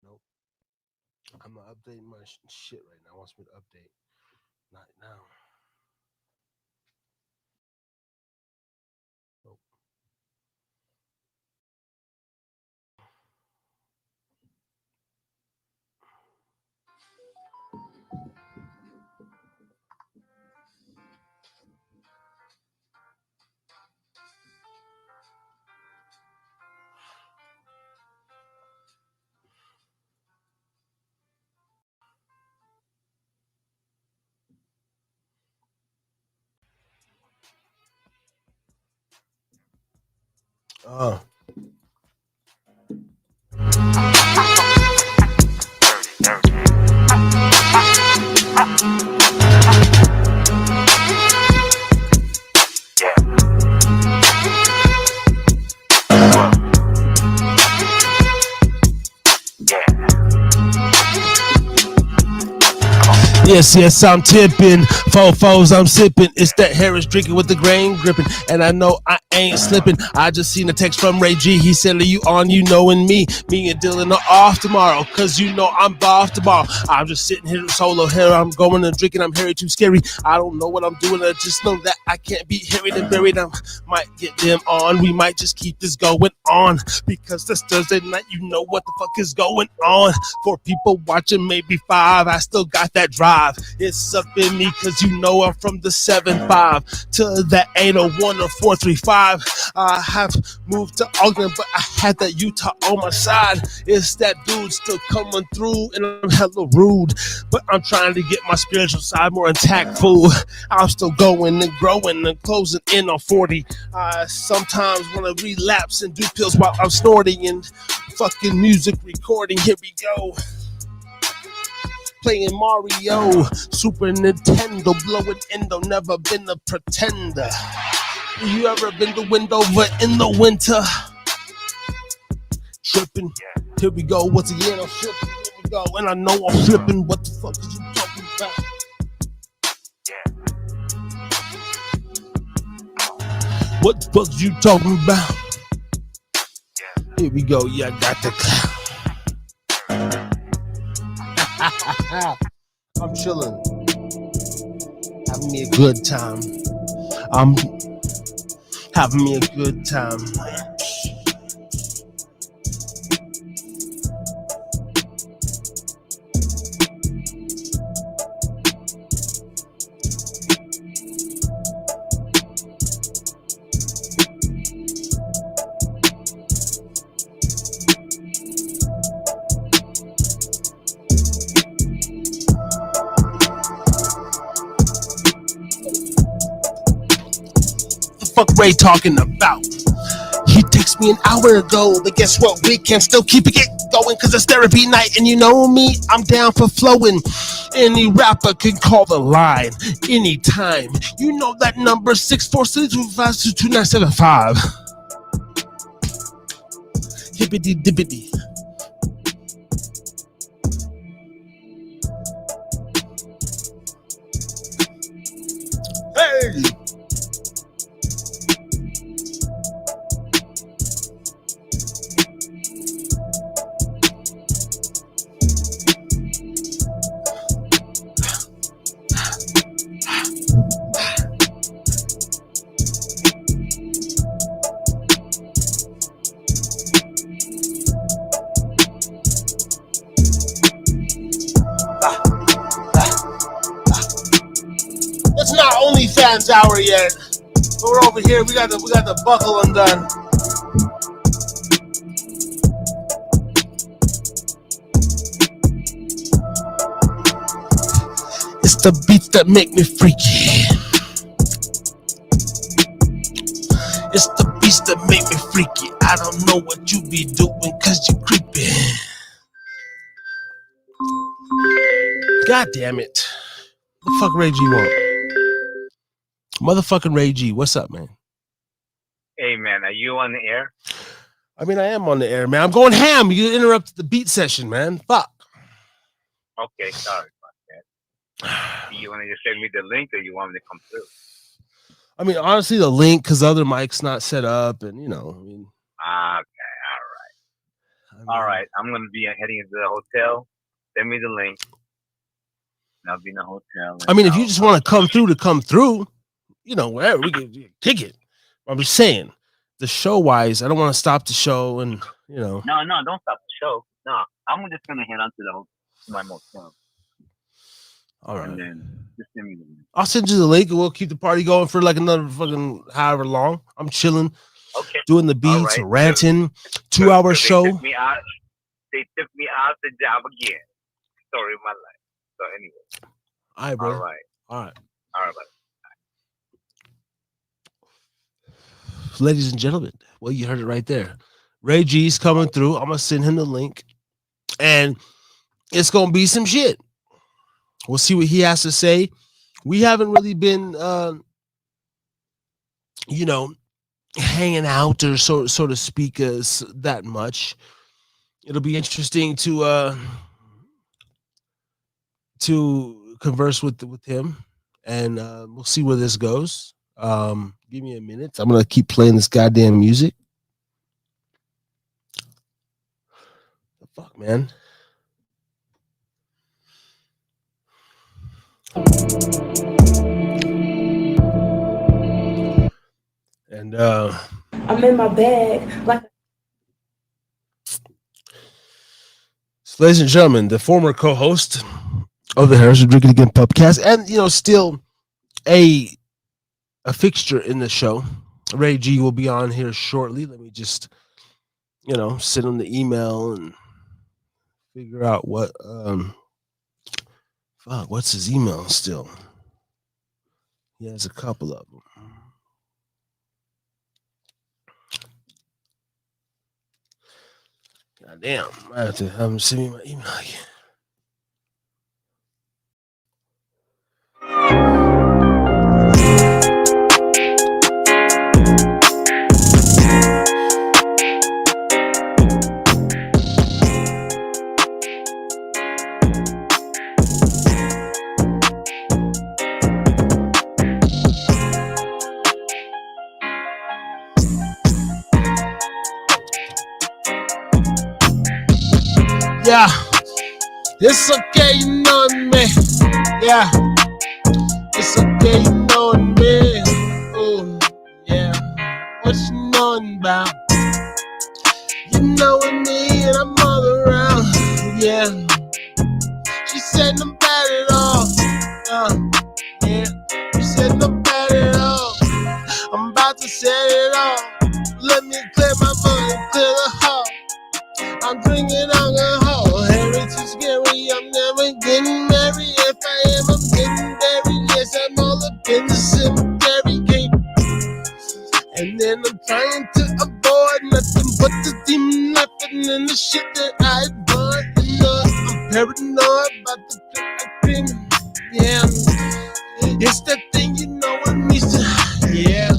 Nope. I'm not updating my shit right now. Wants me to update. Not now. Yes, I'm tipping. Fofos, I'm sipping. It's that Harris drinking with the grain gripping. And I know I ain't slipping. I just seen a text from Ray G. He said, are you on, you knowing me? Me and Dylan are off tomorrow. Cause you know I'm off tomorrow. I'm just sitting here solo here. I'm going and drinking. I'm Harry too scary. I don't know what I'm doing. I just know that I can't be harried and buried. I might get them on. We might just keep this going on. Because this Thursday night, you know what the fuck is going on. 4 people watching, maybe 5. I still got that drive. It's up in me cause you know I'm from the 7-5 to that 801 or 435. I have moved to Oakland, but I had that Utah on my side. It's that dude still coming through and I'm hella rude, but I'm trying to get my spiritual side more intact, fool. I'm still going and growing and closing in on 40. I sometimes want to relapse and do pills while I'm snorting and fucking music recording. Here we go. Playing Mario, Super Nintendo, blowing endo, never been a pretender. You ever been to Windover in the winter? Tripping, here we go, once again I'm tripping, here we go, and I know I'm flipping, what the fuck is you talking about? What the fuck is you talking about? Here we go, yeah, I got the clown. I'm chilling, having me a good time. I'm having me a good time. Fuck Ray talking about? He texted me an hour ago, but guess what? We can still keep it going because it's therapy night, and you know me, I'm down for flowing. Any rapper can call the line anytime. You know that number 646252975. Hippity dippity. Hey! It's not OnlyFans hour yet. But we're over here. We got the buckle undone. It's the beats that make me freaky. It's the beats that make me freaky. I don't know what you be doing cause you creepy. God damn it. What the fuck Ray G want? Motherfucking Ray G, what's up, man? Hey, man, are you on the air? I mean, I am on the air, man. I'm going ham. You interrupted the beat session, man. Fuck. Okay, sorry about that. You want to just send me the link or you want me to come through? I mean, honestly, the link, because the other mic's not set up, and, you know, I mean. Okay, all right. I'm going to be heading into the hotel. Send me the link. And I'll be in the hotel. I mean, if you just want to come through, you know, wherever, we can kick it. I'm just saying, the show-wise, I don't want to stop the show and, you know. No, don't stop the show. No, I'm just going to head on to my motel. All right. And then just send me the link. I'll send you the link and we'll keep the party going for like another fucking however long. I'm chilling, doing the beats, ranting, 2-hour show. They took me out the job again. Story of my life. So anyway. All right, bro. All right, buddy. Ladies and gentlemen, Well, you heard it right there. Ray G's coming through. I'm going to send him the link. And it's going to be some shit. We'll see what he has to say. We haven't really been, hanging out or so to speak that much. It'll be interesting to converse with him, and we'll see where this goes. Give me a minute. I'm gonna keep playing this goddamn music. The fuck, man. And I'm in my bag like. So, ladies and gentlemen, the former co-host of the Drinking Again podcast, and still a fixture in the show. Ray G will be on here shortly. Let me just send him the email and figure out what what's his email still. He has a couple of them. God damn, I have to have him send me my email again. Yeah, it's okay, you knowing me. Yeah, it's okay, you knowing me. Oh, yeah, what you knowing about? You knowing me and I'm all around. Yeah, she said no bad at all. Yeah, she said no bad at all. I'm about to set it off. Let me clear my mind, clear the hall. I'm drinking alcohol, Harry too scary, I'm never getting married. If I am, I'm getting buried. Yes, I'm all up in the cemetery gate. And then I'm trying to avoid nothing but the demon laughing and the shit that I bought. I'm paranoid about the dream. Yeah, it's that thing when we yeah.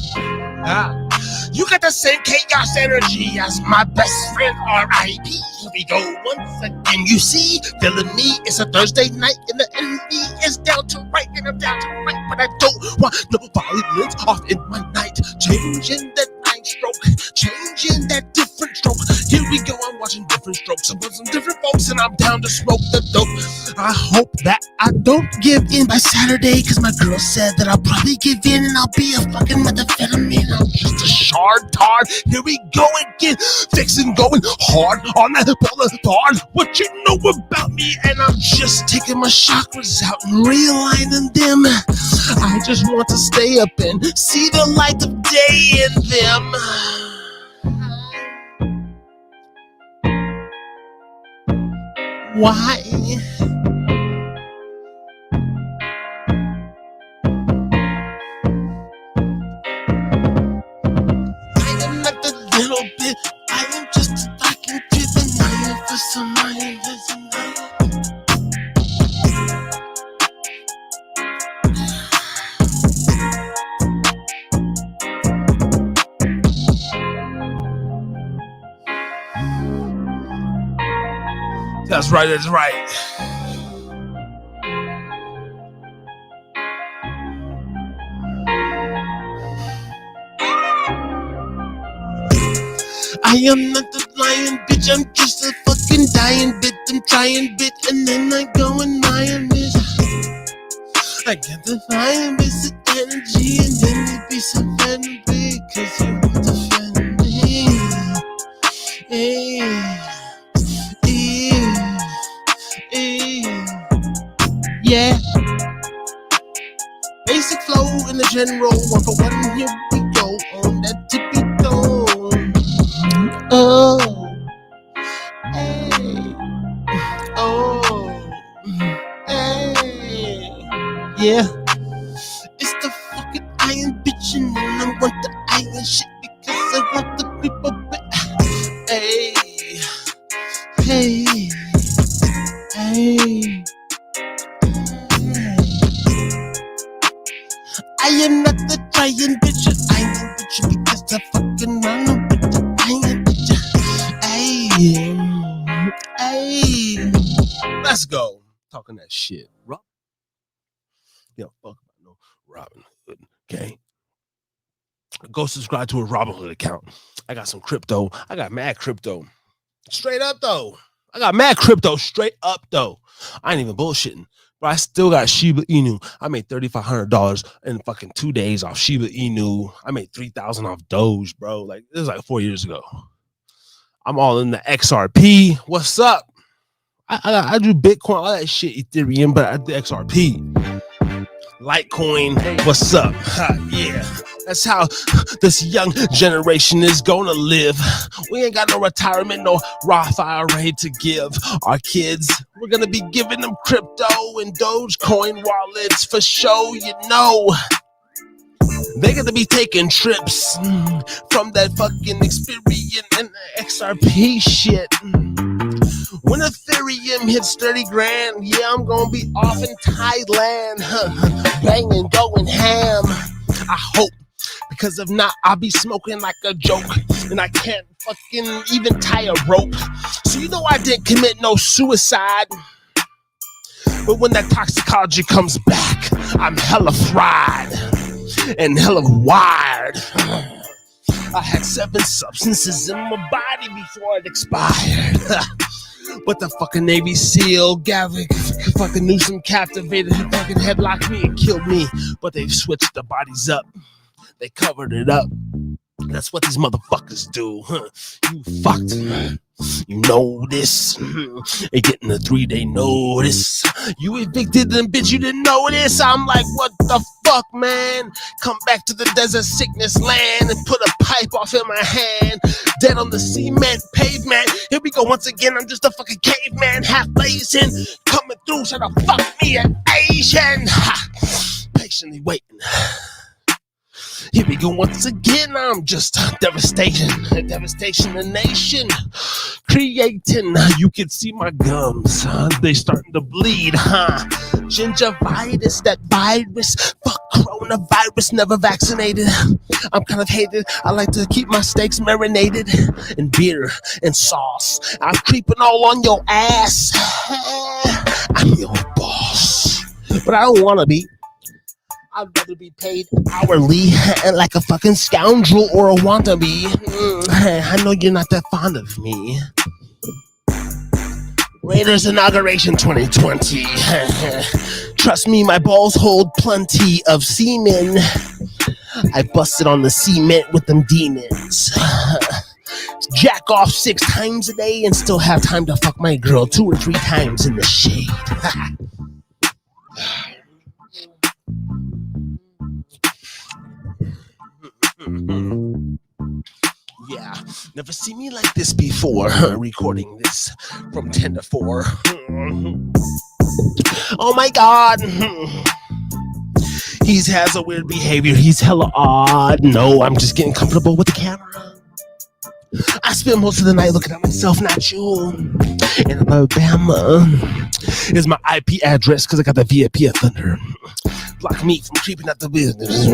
You got the same chaos energy as my best friend R.I.P. Here we go once again. You see, feeling me. It's a Thursday night and the envy is down to right and I'm down to right, but I don't want no violence off in my night. Changing that nine stroke, changing that different stroke. Here we go. I'm watching different strokes. I'm with some different folks and I'm down to smoke the dope. I hope that I don't give in by Saturday, cause my girl said that I'll probably give in and I'll be a fucking methamphetamine. I'm just a shard tard. Here we go again, fixing going hard on that boulevard. What you know about me? And I'm just taking my chakras out and realigning them. I just want to stay up and see the light of day in them. Why? I am not a little bit. I am just a fucking juvenile for some money. That's right, that's right. I am not a lying bitch, I'm just a fucking dying bit. I'm trying bit and then I go and lying bitch. I get the fire visit energy and then it be some vanity cause you want to offend me. Yeah. Basic flow in the general, one for one, here we go on that tippy toe. Oh, hey, oh, hey, yeah. It's the fucking iron bitch and I want the iron shit because I want the people I am not the trying bitch. I am bitch because I fucking run with the iron bitch. Hey. Let's go. Talking that shit. Yo, fuck no Robin Hood. Okay. Go subscribe to a Robin Hood account. I got some crypto. I got mad crypto. Straight up though. I got mad crypto straight up though. I ain't even bullshitting. But I still got Shiba Inu. I made $3,500 in fucking 2 days off Shiba Inu. I made $3,000 off Doge, bro. Like this was like 4 years ago. I'm all in the XRP. What's up? I do Bitcoin, all that shit, Ethereum, but I do XRP. Litecoin, what's up? Yeah, that's how this young generation is gonna live. We ain't got no retirement, no Roth IRA to give our kids. We're gonna be giving them crypto and Dogecoin wallets for show, you know. They're gonna be taking trips from that fucking Experian and XRP shit. When Ethereum hits 30 grand, yeah, I'm gonna be off in Thailand, banging, going ham. I hope, because if not, I'll be smoking like a joke, and I can't fucking even tie a rope. So you know I didn't commit no suicide, but when that toxicology comes back, I'm hella fried and hella wired. I had 7 substances in my body before it expired. But the fucking Navy SEAL, Gavik, fucking Newsom captivated, who fucking headlocked me and killed me. But they've switched the bodies up. They covered it up. That's what these motherfuckers do. You fucked. You know this. They getting a 3-day notice. You evicted them, bitch. You didn't know this. I'm like, what the fuck, man? Come back to the desert sickness land and put a pipe off in my hand. Dead on the cement pavement. Here we go once again. I'm just a fucking caveman, half blazing, coming through, trying to fuck me an Asian. Patiently waiting. Here we go once again. I'm just devastation the nation, creating. You can see my gums, they starting to bleed, Gingivitis, that virus, fuck coronavirus, never vaccinated. I'm kind of hated. I like to keep my steaks marinated in beer and sauce. I'm creeping all on your ass. I'm your boss, but I don't want to be. I'd rather be paid hourly like a fucking scoundrel or a wannabe. I know you're not that fond of me. Raiders inauguration 2020. Trust me, my balls hold plenty of semen. I busted on the cement with them demons. Jack off 6 times a day and still have time to fuck my girl 2 or 3 times in the shade. Yeah, never seen me like this before. Recording this from 10 to 4. Oh my god. He has a weird behavior. He's hella odd. No, I'm just getting comfortable with the camera. I spend most of the night looking at myself, not you. In Alabama is my IP address because I got the VIP of Thunder. Block me from creeping out the business.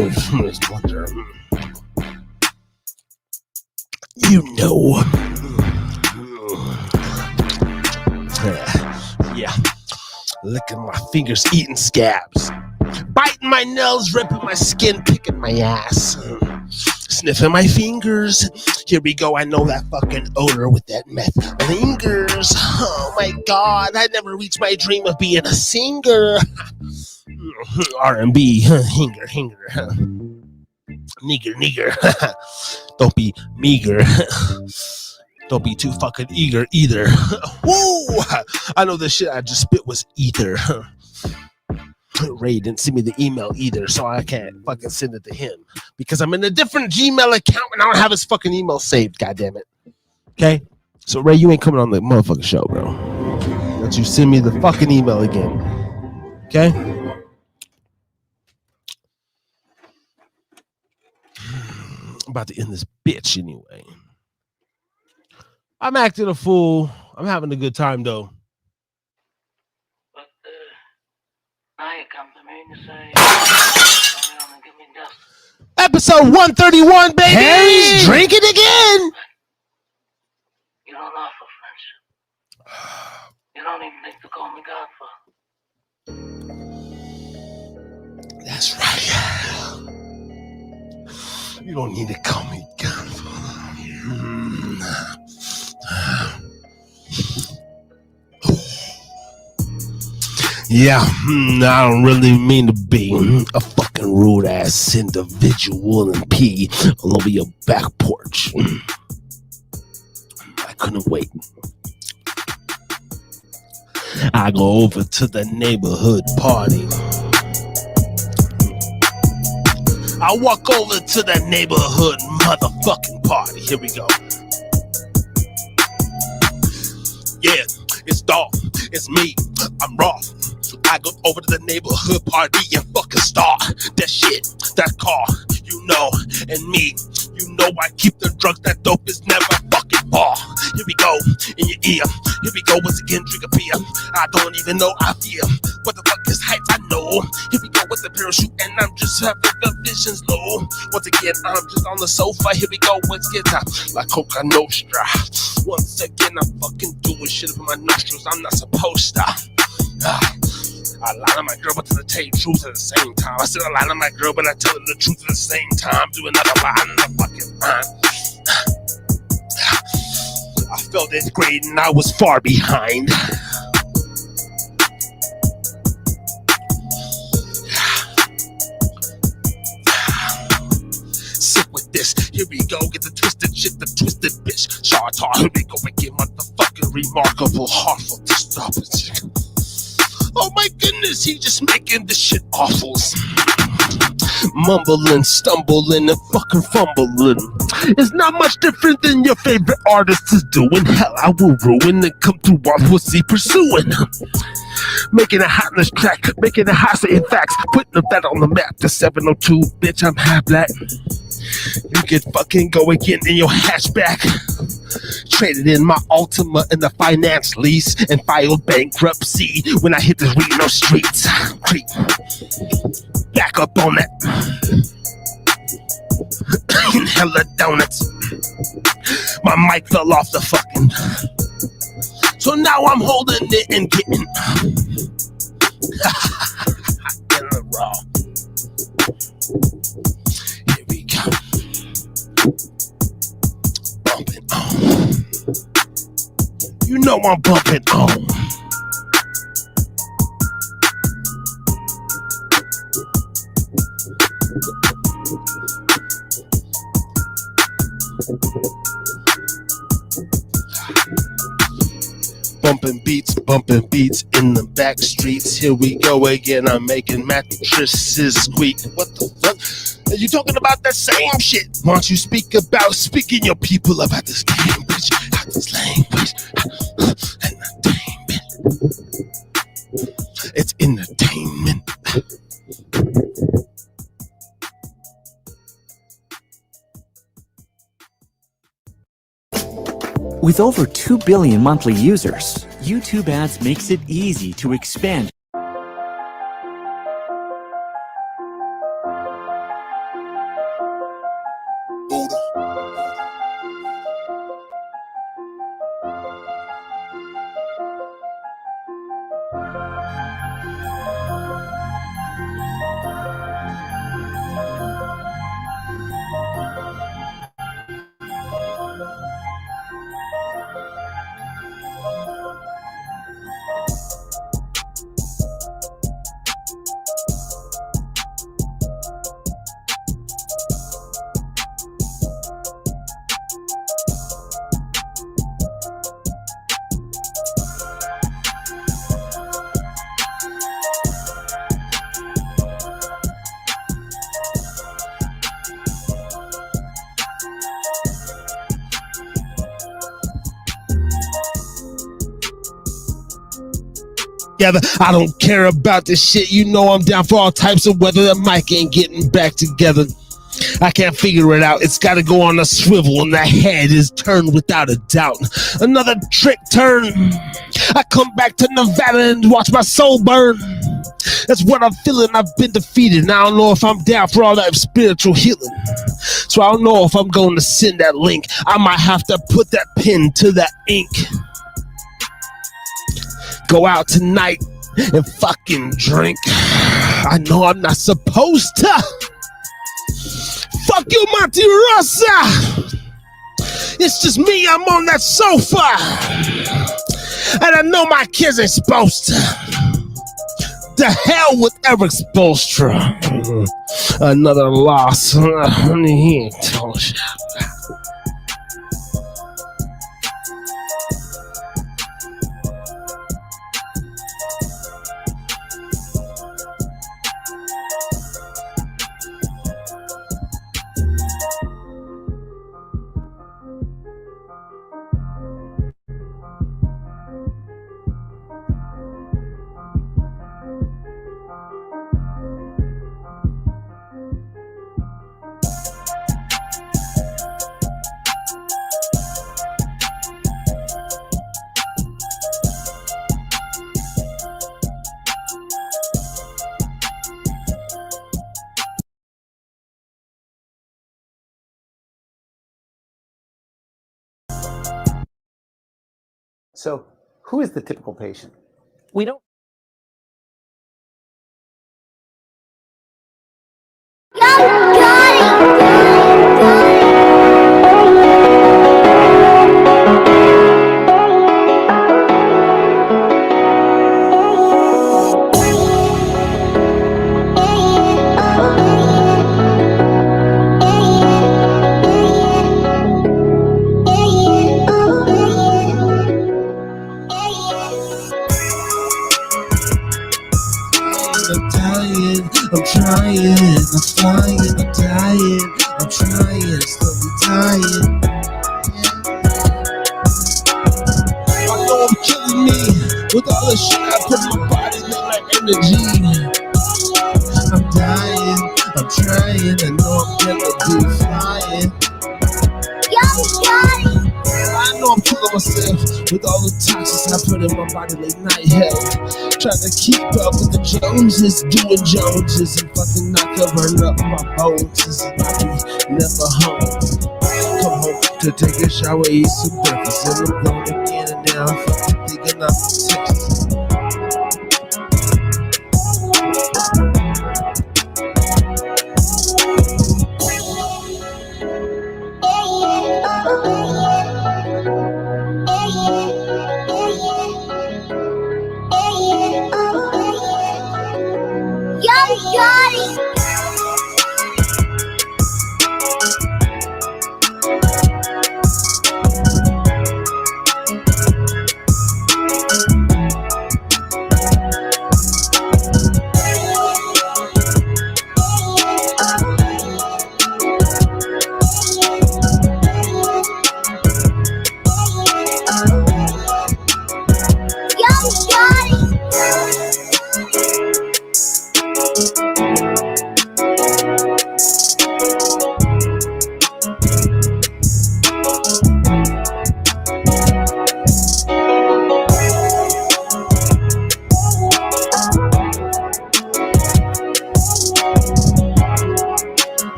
You know. Yeah. Licking my fingers, eating scabs. Biting my nails, ripping my skin, picking my ass. Sniffing my fingers. Here we go, I know that fucking odor with that meth lingers. Oh my god, I never reached my dream of being a singer. R&B, hinger. Nigger. Don't be meager. Don't be too fucking eager either. Woo! I know the shit I just spit was ether. Ray didn't send me the email either, so I can't fucking send it to him because I'm in a different Gmail account and I don't have his fucking email saved. God damn it. Okay? So Ray, you ain't coming on the motherfucking show, bro. Let you send me the fucking email again. Okay? I'm about to end this bitch anyway. I'm acting a fool. I'm having a good time though. But now you come to me and you say, give me Episode 131, baby. Harry's drinking again. You don't offer friendship. You don't even think to call me Godfather. That's right. You don't need to call me Godfather. Yeah, I don't really mean to be a fucking rude ass individual and pee all over your back porch. I couldn't wait. I go over to the neighborhood party. I walk over to the neighborhood motherfucking party. Here we go. Yeah, it's dog. It's me. I'm raw. I go over to the neighborhood party and fucking start that shit, that car, you know, and me. You know I keep the drugs, that dope is never fucking far. Here we go, in your ear. Here we go, once again, drink a beer. I don't even know I fear. What the fuck is heights, I know. Here we go with the parachute and I'm just having the visions low. Once again, I'm just on the sofa. Here we go, let's get up like Coca Nostra. Once again, I'm fucking doing shit up in my nostrils. I'm not supposed to. I lie to my girl, but tell the truth at the same time. I said I lie to my girl, but I tell her the truth at the same time. Do another line in the fucking line. I felt 8th grade and I was far behind. Sick with this. Here we go, get the twisted shit, the twisted bitch. Chartar, here we go again, motherfucking remarkable, heartful disturbance. Oh my goodness, he just making this shit awful. Mumbling, stumbling, and fucking fumbling. It's not much different than your favorite artist is doing. Hell, I will ruin and come through what was he pursuing. Making it hot in this track, making it hot, saying facts, putting that on the map. The 702, bitch, I'm half black. You can fucking go again in your hatchback. Traded in my Altima in the finance lease and filed bankruptcy when I hit the Reno streets. Creep. Back up on that. Hella donuts. My mic fell off the fucking. So now I'm holding it and getting. In the raw. Here we go. Bumping on. You know I'm bumping on. Bumping beats in the back streets. Here we go again. I'm making mattresses squeak. What the fuck? Are you talking about that same shit? Why don't you speak about speaking your people about this game, bitch? Out this language. Entertainment. It's entertainment. With over 2 billion monthly users, YouTube Ads makes it easy to expand. I don't care about this shit. You know I'm down for all types of weather. The mic ain't getting back together. I can't figure it out. It's gotta go on a swivel and the head is turned without a doubt. Another trick turn. I come back to Nevada and watch my soul burn. That's what I'm feeling. I've been defeated, and I don't know if I'm down for all that spiritual healing. So I don't know if I'm going to send that link. I might have to put that pen to that ink. Go out tonight and fucking drink. I know I'm not supposed to. Fuck you, Monty Rosa. It's just me, I'm on that sofa. And I know my kids ain't supposed to. The hell with Eric Spoelstra. Another loss. He ain't talking shit. So, who is the typical patient? We don't. I'm trying, I'm flying, I'm dying, I'm trying, slowly dying. I know I'm killing me with all the shit I put in my body, look like energy. I'm dying, I'm trying, I know I'm gonna be flying. I know I'm killing myself with all the toxins I put in my body late night hell. Trying to keep up with the Joneses, doing Joneses, and fucking not covering up my bones. And I be never home. Come home to take a shower, eat some breakfast, and I'm gone again. And now I'm fucking thinking I'm in Texas.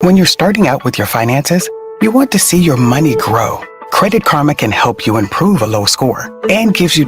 When you're starting out with your finances, you want to see your money grow. Credit Karma can help you improve a low score and gives you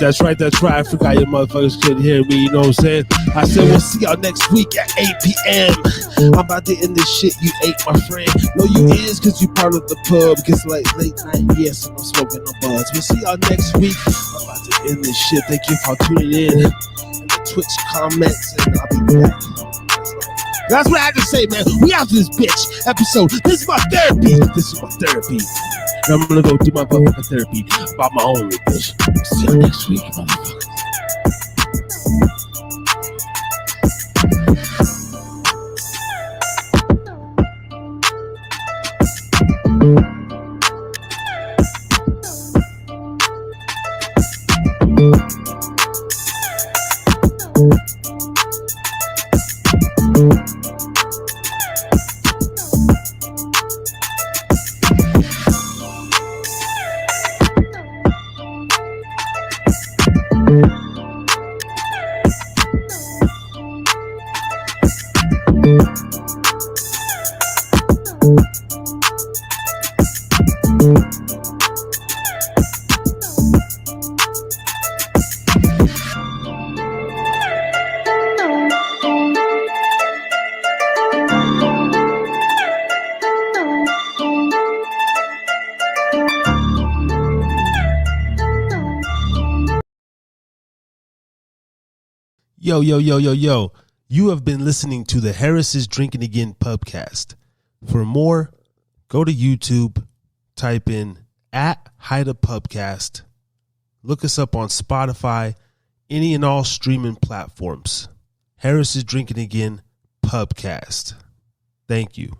That's right. I forgot you motherfuckers couldn't hear me, you know what I'm saying? I said we'll see y'all next week at 8 p.m. I'm about to end this shit you ate, my friend. No, you is, cause you part of the pub. Cause like late night, yes, I'm smoking no buzz. We'll see y'all next week. I'm about to end this shit. Thank you for tuning in. The Twitch comments, and I'll be back. That's what I have to say, man. We out to this bitch episode. This is my therapy. And I'm gonna go do my fucking therapy about my own bitch. See you next week, motherfucker. Yo. You have been listening to the Harris is Drinking Again pubcast. For more, go to YouTube, type in @HideaPubcast. Look us up on Spotify, any and all streaming platforms. Harris is Drinking Again pubcast. Thank you.